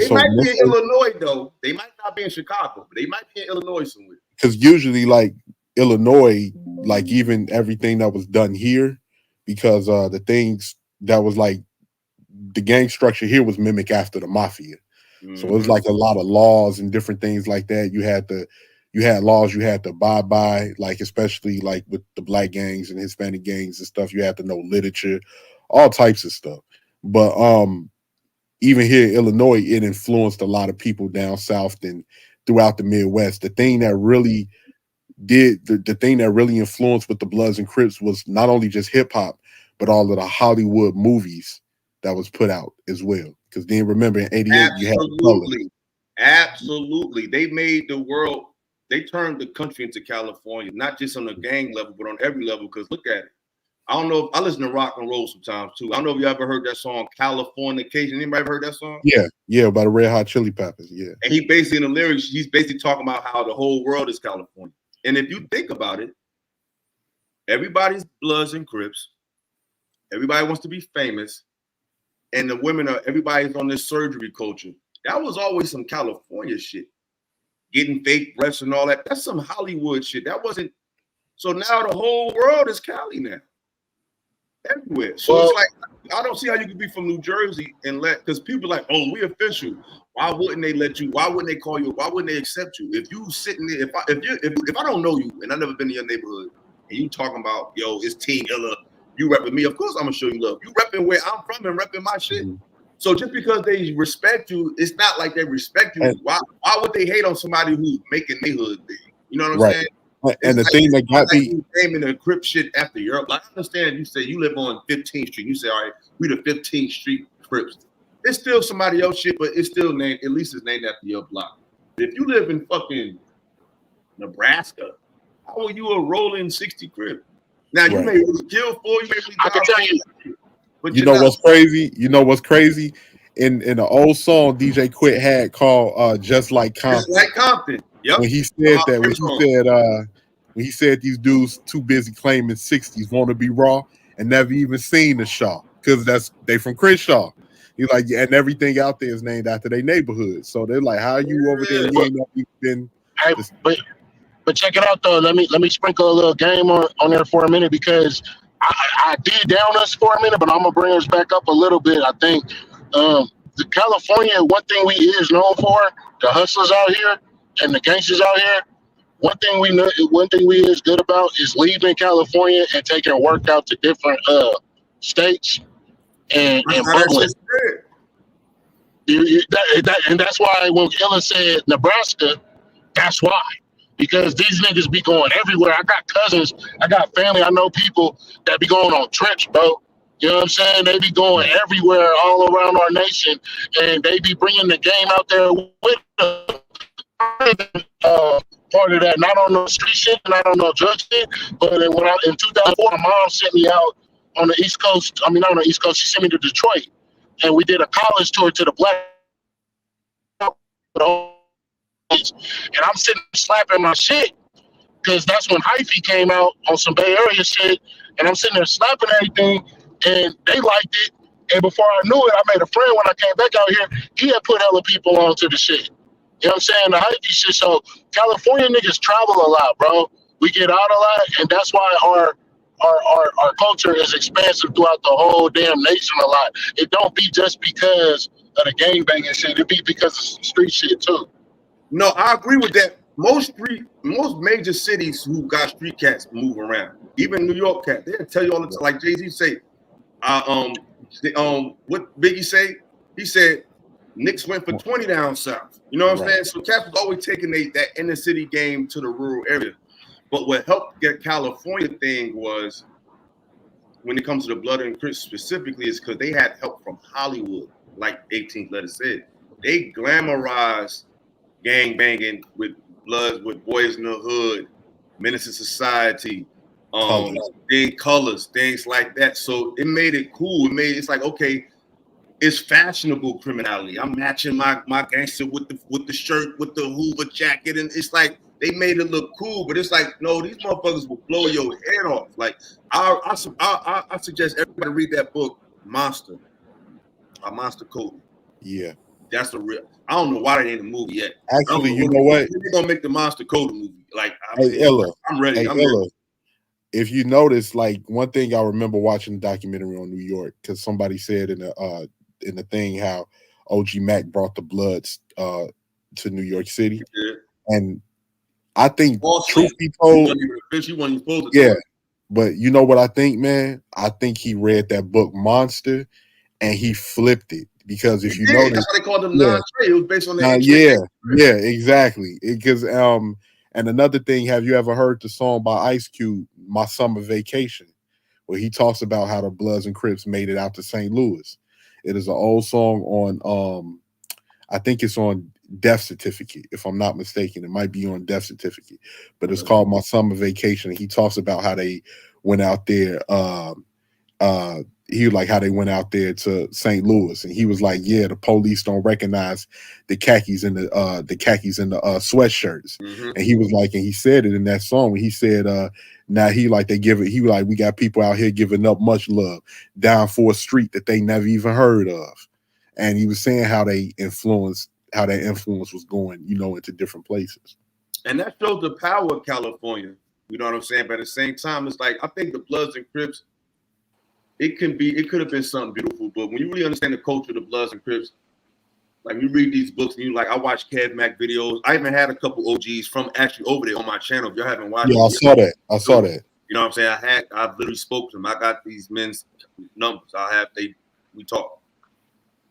might be in Illinois though. They might not be in Chicago, but they might be in Illinois somewhere. Because usually, like Illinois, like even everything that was done here, because the things that was like the gang structure here was mimicked after the mafia. So it was like a lot of laws and different things like that. You had laws you had to abide by, like especially like with the black gangs and Hispanic gangs and stuff. You had to know literature, all types of stuff. But even here in Illinois, it influenced a lot of people down south and throughout the Midwest. The thing that really influenced with the Bloods and Crips was not only just hip hop, but all of the Hollywood movies that was put out as well. Because then remember in '88 you had Absolutely. They made the world, they turned the country into California, not just on a gang level, but on every level. Because look at it. I don't know if I listen to rock and roll sometimes too. I don't know if you ever heard that song Californication. Anybody ever heard that song? Yeah, by the Red Hot Chili Peppers. Yeah. And he basically in the lyrics, he's basically talking about how the whole world is California. And if you think about it, everybody's Bloods and Crips. Everybody wants to be famous. And the women everybody's on this surgery culture. That was always some California shit. Getting fake breasts and all that. That's some Hollywood shit. That wasn't. So now the whole world is Cali now. Everywhere. So it's like, I don't see how you could be from New Jersey and because people are like, oh, we official. Why wouldn't they let you? Why wouldn't they call you? Why wouldn't they accept you? If you sitting there, if I don't know you and I've never been to your neighborhood and you talking about, yo, it's Team Illa, you repping me, of course I'm gonna show you love. You repping where I'm from and repping my shit. So just because they respect you, it's not like they respect you. Why would they hate on somebody who's making their hood big? You know what I'm saying? And the thing that got me naming the Crip shit after Europe. Like, I understand you say you live on 15th Street. You say, all right, we the 15th Street Crips. It's still somebody else shit, but it's still named, at least it's named after your block. If you live in fucking Nebraska, how are you a rolling 60 crib? Now you may really kill 4, you may really I can tell you. but You know what's crazy? You know what's crazy? In an old song DJ Quit had called "Just Like Compton." Just like Compton. Yep. When he said that, when he said these dudes too busy claiming 60s want to be raw and never even seen the Shaw because they from Crenshaw. He's like, yeah, and everything out there is named after their neighborhood. So they're like, how are you over there? You ain't never been. Hey, but check it out though. Let me sprinkle a little game on there for a minute because I did down us for a minute, but I'm gonna bring us back up a little bit. I think the California, one thing we is known for, the hustlers out here and the gangsters out here. One thing we is good about is leaving California and taking work out to different states and bubbling. And that's why when Ella said Nebraska, that's why. Because these niggas be going everywhere. I got cousins, I got family, I know people that be going on trips, bro. You know what I'm saying? They be going everywhere all around our nation, and they be bringing the game out there with them. Part of that, not on the street shit, not on no drug shit, but in 2004, my mom sent me out on the East Coast. I mean, not on the East Coast. She sent me to Detroit, and we did a college tour to the Black. And I'm sitting slapping my shit because that's when Hyphy came out on some Bay Area shit, and I'm sitting there slapping everything, and they liked it. And before I knew it, I made a friend when I came back out here. He had put hella people onto the shit. You know what I'm saying? The Hyphy shit. So California niggas travel a lot, bro. We get out a lot, and that's why our culture is expansive throughout the whole damn nation a lot. It don't be just because of the gangbanging shit. It be because of street shit too. No, I agree with that. Most major cities who got street cats move around. Even New York cat, they'll tell you all the time. Like Jay-Z say, what Biggie say? He said Knicks went for 20 down south. You know what I'm saying? So cats was always taking that inner city game to the rural area. But what helped get California thing was when it comes to the Blood and Crips specifically is because they had help from Hollywood, like 18th Letter said. They glamorized gang banging with Bloods, with Boys in the Hood, Menace to Society, colors, things like that. So it made it cool. It's like, okay, it's fashionable criminality. I'm matching my gangster with the shirt, with the Hoover jacket, and it's like they made it look cool. But it's like, no, these motherfuckers will blow your head off. Like I suggest everybody read that book, Monster, by Monster Cody. Yeah. That's the real. I don't know why they ain't a movie yet. Actually, you know what? They're gonna make the Monster Code movie. Like, Hey, Ella. I'm ready. Hey, I'm Ella. ready. If you notice, like one thing I remember watching the documentary on New York, because somebody said in the thing how OG Mac brought the Bloods to New York City, and I think truth be told, yeah. But you know what I think, man? I think he read that book Monster, and he flipped it. Because if you notice, that's why they called him non-Trey. It was based on the yeah, exactly. Because and another thing, have you ever heard the song by Ice Cube, "My Summer Vacation," where he talks about how the Bloods and Crips made it out to St. Louis? It is an old song on I think it's on Death Certificate, if I'm not mistaken. It might be on Death Certificate, but it's called "My Summer Vacation." And he talks about how they went out there. He was like how they went out there to St. Louis, and he was like, "Yeah, the police don't recognize the khakis and the sweatshirts." Mm-hmm. And he was like, and he said it in that song when he said, "Now he like they give it." He was like, "We got people out here giving up much love down for a street that they never even heard of," and he was saying how that influence was going, into different places. And that shows the power of California. You know what I'm saying? But at the same time, it's like I think the Bloods and Crips. It could have been something beautiful, but when you really understand the culture of the Bloods and Crips, like you read these books and you like, I watch Kev Mac videos. I even had a couple OGs from actually over there on my channel. If y'all haven't watched, I saw that. You know what I'm saying? I've literally spoke to them. I got these men's numbers. We talk.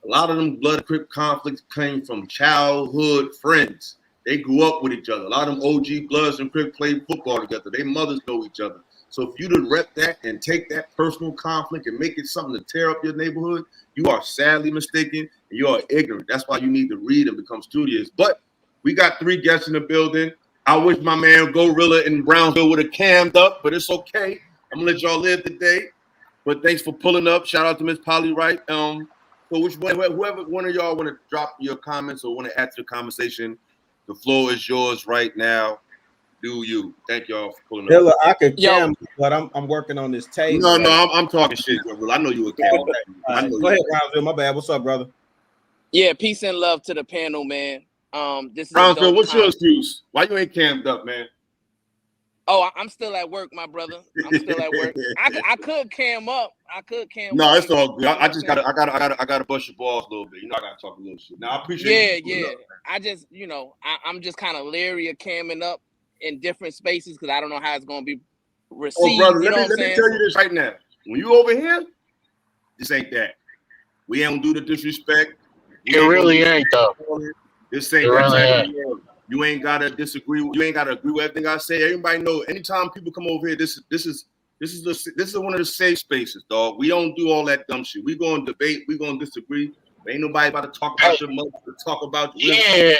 A lot of them Blood Crip conflicts came from childhood friends. They grew up with each other. A lot of them OG Bloods and Crips played football together. Their mothers know each other. So if you to rep that and take that personal conflict and make it something to tear up your neighborhood, You are sadly mistaken, and you are ignorant. That's why you need to read and become studious. But we got 3 guests in the building. I wish my man Gorilla in Brownsville would have cammed up, but it's okay. I'm gonna let y'all live today. But thanks for pulling up. Shout out to Miss Polly Wright. So whoever one of y'all want to drop your comments or want to add to the conversation, the floor is yours right now. Do you? Thank y'all for pulling up. I could cam, but I'm working on this table. No, I'm talking shit, Gorilla. I know you a cam. I know Go ahead, Brownsville. My bad. What's up, brother? Yeah, peace and love to the panel, man. This is Brownsville, what's your excuse? Why you ain't cammed up, man? Oh, I'm still at work, my brother. I'm still at work. I could cam up. No, it's all good. I just gotta bust your balls a little bit. You know, I gotta talk a little shit. Now I appreciate you. Yeah. I just, I'm just kind of leery of camming up in different spaces because I don't know how it's gonna be received. Oh, brother, you know let me tell you this right now. When you over here, this ain't that. We ain't gonna do the disrespect. It really ain't though. This ain't that type of world. You ain't gotta disagree. You ain't gotta agree with everything I say. Everybody know. Anytime people come over here, this is one of the safe spaces, dog. We don't do all that dumb shit. We gonna debate. We gonna disagree. Ain't nobody about to talk about your mother. Talk about you. Yeah.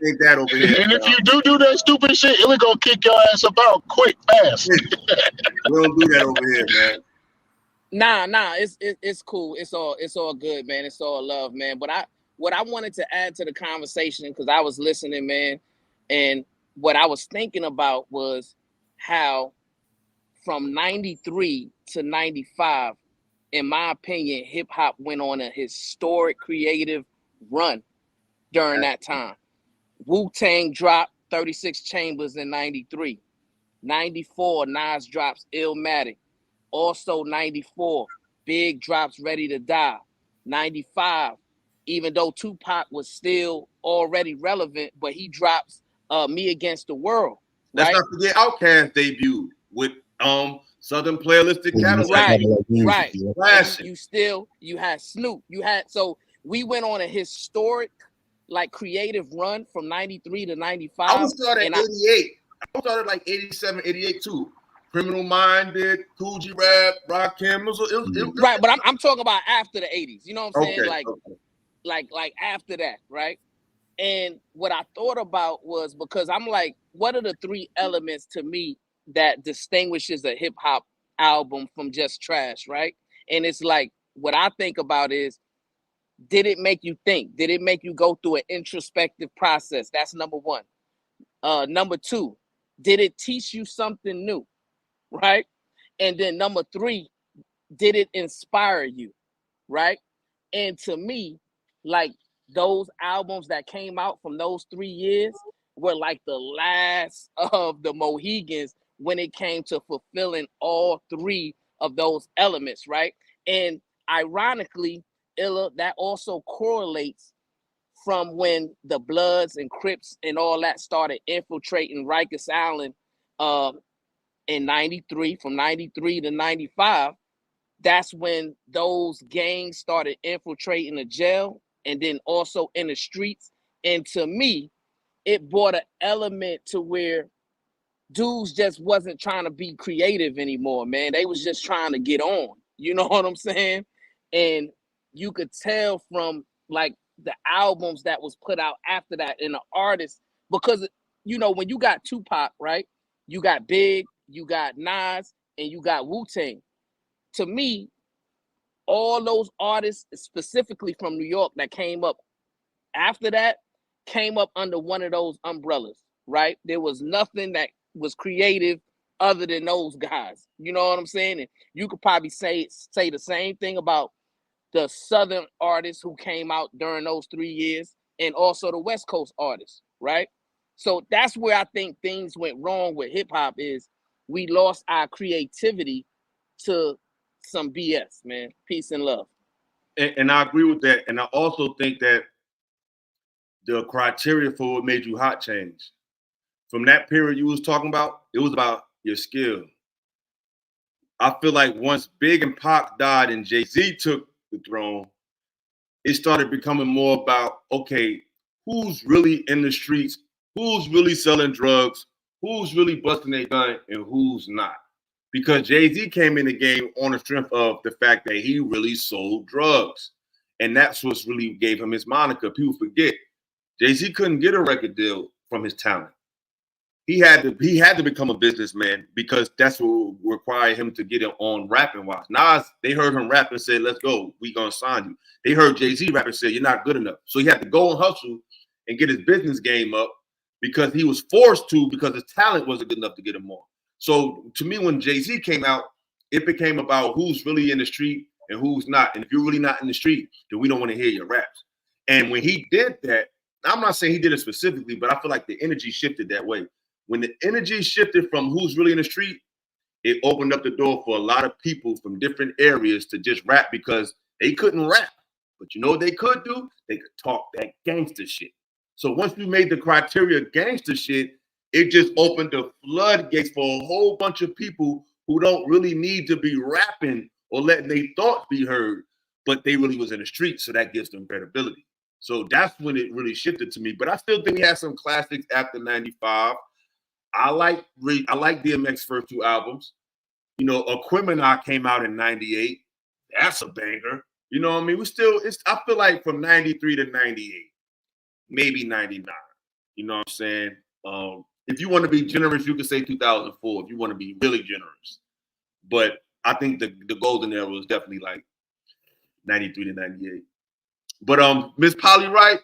Ain't that over here? And if you do that stupid shit, it'll go kick your ass about quick, fast. We don't do that over here, man. Nah. It's cool. It's all good, man. It's all love, man. But what I wanted to add to the conversation, because I was listening, man, and what I was thinking about was how from 93 to 95, in my opinion, hip hop went on a historic creative run during that time. Wu-Tang dropped 36 Chambers in 93. 94, Nas drops Illmatic. Also 94, Big drops Ready to Die. 95, even though Tupac was still already relevant, but he drops Me Against the World. Let's not forget Outkast debut with Southern Playlistic Catalog. Right. You had Snoop. So we went on a historic, creative run from 93 to 95. I was started at 88. I started like 87, 88 too. Criminal Minded, Cool G Rap, Rakim. Right, but I'm talking about after the 80s. You know what I'm saying? Like after that, right? And what I thought about was, because I'm like, what are the 3 elements to me that distinguishes a hip hop album from just trash, right? And it's like, what I think about is, did it make you think? Did it make you go through an introspective process? That's number 1. Number 2, did it teach you something new, right? And then number 3, did it inspire you, right? And to me, those albums that came out from those 3 years were like the last of the Mohegans when it came to fulfilling all 3 of those elements, right? And ironically, Illa, that also correlates from when the Bloods and Crips and all that started infiltrating Rikers Island in 93, from 93 to 95. That's when those gangs started infiltrating the jail and then also in the streets. And to me, it brought an element to where dudes just wasn't trying to be creative anymore, man. They was just trying to get on. You know what I'm saying? And you could tell from the albums that was put out after that and the artists, because when you got Tupac, right? You got Big, you got Nas, and you got Wu-Tang. To me, all those artists, specifically from New York, that came up after that, came up under one of those umbrellas, right? There was nothing that was creative other than those guys. You know what I'm saying? And you could probably say the same thing about the Southern artists who came out during those 3 years, and also the West Coast artists, right? So that's where I think things went wrong with hip hop, is we lost our creativity to some BS, man. Peace and love. And I agree with that. And I also think that the criteria for what made you hot changed. From that period you was talking about, it was about your skill. I feel like once Big and Pac died and Jay-Z took the throne, it started becoming more about, okay, who's really in the streets, who's really selling drugs, who's really busting their gun, and who's not. Because Jay-Z came in the game on the strength of the fact that he really sold drugs. And that's what's really gave him his moniker. People forget Jay-Z couldn't get a record deal from his talent. He had to become a businessman because that's what required him to get it on rapping wise. Nas, they heard him rap and said, let's go, we gonna sign you. They heard Jay-Z rap and said, you're not good enough. So he had to go and hustle and get his business game up because he was forced to, because his talent wasn't good enough to get him on. So to me, when Jay-Z came out, it became about who's really in the street and who's not. And if you're really not in the street, then we don't want to hear your raps. And when he did that, I'm not saying he did it specifically, but I feel like the energy shifted that way. When the energy shifted from who's really in the street, it opened up the door for a lot of people from different areas to just rap because they couldn't rap. But you know what they could do? They could talk that gangster shit. So once we made the criteria gangster shit, it just opened the floodgates for a whole bunch of people who don't really need to be rapping or letting their thoughts be heard, but they really was in the street, so that gives them credibility. So that's when it really shifted to me. But I still think we had some classics after 95. I like DMX's first two albums. You know, Aquemini came out in 98. That's a banger. You know what I mean? I feel like from 93 to 98, maybe 99. You know what I'm saying? If you want to be generous, you could say 2004 if you want to be really generous. But I think the golden era was definitely like 93 to 98. But Miss Polly Wright,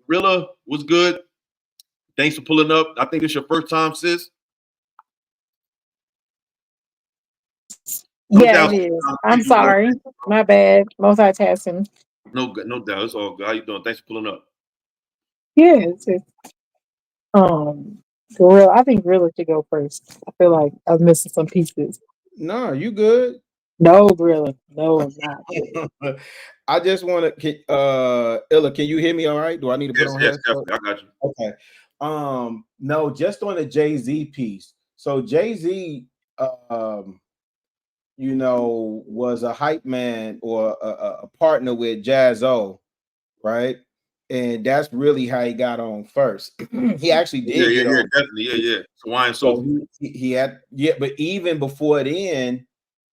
Rilla was good. Thanks for pulling up. I think it's your first time, sis. Yeah, it is. I'm sorry. My bad. Multitasking. No doubt. It's all good. How you doing? Thanks for pulling up. Yeah, Gorilla. I think Gorilla should go first. I feel like I'm missing some pieces. No, you good. No, Gorilla. No, I'm not. I just want to Illa, can you hear me all right? Do I need to put on Yes, headphones? definitely. I got you. Okay. No, just on the Jay-Z piece. So Jay-Z you know, was a hype man or a partner with Jaz-O, right? And that's really how he got on first. He actually did get on. Definitely. Yeah. Hawaiian So he had, but even before then,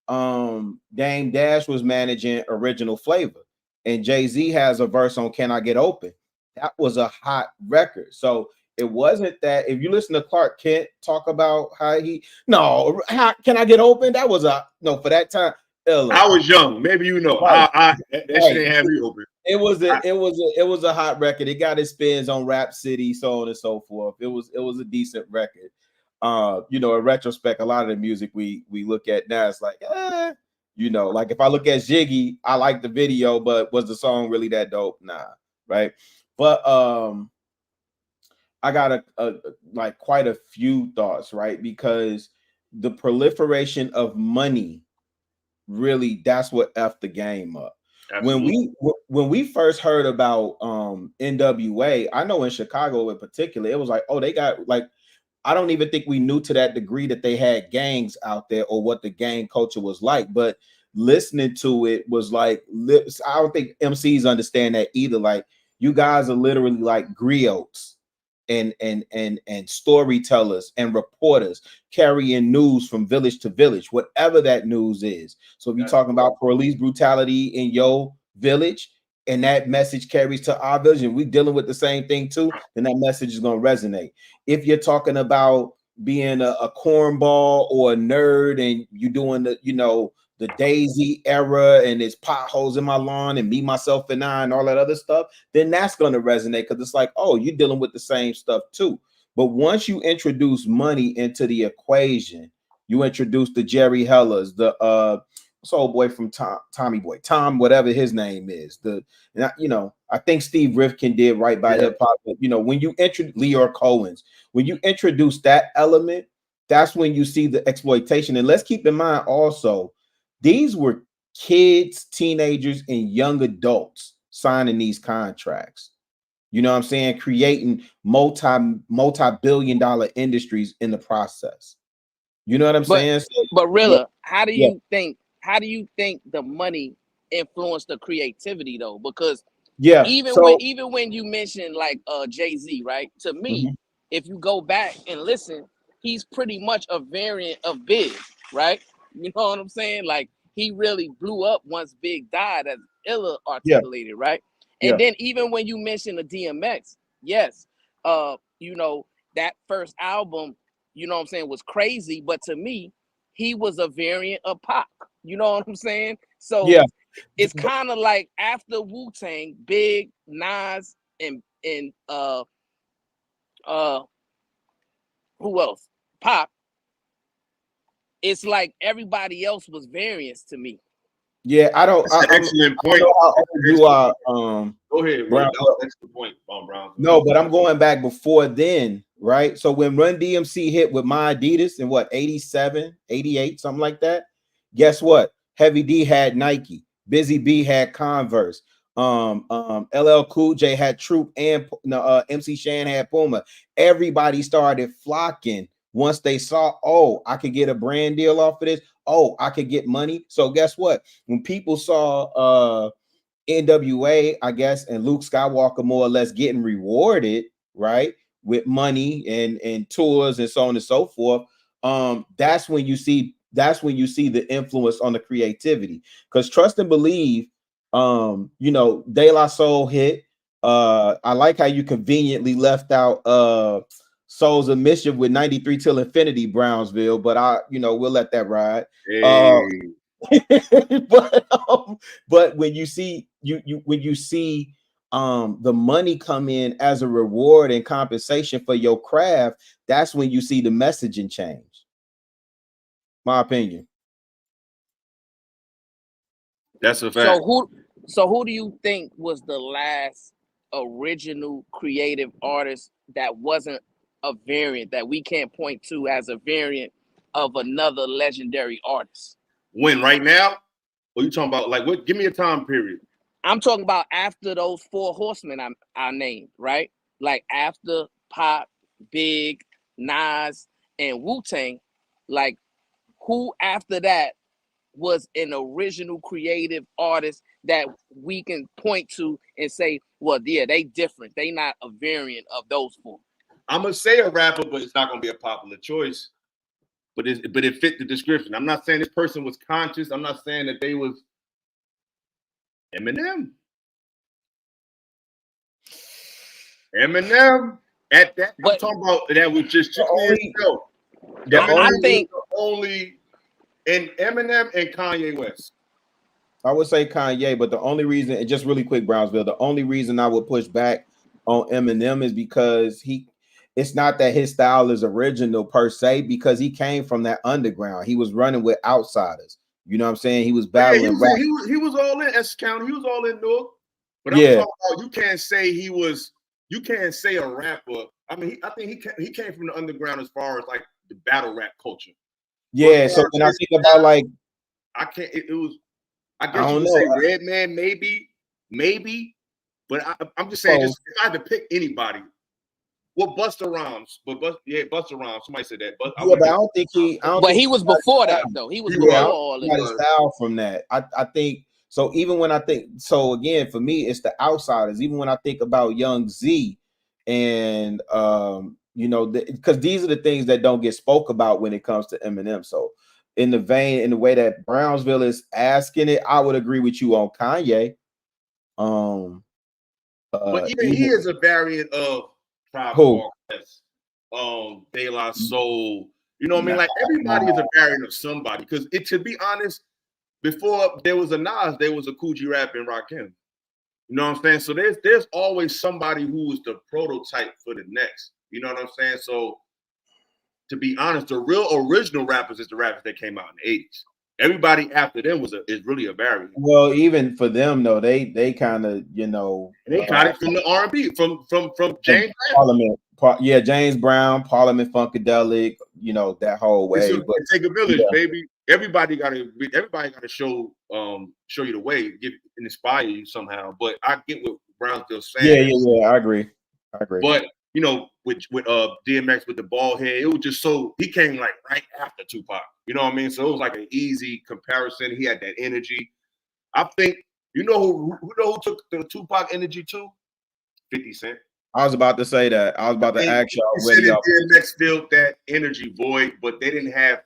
Dame Dash was managing Original Flavor, and Jay-Z has a verse on Can I Get Open? That was a hot record. So it wasn't that if you listen to Clark Kent talk about how Can I Get Open? That was for that time. I was young. Maybe you know. That shit didn't have me open. It was a hot record. It got its spins on Rap City, so on and so forth. It was a decent record. You know, in retrospect, a lot of the music we look at now is like, you know, like if I look at Ziggy, I like the video, but was the song really that dope? Nah, right? But I got like quite a few thoughts, right? Because the proliferation of money really, that's what effed the game up. Absolutely. When we first heard about NWA, I know in Chicago in particular, it was like, oh, they got like, I don't even think we knew to that degree that they had gangs out there or what the gang culture was like. But listening to it was like, I don't think MCs understand that either. Like, you guys are literally like griots and storytellers and reporters carrying news from village to village, whatever that news is. So if you're talking about police brutality in your village and that message carries to our village and we're dealing with the same thing too, then that message is going to resonate. If you're talking about being a cornball or a nerd and you doing the Daisy era and there's potholes in my lawn and me, myself, and I and all that other stuff, then that's going to resonate because it's like, oh, you're dealing with the same stuff too. But once you introduce money into the equation, you introduce the Jerry Hellers, the soul boy from Tommy Boy, Tom, whatever his name is. I think Steve Rifkin did right by hip hop. But when you introduce Leor Cohen's, when you introduce that element, that's when you see the exploitation. And let's keep in mind also, these were kids, teenagers, and young adults signing these contracts. You know what I'm saying? Creating multi-billion-dollar industries in the process. You know what I'm saying? But Rilla, how do you think the money influenced the creativity though? Because even when you mention like Jay-Z, right? To me, if you go back and listen, he's pretty much a variant of Big, right? You know what I'm saying? Like he really blew up once Big died, as Illa articulated, right? And then even when you mention the DMX, yes, you know, that first album, you know what I'm saying, was crazy, but to me, he was a variant of Pac. You know what I'm saying? So it's kind of like after Wu-Tang, Big, Nas, and who else? Pac. It's like everybody else was variants to me. Yeah, I don't. That's an excellent point. I don't know how old you are. Go ahead, Brown. that was an excellent point, Brown. No, but I'm going back before then, right? So when Run DMC hit with My Adidas in what, 87, 88, something like that. Guess what? Heavy D had Nike. Busy B had Converse. LL Cool J had Troop, and MC Shan had Puma. Everybody started flocking once they saw, oh, I could get a brand deal off of this. Oh, I could get money. So guess what? When people saw NWA, I guess, and Luke Skywalker more or less getting rewarded, right, with money and tours and so on and so forth, that's when you see the influence on the creativity. Because Trust and Believe, you know, De La Soul hit. I like how you conveniently left out Souls of Mischief with 93 Till Infinity, Brownsville, but we'll let that ride. But when you see the money come in as a reward and compensation for your craft, that's when you see the messaging change. My opinion. That's a fact. So who do you think was the last original creative artist that wasn't a variant, that we can't point to as a variant of another legendary artist? When, right now? Or you talking about like what? Give me a time period. I'm talking about after those four horsemen I named, right? Like after Pop, Big, Nas, and Wu-Tang, like who after that was an original creative artist that we can point to and say, well, yeah, they different. They not a variant of those four. I'm gonna say a rapper, but it's not gonna be a popular choice. But it fit the description. I'm not saying this person was conscious. I'm not saying that they was Eminem. Eminem at that. I'm talking about that was just himself. I think only in Eminem and Kanye West. I would say Kanye, but the only reason, and just really quick, Brownsville, the only reason I would push back on Eminem is because it's not that his style is original per se, because he came from that underground. He was running with outsiders. You know what I'm saying? He was battling. He was all in Essex County. He was all in Newark. But I'm talking about, you can't say he was. You can't say a rapper. I mean, I think he came from the underground as far as like the battle rap culture. Yeah. So when I think about like, I can't. It was. I guess you would say Redman, maybe. But I'm just saying, just if I had to pick anybody, well, Busta Rhymes, Busta Rhymes. Somebody said that, but I don't think he. But he was before that, though. He was before all of his style from that. I think so. Even when I think so, again, for me, it's the outsiders. Even when I think about Young Z, and you know, because these are the things that don't get spoke about when it comes to Eminem. So, in the way that Brownsville is asking it, I would agree with you on Kanye. But even he is a variant of Tribe Called Quest, De La Soul. You know what I mean? Like everybody is a variant of somebody. Because to be honest, before there was a Nas, there was a Coogee Rap and Rakim. You know what I'm saying? So there's always somebody who was the prototype for the next. You know what I'm saying? So to be honest, the real original rappers is the rappers that came out in the 80s. Everybody after them is really a variant. Well, even for them though, they kind of, you know, they got it from the R&B, from James Parliament. James Brown, Parliament Funkadelic, you know, that whole way. But take a village, baby. Everybody gotta show you the way, inspire you somehow. But I get what Brownsville's saying. Yeah, I agree. But you know, with DMX with the bald head, it was just so he came like right after Tupac. You know what I mean? So it was like an easy comparison. He had that energy. I think who took the Tupac energy to? 50 Cent. I was about to say that. I was about to ask y'all. DMX filled that energy void, but they didn't have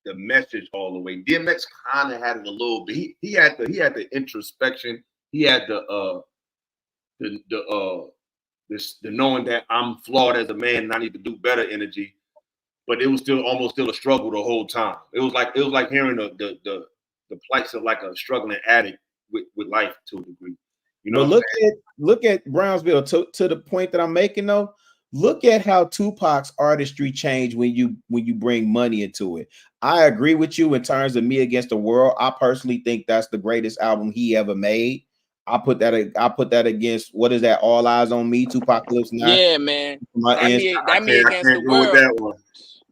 the message all the way. DMX kind of had it a little bit. He had the introspection. He had the knowing that I'm flawed as a man and I need to do better energy. But it was almost a struggle the whole time. It was like hearing the plights of like a struggling addict with life to a degree. You know, but look at Brownsville to the point that I'm making though. Look at how Tupac's artistry changed when you bring money into it. I agree with you in terms of Me Against the World. I personally think that's the greatest album he ever made. I put that against, what is that? All Eyes on Me, Tupacalypse Now. Yeah, man. That Me Against the World.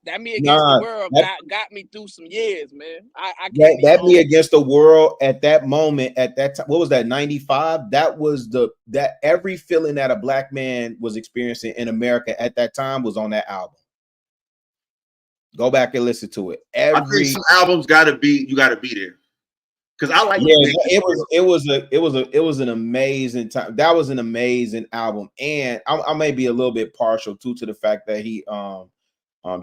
That Me Against the World got me through some years, man. I can't that Me Against the World at that moment, at that time, what was that, 95? That was that every feeling that a black man was experiencing in America at that time was on that album. Go back and listen to it. I think some albums you gotta be there. Because I like it was an amazing time. That was an amazing album. And I may be a little bit partial too to the fact that he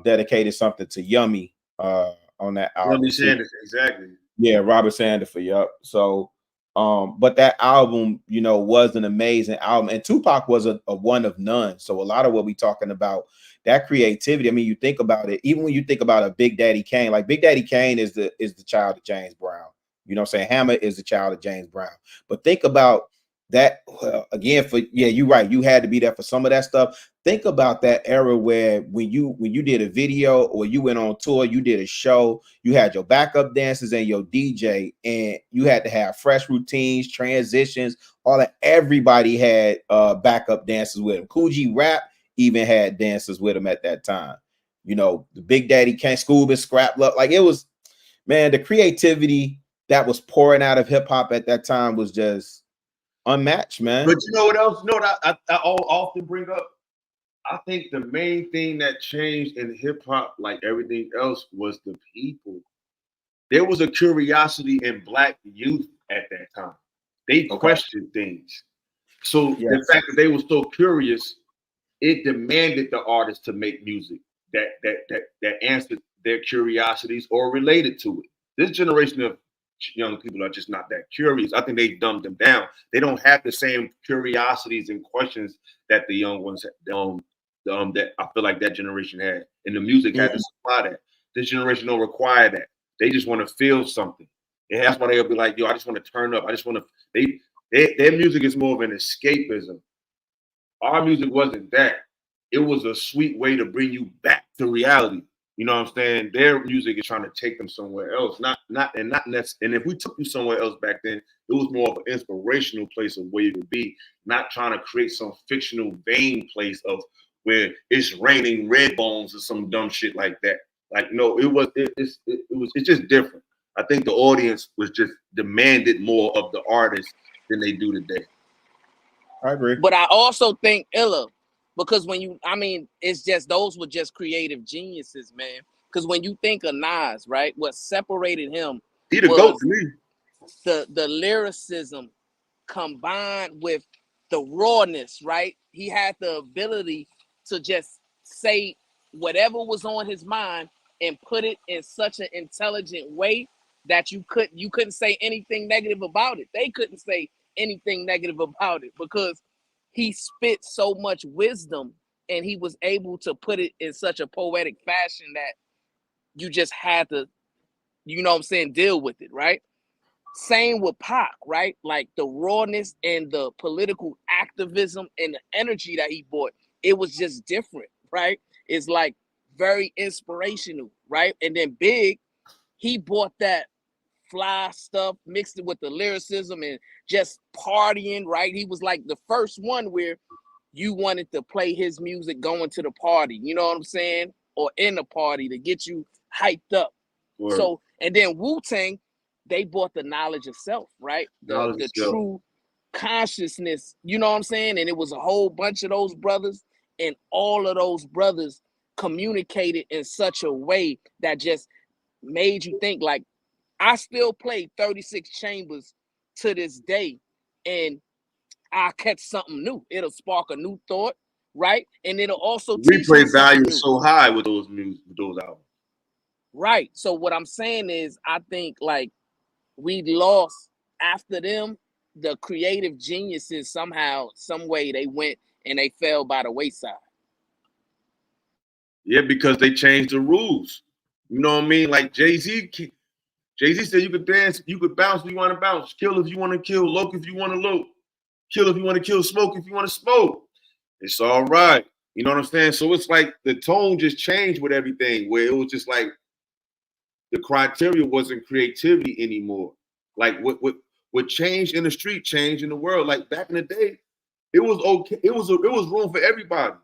dedicated something to Yummy on that album. Yummy Sanders, exactly. Yeah, Robert Sandiford. Yep. So but that album, was an amazing album. And Tupac was a one of none. So a lot of what we talking about, that creativity. I mean, you think about it, even when you think about a Big Daddy Kane, like Big Daddy Kane is the child of James Brown. You know what I'm saying? Hammer is the child of James Brown. But think about that again, you're right. You had to be there for some of that stuff. Think about that era where when you did a video or you went on tour, you did a show, you had your backup dancers and your DJ, and you had to have fresh routines, transitions, all that. Everybody had backup dancers with him. Kool G Rap even had dancers with him at that time. The Big Daddy Kane, Scoob and Scrap Luck. Like, it was, man, the creativity that was pouring out of hip hop at that time was just unmatched, man. But you know what else? I often bring up? I think the main thing that changed in hip hop, like everything else, was the people. There was a curiosity in Black youth at that time. They questioned things. So the fact that they were so curious, it demanded the artists to make music that answered their curiosities or related to it. This generation of young people are just not that curious. I think they dumbed them down. They don't have the same curiosities and questions that the young ones that I feel like that generation had, and the music had to supply that. This generation don't require that. They just want to feel something, and that's why they'll be like, "Yo, I just want to turn up. I just want to." Their music is more of an escapism. Our music wasn't that. It was a sweet way to bring you back to reality. You know what I'm saying? Their music is trying to take them somewhere else. And if we took you somewhere else back then, it was more of an inspirational place of where you could be, not trying to create some fictional vain place of where it's raining red bones or some dumb shit like that. Like, no, it's just different. I think the audience was just demanded more of the artist than they do today. I agree. But I also think Illa, because it's just, those were just creative geniuses, man. Because when you think of Nas, right, what separated him, he the GOAT to me. The lyricism combined with the rawness, right? He had the ability to just say whatever was on his mind and put it in such an intelligent way that you couldn't say anything negative about it. They couldn't say anything negative about it because he spit so much wisdom and he was able to put it in such a poetic fashion that you just had to, deal with it, right? Same with Pac, right? Like the rawness and the political activism and the energy that he brought, it was just different, right? It's like very inspirational, right? And then Big, he brought that fly stuff, mixed it with the lyricism and just partying, right? He was like the first one where you wanted to play his music going to the party, you know what I'm saying? Or in the party to get you hyped up. Word. So, and then Wu-Tang, they brought the knowledge of self, right? The true consciousness, you know what I'm saying? And it was a whole bunch of those brothers, and all of those brothers communicated in such a way that just made you think. Like, I still play 36 Chambers to this day, and I'll catch something new. It'll spark a new thought, right? And it'll also teach replay me value new. is so high with those albums. Right. So what I'm saying is, I think like we lost after them the creative geniuses somehow, some way they went and they fell by the wayside. Yeah, because they changed the rules. You know what I mean? Like Jay-Z said you could dance, you could bounce if you want to bounce, kill if you want to kill, loke if you want to loke, kill if you want to kill, smoke if you want to smoke. It's all right. You know what I'm saying? So it's like the tone just changed with everything, where it was just like the criteria wasn't creativity anymore. Like what changed in the street changed in the world. Like back in the day, it was okay. It was room for everybody,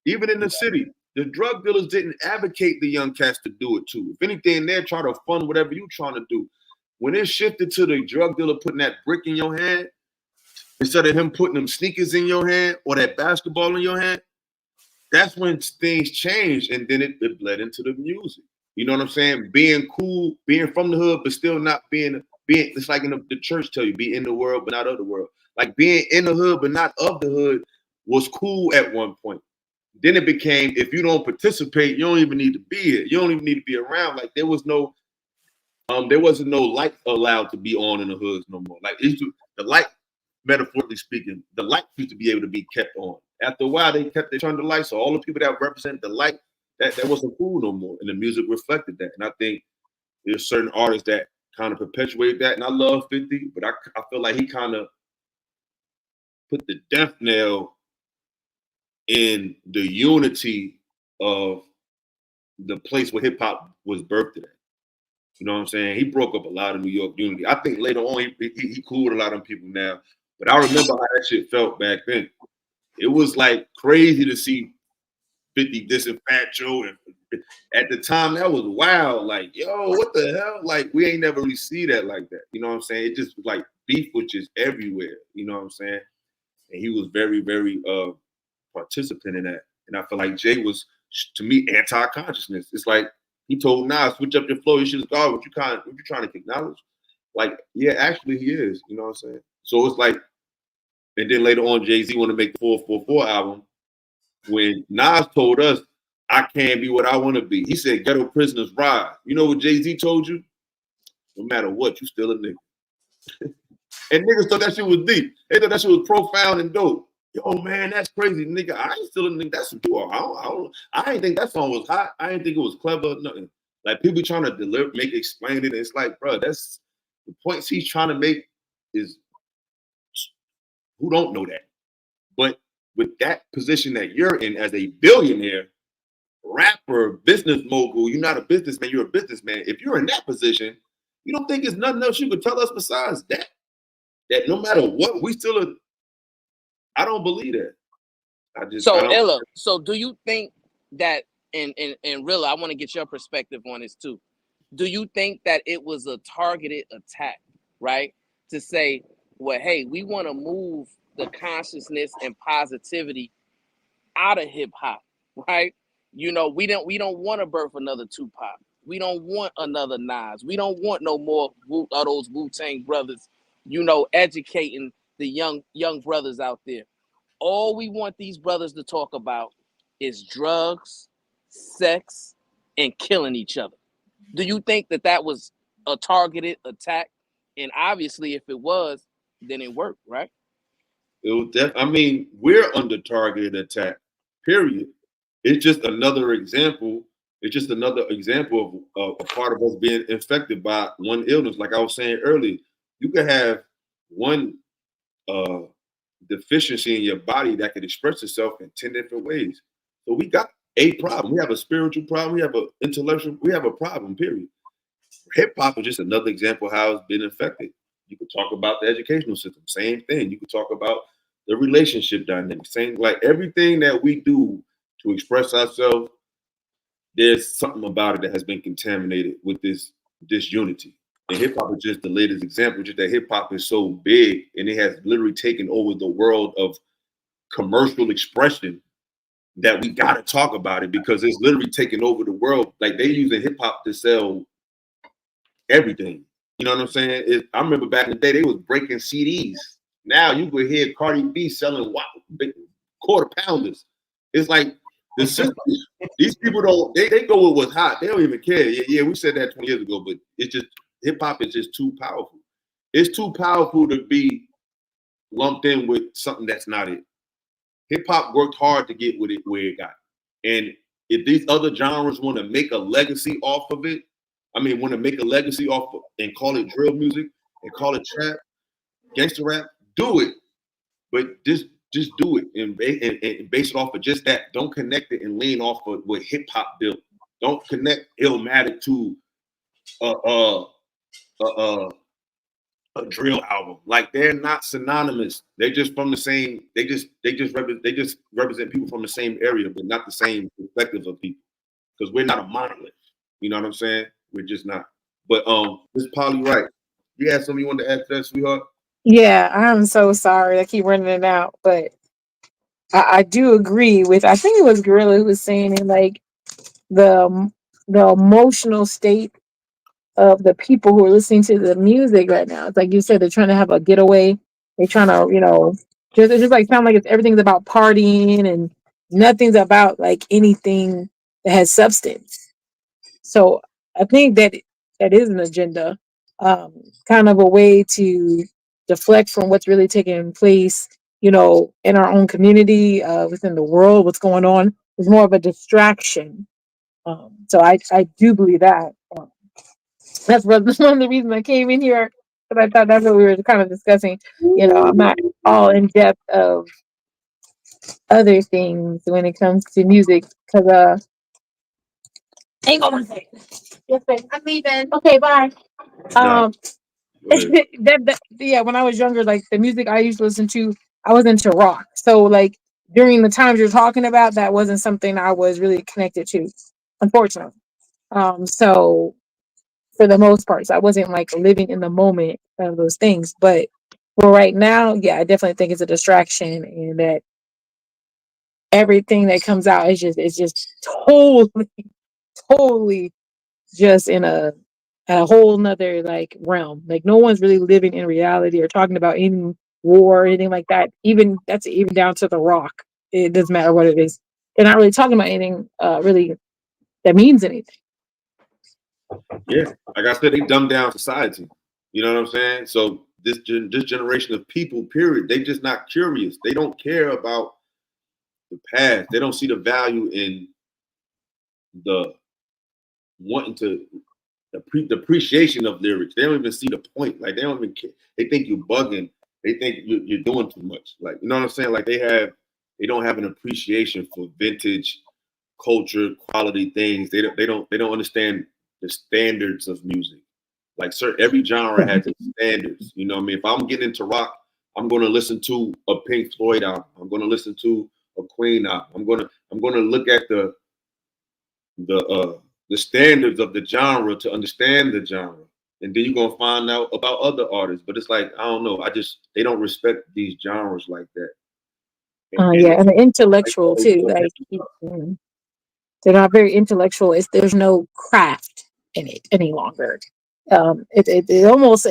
even in the city. The drug dealers didn't advocate the young cats to do it too. If anything, they're trying to fund whatever you're trying to do. When it shifted to the drug dealer putting that brick in your hand, instead of him putting them sneakers in your hand or that basketball in your hand, that's when things changed, and then it bled into the music. You know what I'm saying? Being cool, being from the hood, but still not being. It's like in the church tell you, be in the world, but not of the world. Like being in the hood, but not of the hood was cool at one point. Then it became, if you don't participate, you don't even need to be here. You don't even need to be around. Like there wasn't no light allowed to be on in the hoods no more. Like the light, metaphorically speaking, the light used to be able to be kept on. After a while, they turned the lights, so all the people that represent the light, that wasn't cool no more. And the music reflected that. And I think there's certain artists that kind of perpetuate that. And I love 50, but I feel like he kind of put the death knell in the unity of the place where hip hop was birthed at. You know what I'm saying? He broke up a lot of New York unity. I think later on he cooled a lot of people now. But I remember how that shit felt back then. It was like crazy to see 50 dissing Fat Joe. And at the time, that was wild. Like, yo, what the hell? Like, we ain't never really see that like that. You know what I'm saying? It just was like beef was just everywhere. You know what I'm saying? And he was very, very participant in that. And I feel like Jay was, to me, anti-consciousness. It's like he told Nas, switch up your flow. You should have what you trying to acknowledge? Like, yeah, actually he is. You know what I'm saying? So it's like, and then later on, Jay-Z want to make the 444 album. When Nas told us, I can't be what I want to be. He said, ghetto prisoners ride. You know what Jay-Z told you? No matter what, you still a nigga. And niggas thought that shit was deep. They thought that shit was profound and dope. Yo, man, that's crazy, nigga. I ain't still a nigga. That's what you are. I ain't think that song was hot. I ain't think it was clever. Nothing. Like people trying to explain it. It's like, bro, that's the points he's trying to make is who don't know that. But with that position that you're in as a billionaire, rapper, business mogul, you're not a businessman, you're a businessman. If you're in that position, you don't think there's nothing else you could tell us besides that? That no matter what, we still I don't believe that. Illa, so do you think that, and Rilla, I want to get your perspective on this too. Do you think that it was a targeted attack, right? To say, well, hey, we want to move the consciousness and positivity out of hip hop, right? You know, we don't want to birth another Tupac. We don't want another Nas. We don't want no more of those Wu-Tang brothers, you know, educating the young brothers out there. All we want these brothers to talk about is drugs, sex, and killing each other. Do you think that was a targeted attack? And obviously, if it was, then it worked, right? I mean, we're under targeted attack, period. It's just another example. It's just another example of a part of us being infected by one illness. Like I was saying earlier, you could have one deficiency in your body that could express itself in 10 different ways. So we got a problem. We have a spiritual problem. We have an intellectual. We have a problem, period. Hip hop is just another example of how it's been infected. You could talk about the educational system, same thing. You could talk about the relationship dynamic, same, like everything that we do to express ourselves, there's something about it that has been contaminated with this unity. And hip hop is just the latest example, just that hip hop is so big and it has literally taken over the world of commercial expression that we got to talk about it because it's literally taking over the world. Like they using hip hop to sell everything. You know what I'm saying? I remember back in the day, they was breaking CDs. Now you could hear Cardi B selling big quarter pounders. It's like The system, these people don't, they go with what's hot. They don't even care. Yeah, we said that 20 years ago, but it's just, hip hop is just too powerful. It's too powerful to be lumped in with something that's not it. Hip hop worked hard to get with it where it got. And if these other genres want to make a legacy off of it, want to make a legacy off of and call it drill music and call it trap, gangster rap, do it. But just do it and base it off of just that. Don't connect it and lean off of what hip hop built. Don't connect Illmatic to a drill album. Like, they're not synonymous. They're just from the same. They just represent people from the same area, but not the same perspectives of people. Because we're not a monolith. You know what I'm saying? We're just not. But this is probably right. You had something you wanted to add to that, sweetheart? Yeah, I'm so sorry. I keep running it out, but I do agree with. I think it was Gorilla who was saying it, like the emotional state of the people who are listening to the music right now. It's like you said, they're trying to have a getaway. They're trying to, just like sound like everything's about partying and nothing's about like anything that has substance. So I think that is an agenda, kind of a way to deflect from what's really taking place, in our own community, within the world, what's going on. Is more of a distraction. So I do believe that. That's one of the reasons I came in here, because I thought that's what we were kind of discussing. I'm not all in depth of other things when it comes to music, because hang on one second. Yes, babe. I'm leaving. Okay, bye. Um, yeah. When I was younger, like the music I used to listen to, I was into rock. So like during the times you're talking about, that wasn't something I was really connected to, unfortunately. So for the most part, so I wasn't like living in the moment of those things. But for right now, yeah, I definitely think it's a distraction, and that everything that comes out is just totally just in a whole nother like realm. Like no one's really living in reality or talking about any war or anything like that. Even down to the rock. It doesn't matter what it is. They're not really talking about anything really that means anything. Yeah, like I said, they dumb down society. You know what I'm saying? So this generation of people, period, they just not curious. They don't care about the past. They don't see the value in the wanting to the appreciation of lyrics. They don't even see the point. Like they don't even care. They think you're bugging. They think you're doing too much. Like, you know what I'm saying? Like they don't have an appreciation for vintage culture, quality things. They don't understand the standards of music. Like every genre has its standards. You know what I mean? If I'm getting into rock, I'm going to listen to a Pink Floyd album. I'm going to listen to a Queen album. I'm going to look at the standards of the genre to understand the genre, and then you're gonna find out about other artists. But it's like, I don't know. They don't respect these genres like that. Yeah, and the intellectual too. Like they're not very intellectual. There's no craft in it any longer. It's almost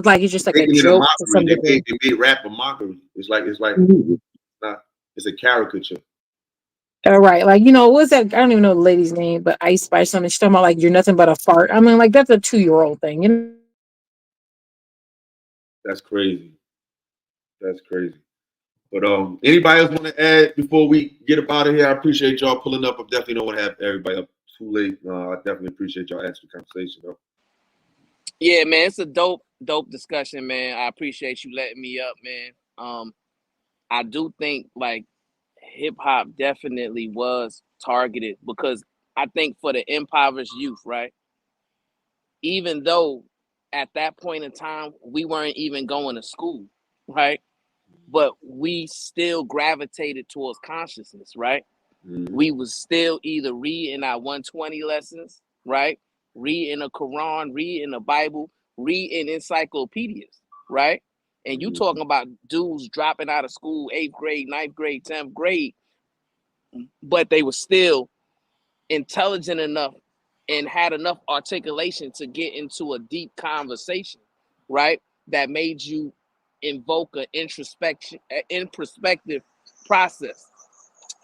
like it's just like a Making it a joke to some mockery. degree. They made rap a mockery. It's not. It's a caricature. All right, like what's that? I don't even know the lady's name, but Ice Spice something. She's talking about like you're nothing but a fart. I mean, like that's a 2-year-old thing. That's crazy. That's crazy. But anybody else want to add before we get up out of here? I appreciate y'all pulling up. I definitely don't want to have everybody up too late. I definitely appreciate y'all answering the conversation though. Yeah, man, it's a dope discussion, man. I appreciate you letting me up, man. I do think like hip hop definitely was targeted, because I think for the impoverished youth, right? Even though at that point in time we weren't even going to school, right? But we still gravitated towards consciousness, right? Mm-hmm. We was still either reading our 120 lessons, right? Reading the Quran, reading the Bible, reading encyclopedias, right? And you talking about dudes dropping out of school, 8th grade, 9th grade, 10th grade, but they were still intelligent enough and had enough articulation to get into a deep conversation, right? That made you invoke an introspective process.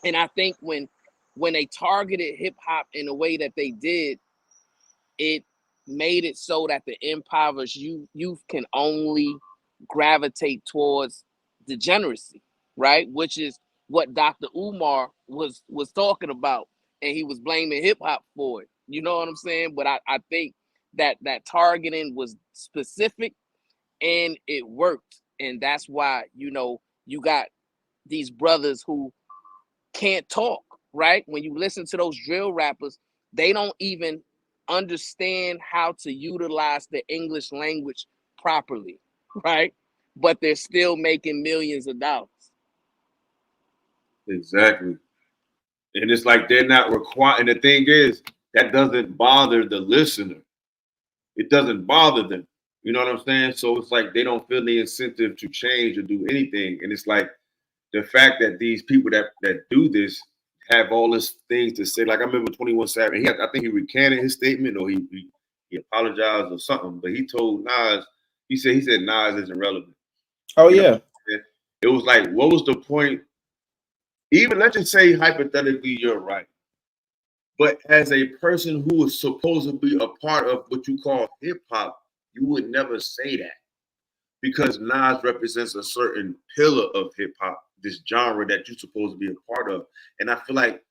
And I think when when they targeted hip hop in the way that they did, it made it so that the impoverished youth can only gravitate towards degeneracy, right? Which is what Dr. Umar was talking about, and he was blaming hip hop for it. You know what I'm saying? But I think that targeting was specific and it worked, and that's why you got these brothers who can't talk, right? When you listen to those drill rappers, they don't even understand how to utilize the English language properly, right? But they're still making millions of dollars. Exactly. And it's like they're not required. And the thing is, that doesn't bother the listener. It doesn't bother them. You know what I'm saying? So it's like they don't feel the incentive to change or do anything. And it's like the fact that these people that do this have all these things to say. Like I remember 21 Savage. I think he recanted his statement, or he apologized or something. But he told Nas, he said Nas isn't relevant. Oh yeah. It was like, what was the point? Even let's just say hypothetically you're right. But as a person who is supposed to be a part of what you call hip hop, you would never say that, because Nas represents a certain pillar of hip hop, this genre that you're supposed to be a part of. And I feel like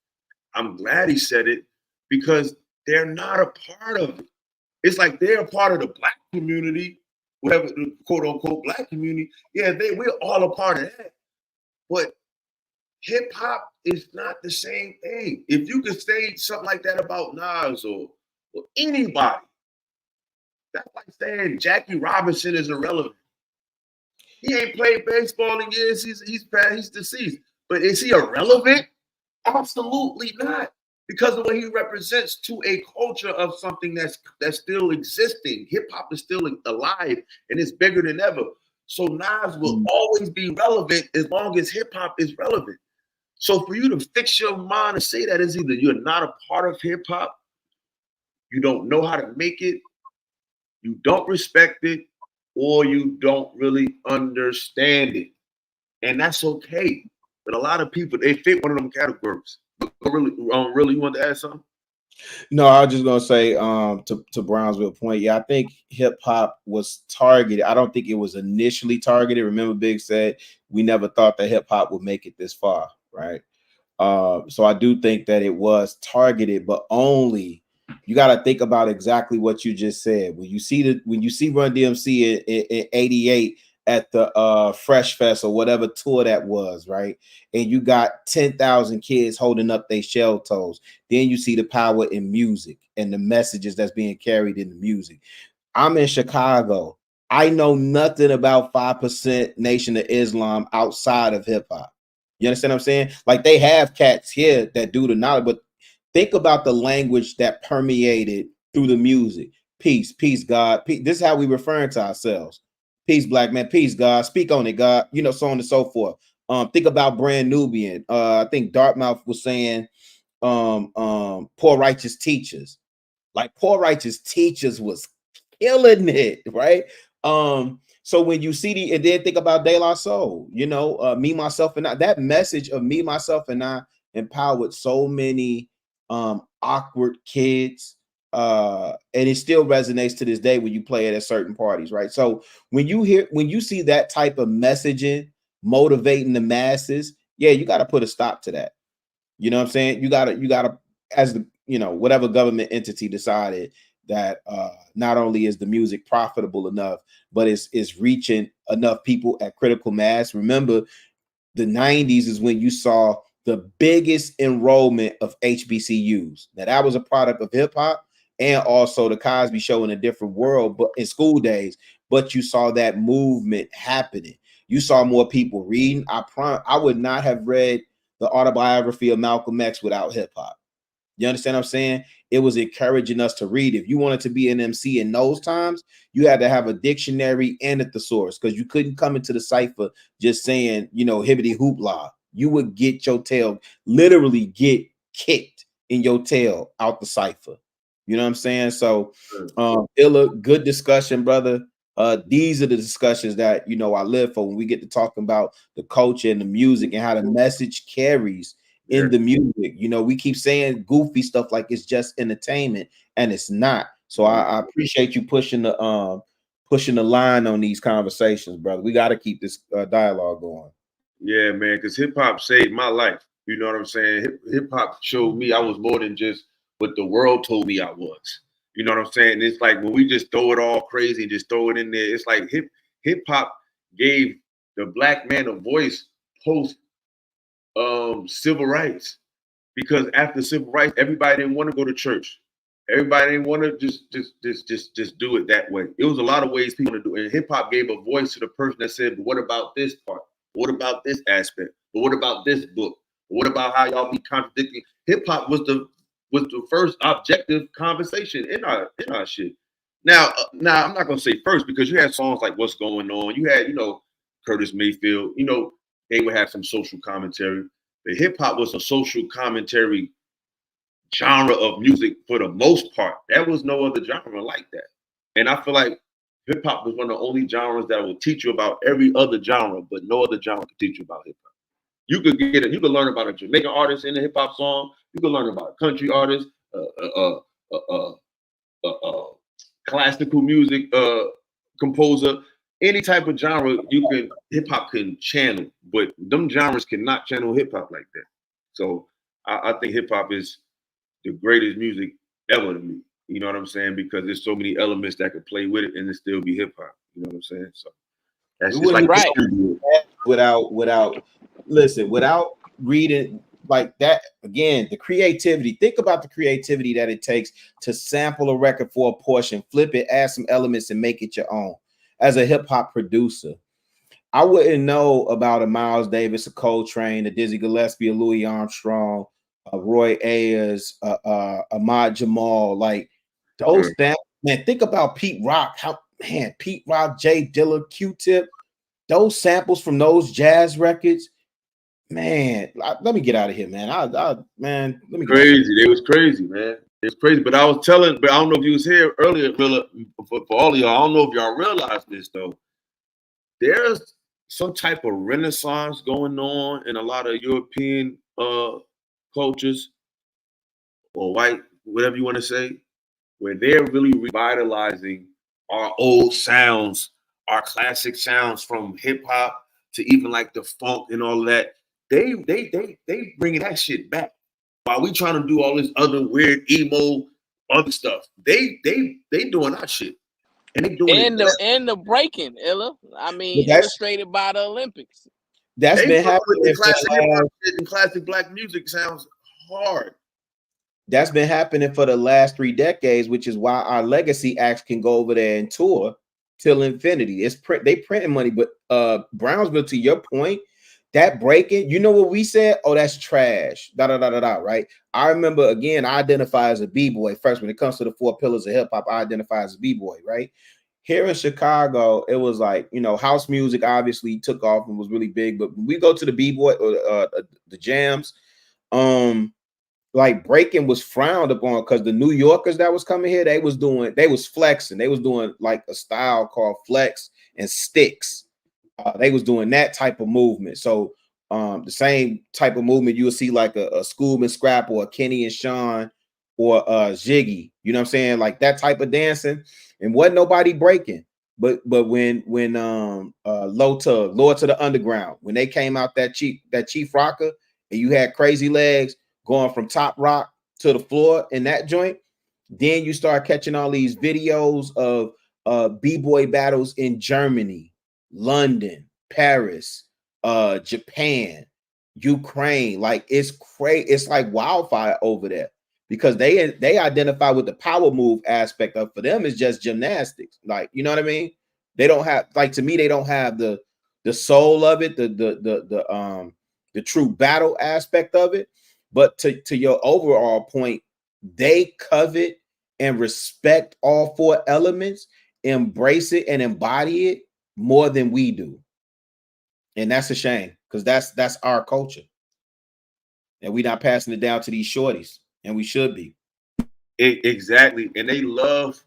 I'm glad he said it, because they're not a part of it. It's like they're a part of the black community, whatever the quote unquote black community. Yeah, we're all a part of that. But hip hop is not the same thing. If you could say something like that about Nas or anybody, that's like saying Jackie Robinson is irrelevant. He ain't played baseball in years. He's deceased. But is he irrelevant? Absolutely not. Because of what he represents to a culture of something that's still existing. Hip hop is still alive and it's bigger than ever. So Nas will always be relevant as long as hip hop is relevant. So for you to fix your mind and say that is either you're not a part of hip hop, you don't know how to make it, you don't respect it, or you don't really understand it. And that's okay. But a lot of people, they fit one of them categories. Really, you want to add something? No, I was just gonna say to Brownsville point. Yeah, I think hip hop was targeted. I don't think it was initially targeted. Remember, Big said we never thought that hip hop would make it this far, right? So I do think that it was targeted, but only you got to think about exactly what you just said. When you see Run DMC in '88 at the Fresh Fest or whatever tour that was, right? And you got 10,000 kids holding up their shell toes. Then you see the power in music and the messages that's being carried in the music. I'm in Chicago. I know nothing about 5% Nation of Islam outside of hip hop. You understand what I'm saying? Like they have cats here that do the knowledge, but think about the language that permeated through the music. Peace, peace, God. Peace. This is how we referring to ourselves. Peace, black man. Peace, God. Speak on it, God. You know, so on and so forth. Think about Brand Nubian. I think Dartmouth was saying, poor righteous teachers. Like poor righteous teachers was killing it, right? So when you see and then think about De La Soul, you know, me, myself, and I, that message of me, myself, and I empowered so many awkward kids. And it still resonates to this day when you play it at certain parties, right? So when you see that type of messaging motivating the masses, yeah, you got to put a stop to that. You know what I'm saying? You gotta, as the, you know, whatever government entity decided that not only is the music profitable enough, but it's reaching enough people at critical mass. Remember, the 90s is when you saw the biggest enrollment of HBCUs. Now that was a product of hip hop and also the Cosby Show in a different world, but in school days. But you saw that movement happening. You saw more people reading. I would not have read the autobiography of Malcolm X without hip hop. You understand what I'm saying? It was encouraging us to read. If you wanted to be an MC in those times, you had to have a dictionary and a thesaurus, because you couldn't come into the cipher just saying, you know, hibbity hoopla. You would get your tail, literally get kicked in your tail out the cipher. You know what I'm saying? So, Illa, good discussion, brother. These are the discussions that, you know, I live for when we get to talking about the culture and the music and how the message carries in the music. You know, we keep saying goofy stuff like it's just entertainment, and it's not. So I appreciate you pushing the line on these conversations, brother. We got to keep this dialogue going. Yeah, man, because hip hop saved my life. You know what I'm saying? Hip hop showed me I was more than just what the world told me I was. You know what I'm saying? It's like when we just throw it all crazy and just throw it in there, it's like hip hop gave the black man a voice post civil rights. Because after civil rights, everybody didn't want to go to church. Everybody didn't want to just do it that way. It was a lot of ways people to do it. And hip hop gave a voice to the person that said, but what about this part? What about this aspect? But what about this book? What about how y'all be contradicting? Hip hop was the first objective conversation in our shit. Now I'm not gonna say first because you had songs like What's Going On. You had, Curtis Mayfield, they would have some social commentary. The hip hop was a social commentary genre of music for the most part. There was no other genre like that. And I feel like hip hop was one of the only genres that will teach you about every other genre, but no other genre can teach you about hip hop. You could learn about a Jamaican artist in a hip hop song. You could learn about a country artist, classical music composer, any type of genre hip hop can channel, but them genres cannot channel hip hop like that. So I think hip hop is the greatest music ever to me. You know what I'm saying? Because there's so many elements that could play with it and it still be hip hop. You know what I'm saying? So that's just like right. Without reading like that again, the creativity. Think about the creativity that it takes to sample a record for a portion, flip it, add some elements, and make it your own. As a hip hop producer, I wouldn't know about a Miles Davis, a Coltrane, a Dizzy Gillespie, a Louis Armstrong, a Roy Ayers, Ahmad Jamal, like those things. Man, think about Pete Rock. Pete Rock, Jay Dilla, Q-Tip, those samples from those jazz records. Man, let me get out of here, man. Let me get crazy. It was crazy, man. It was crazy. But I was telling, but I don't know if you was here earlier, for all of y'all. I don't know if y'all realized this though. There's some type of renaissance going on in a lot of European cultures or white, whatever you want to say, where they're really revitalizing our old sounds, our classic sounds from hip hop to even like the funk and all that. They bringing that shit back while we trying to do all this other weird emo other stuff. They doing our shit. And they doing the breaking, Illa. I mean, illustrated by the Olympics. That's been happening. Classic hip hop and classic black music sounds hard. That's been happening for the last 3 decades, which is why our legacy acts can go over there and tour till infinity. They printing money, but Brownsville, to your point, that breaking, you know what we said? Oh, that's trash. Right? I remember again, I identify as a b-boy first. When it comes to the 4 pillars of hip hop, I identify as a b-boy, right? Here in Chicago, it was like, house music obviously took off and was really big. But when we go to the b-boy or the jams, like breaking was frowned upon because the New Yorkers that was coming here, they was flexing. They was doing like a style called flex and sticks. They was doing that type of movement. So the same type of movement you will see like a Scoob and Scrap or a Kenny and Sean or Ziggy. You know what I'm saying? Like that type of dancing. And wasn't nobody breaking. But when Lord to the Underground, when they came out that Chief Rocker and you had Crazy Legs going from top rock to the floor in that joint, then you start catching all these videos of b-boy battles in Germany, London, Paris, Japan, Ukraine. Like it's crazy. It's like wildfire over there because they identify with the power move aspect of. For them, it's just gymnastics. Like, you know what I mean? They don't have, like, to me, they don't have the soul of it, the true battle aspect of it. But to your overall point, they covet and respect all 4 elements, embrace it and embody it more than we do. And that's a shame because that's our culture. And we're not passing it down to these shorties, and we should be. Exactly. And they love,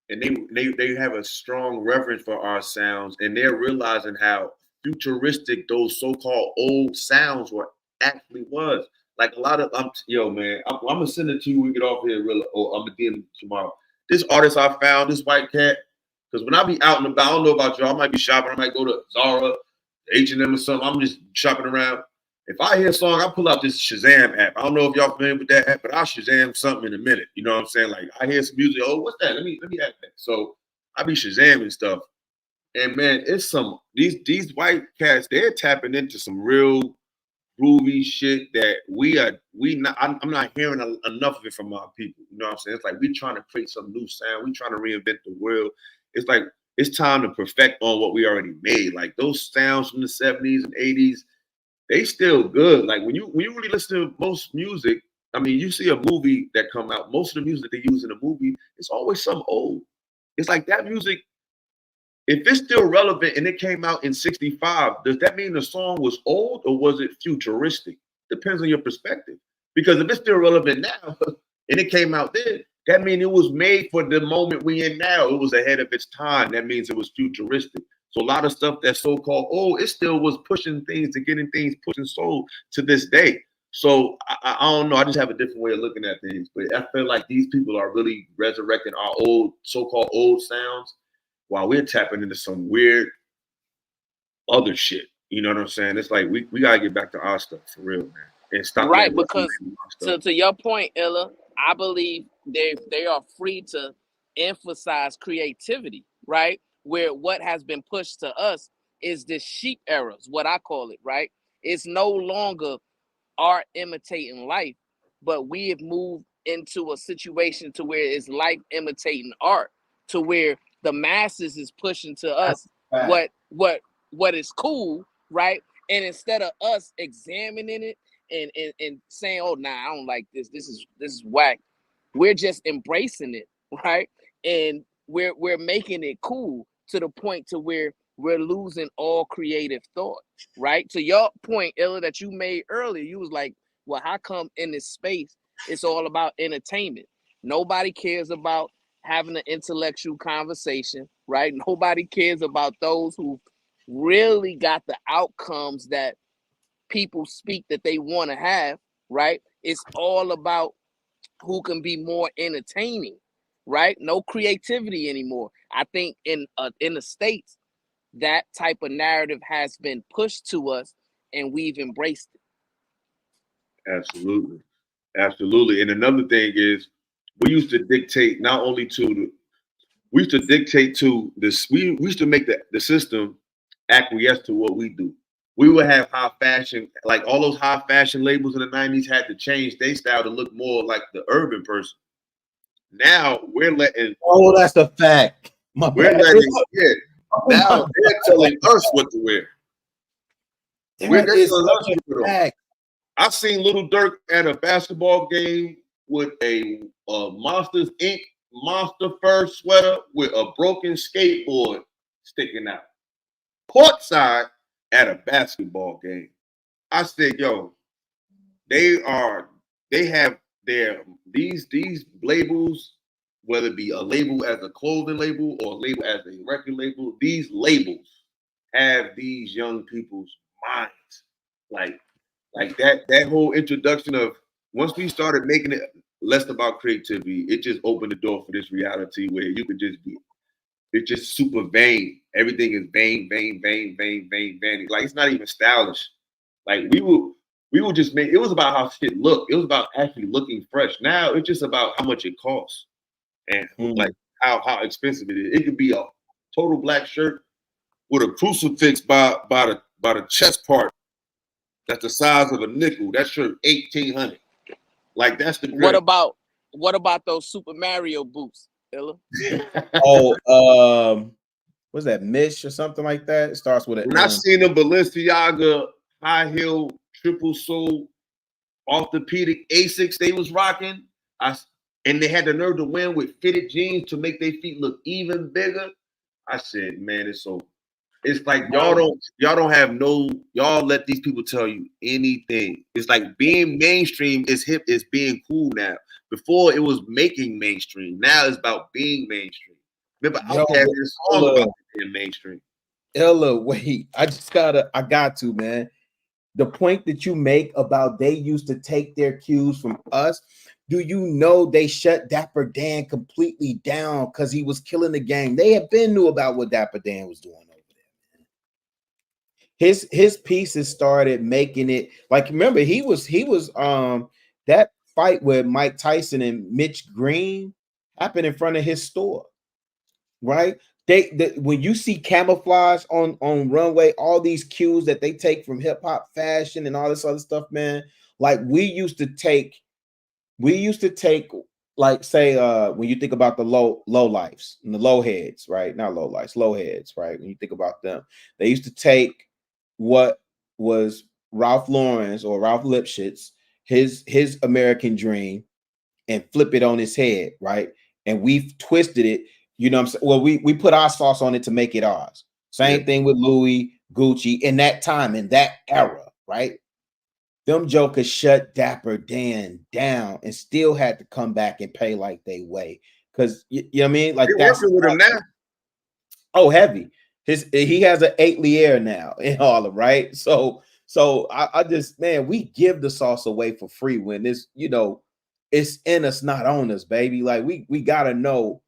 and they have a strong reverence for our sounds, and they're realizing how futuristic those so-called old sounds actually was. Like a lot of yo man, I'm gonna send it to you when we get off here, real, or I'm gonna DM tomorrow. This artist I found, this white cat, because when I be out and about, I don't know about y'all, I might be shopping, I might go to Zara, H&M or something. I'm just shopping around. If I hear a song, I pull out this Shazam app. I don't know if y'all familiar with that app, but I'll Shazam something in a minute. You know what I'm saying? Like I hear some music, oh, what's that? Let me add that. So I be Shazamming stuff. And man, it's some these white cats, they're tapping into some real groovy shit that I'm not hearing enough of it from our people. You know what I'm saying? It's like we trying to create some new sound. We trying to reinvent the world. It's like it's time to perfect on what we already made. Like those sounds from the 70s and 80s, they still good. Like when you really listen to most music, I mean, you see a movie that come out, most of the music they use in a movie, it's always some old. It's like that music, if it's still relevant and it came out in 65, does that mean the song was old or was it futuristic? Depends on your perspective. Because if it's still relevant now and it came out then, that means it was made for the moment we in now. It was ahead of its time. That means it was futuristic. So a lot of stuff that's so-called old, it still was pushing things to getting things pushed and sold to this day. So I don't know. I just have a different way of looking at things. But I feel like these people are really resurrecting our old, so-called old sounds while we're tapping into some weird other shit. You know what I'm saying? It's like we gotta get back to our stuff for real, man. And stop Right, letting because to your point, Ella, I believe they are free to emphasize creativity, right? Where what has been pushed to us is this sheep era, is what I call it, right? It's no longer art imitating life, but we have moved into a situation to where it's life imitating art, to where the masses is pushing to us what is cool, right? And instead of us examining it and saying, oh nah, I don't like this, this is whack, we're just embracing it, right? And we're making it cool to the point to where we're losing all creative thought, right? To your point, Ella, that you made earlier, you was like, well, how come in this space it's all about entertainment? Nobody cares about having an intellectual conversation, right? Nobody cares about those who really got the outcomes that people speak that they want to have, right? It's all about who can be more entertaining, right? No creativity anymore. I think in the States, that type of narrative has been pushed to us and we've embraced it. Absolutely. Absolutely. And another thing is we used to dictate not only to we used to dictate to this, we used to make the system acquiesce to what we do. We would have high fashion, like all those high fashion labels in the 90s had to change their style to look more like the urban person. Now we're letting that's a fact. Now they're telling us what to wear. They're telling us what to wear. I seen Little Dirk at a basketball game with a Monsters Inc. Monster Fur sweater with a broken skateboard sticking out. Courtside at a basketball game. I said, yo, they have these labels, whether it be a label as a clothing label or a label as a record label, these labels have these young people's minds. Like that whole introduction of once we started making it less about creativity, it just opened the door for this reality where you could just be, it's just super vain. Everything is vain. Like it's not even stylish. Like we will just make, it was about how shit looked. It was about actually looking fresh. Now it's just about how much it costs and like how expensive it is. It could be a total black shirt with a crucifix by the chest part. That's the size of a nickel. That shirt $1,800. Like that's the grade. What about those Super Mario boots, Ella? What's that, Mish or something like that? It starts with an When I seen the Balenciaga high heel triple sole orthopedic Asics they was rocking, and they had the nerve to win with fitted jeans to make their feet look even bigger. I said, man, it's like y'all don't have y'all let these people tell you anything. It's like being mainstream is hip, is being cool now. Before it was making mainstream. Now it's about being mainstream. Remember, Outkast did a song about being mainstream. Ella, wait, I got to, man. the point that you make about they used to take their cues from us, do you know they shut Dapper Dan completely down because he was killing the game? They had been knew about what Dapper Dan was doing over there. His pieces started making it like, remember, he was that fight with Mike Tyson and Mitch Green happened in front of his store, right? When you see camouflage on runway, all these cues that they take from hip hop fashion and all this other stuff, man. Like we used to take, like, say, when you think about the low lifes and the low heads, right? Not low lifes, low heads, right? When you think about them, they used to take what was Ralph Lauren's or Ralph Lipschitz's his American Dream and flip it on his head, right? And we've twisted it. You know what I'm saying? Well, we put our sauce on it to make it ours. Same thing with Louis, Gucci in that time, in that era, right? Them jokers shut Dapper Dan down and still had to come back and pay like they weigh. Because you know what I mean? Like that's working with him now. Oh, heavy. He has an 8 Lier now in Harlem, right? So I just, man, we give the sauce away for free when this, you know, it's in us, not on us, baby. Like we gotta know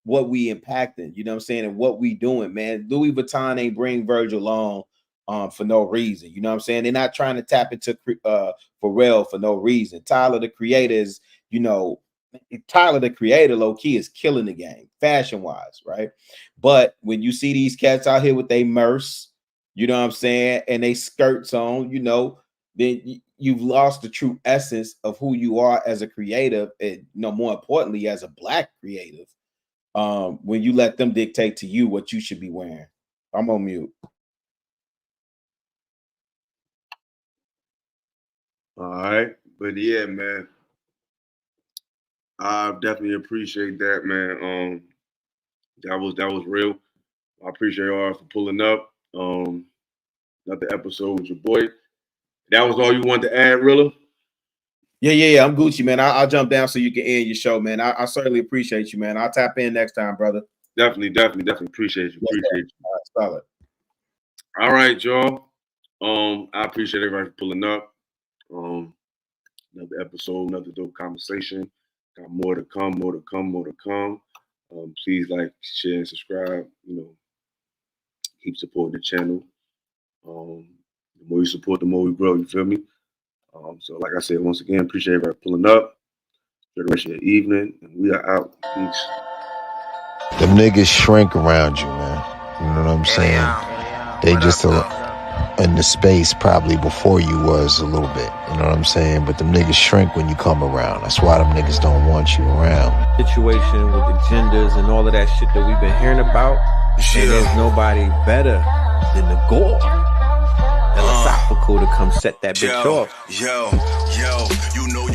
what we impacting, you know what I'm saying, and what we doing, man. Louis Vuitton ain't bring Virgil on for no reason, you know what I'm saying. They're not trying to tap into Pharrell for no reason. Tyler the Creator is, you know, Tyler the Creator low key is killing the game fashion wise, right? But when you see these cats out here with they merce, you know what I'm saying, and they skirts on, you know, then you've lost the true essence of who you are as a creative, and you know, more importantly, as a Black creative. When you let them dictate to you what you should be wearing. I'm on mute. All right, but yeah, man, I definitely appreciate that, man. That was real. I appreciate y'all for pulling up. Another episode with your boy. That was all you wanted to add, Rilla? Yeah. I'm Gucci, man. I'll jump down so you can end your show, man. I certainly appreciate you, man. I'll tap in next time, brother. Definitely appreciate you. Appreciate you. Solid. All right, y'all. I appreciate everybody for pulling up. Another episode, another dope conversation. Got more to come. Please like, share, and subscribe. You know, keep supporting the channel. The more you support, the more we grow. You feel me? So, like I said, once again, appreciate everybody pulling up. Enjoy the rest of your evening, and we are out. Peace. Them niggas shrink around you, man. You know what I'm saying? They just in the space probably before you was a little bit. You know what I'm saying? But them niggas shrink when you come around. That's why them niggas don't want you around. Situation with the genders and all of that shit that we've been hearing about. And there's nobody better than the gore. Philosophical to come set that bitch off. Yo, you know